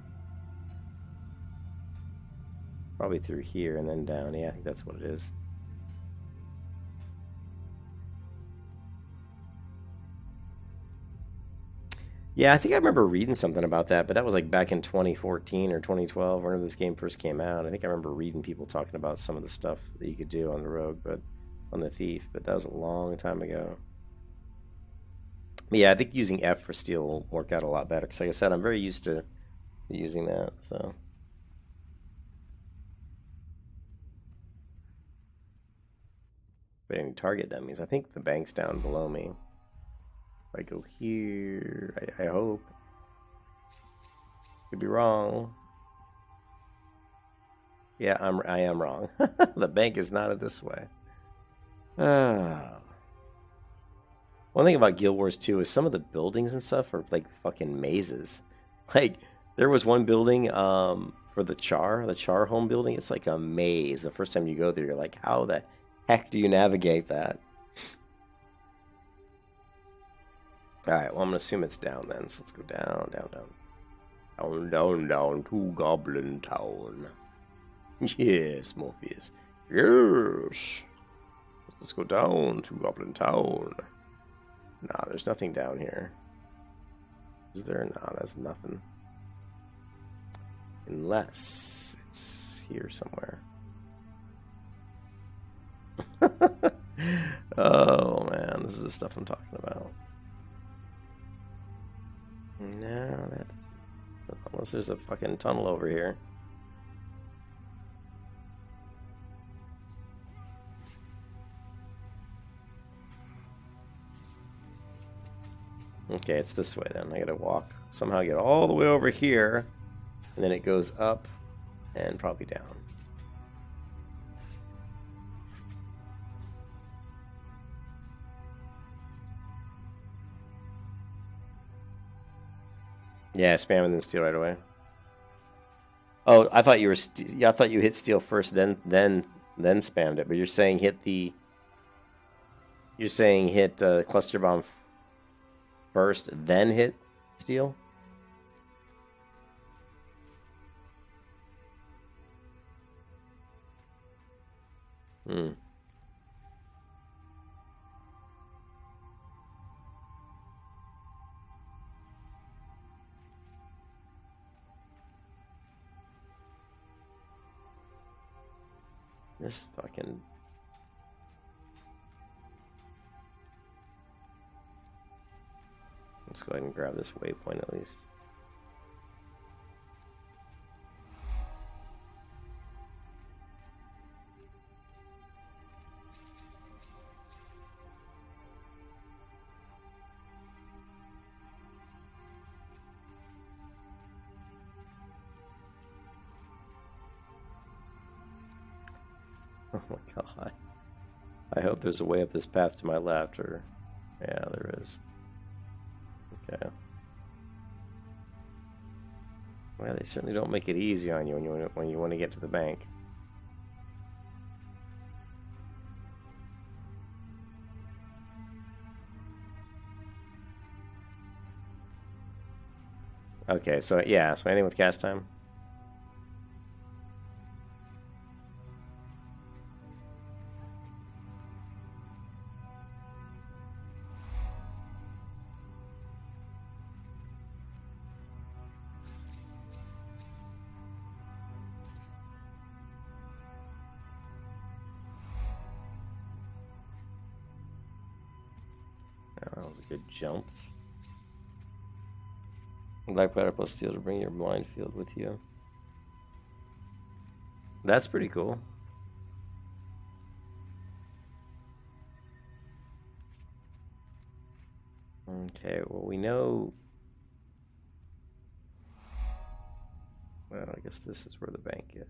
probably through here and then down. Yeah, I think that's what it is. Yeah, I think I remember reading something about that, but that was like back in 2014 or 2012, whenever this game first came out. I think I remember reading people talking about some of the stuff that you could do on the rogue, but on the thief, but that was a long time ago. But yeah, I think using F for steel will work out a lot better, because like I said, I'm very used to using that, so. But any target dummies, I think the bank's down below me. If I go here, I hope. Could be wrong. Yeah, I am wrong. The bank is not this way. One thing about Guild Wars 2 is some of the buildings and stuff are like fucking mazes. Like, there was one building for the Char home building. It's like a maze. The first time you go there, you're like, how the heck do you navigate that? Alright, well, I'm going to assume it's down then. So let's go down, down, down. Down, down, down to Goblin Town. Yes, Morpheus. Yes. Let's go down to Goblin Town. Nah, there's nothing down here. Is there? Nah, that's nothing. Unless it's here somewhere. Oh, man. This is the stuff I'm talking about. No, that's... Unless there's a fucking tunnel over here. Okay, it's this way then. I gotta walk, somehow get all the way over here, and then it goes up and probably down. Yeah, spam and then steal right away. Oh, I thought you were. I thought you hit steal first, then spammed it. But you're saying hit the. You're saying hit cluster bomb first, then hit steal. Hmm. This fucking... Let's go ahead and grab this waypoint at least. Oh my god. I hope there's a way up this path to my left, or... Yeah, there is. Okay. Well, they certainly don't make it easy on you when you want to get to the bank. Okay, so yeah, so anything with cast time? That was a good jump. Black Platypus Steel to bring your blind field with you. That's pretty cool. Okay, well, we know... Well, I guess this is where the bank is.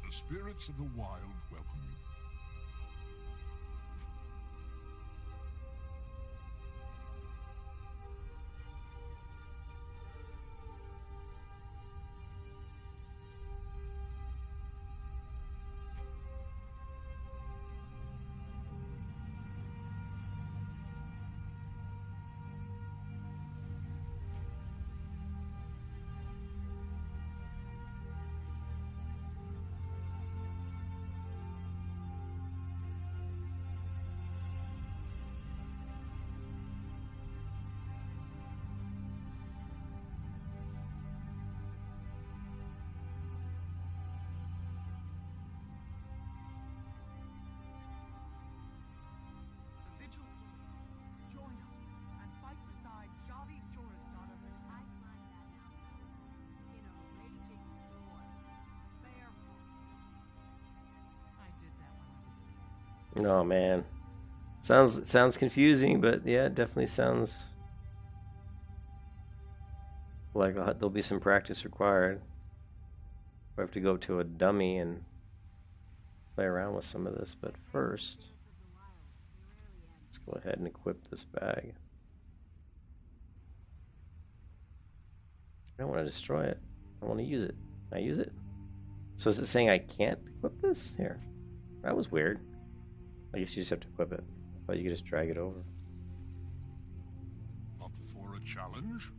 The spirits of the wild welcome you. The vigil closes. Join us and fight beside Javi Joristan of the I Sun. climbed that mountain in a raging storm, barefoot. I did that one. Oh man, sounds confusing, but yeah, it definitely sounds like there'll be some practice required. We have to go to a dummy and play around with some of this, but first, let's go ahead and equip this bag. I don't want to destroy it. I want to use it. Can I use it? So is it saying I can't equip this? Here. That was weird. I guess you just have to equip it. I thought you could just drag it over. Up for a challenge?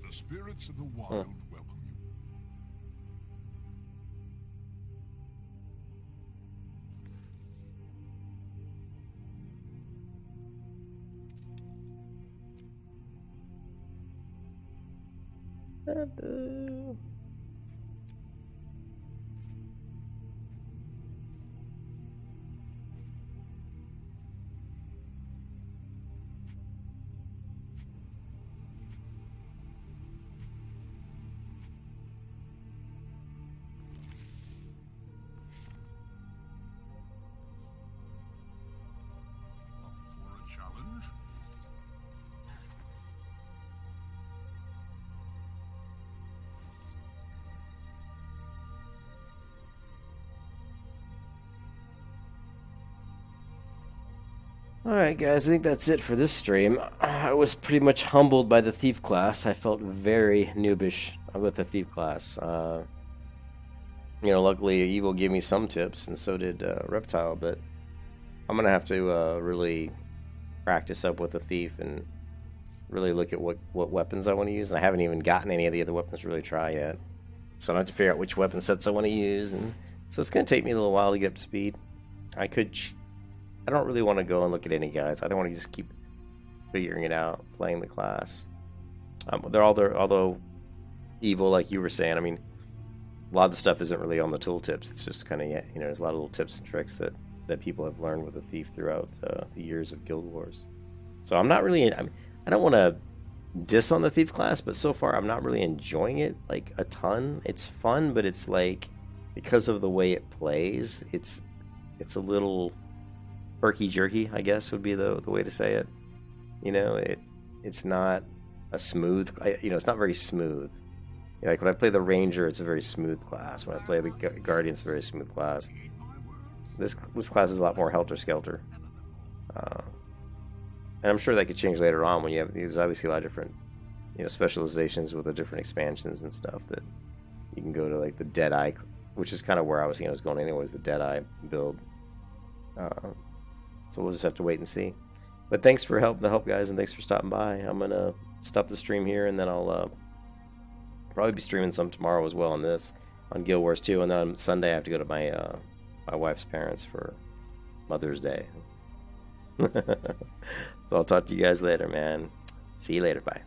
The spirits of the wild welcome you. Up for a challenge? Alright guys, I think that's it for this stream. I was pretty much humbled by the Thief class. I felt very noobish with the Thief class. Luckily Evil gave me some tips, and so did Reptile, but I'm going to have to really practice up with the Thief and really look at what weapons I want to use. And I haven't even gotten any of the other weapons to really try yet. So I have to figure out which weapon sets I want to use, and so it's going to take me a little while to get up to speed. I don't really want to go and look at any guides. I don't want to just keep figuring it out, playing the class. They're all there, although Evil, like you were saying, I mean, a lot of the stuff isn't really on the tooltips. It's just kind of, there's a lot of little tips and tricks that people have learned with the Thief throughout the years of Guild Wars. So I'm not really, I don't want to diss on the Thief class, but so far I'm not really enjoying it like a ton. It's fun, but it's like, because of the way it plays, it's a little herky jerky, I guess would be the way to say it. It's not a smooth, it's not very smooth. Like when I play the Ranger, it's a very smooth class. When I play the Guardian, it's a very smooth class. This class is a lot more helter-skelter. And I'm sure that could change later on when there's obviously a lot of different, specializations with the different expansions and stuff that you can go to, like the Deadeye, which is kind of where I was going anyways, the Deadeye build. So we'll just have to wait and see. But thanks for the help, guys, and thanks for stopping by. I'm gonna stop the stream here, and then I'll probably be streaming some tomorrow as well on Guild Wars 2, and then on Sunday I have to go to my my wife's parents for Mother's Day. So I'll talk to you guys later, man. See you later. Bye.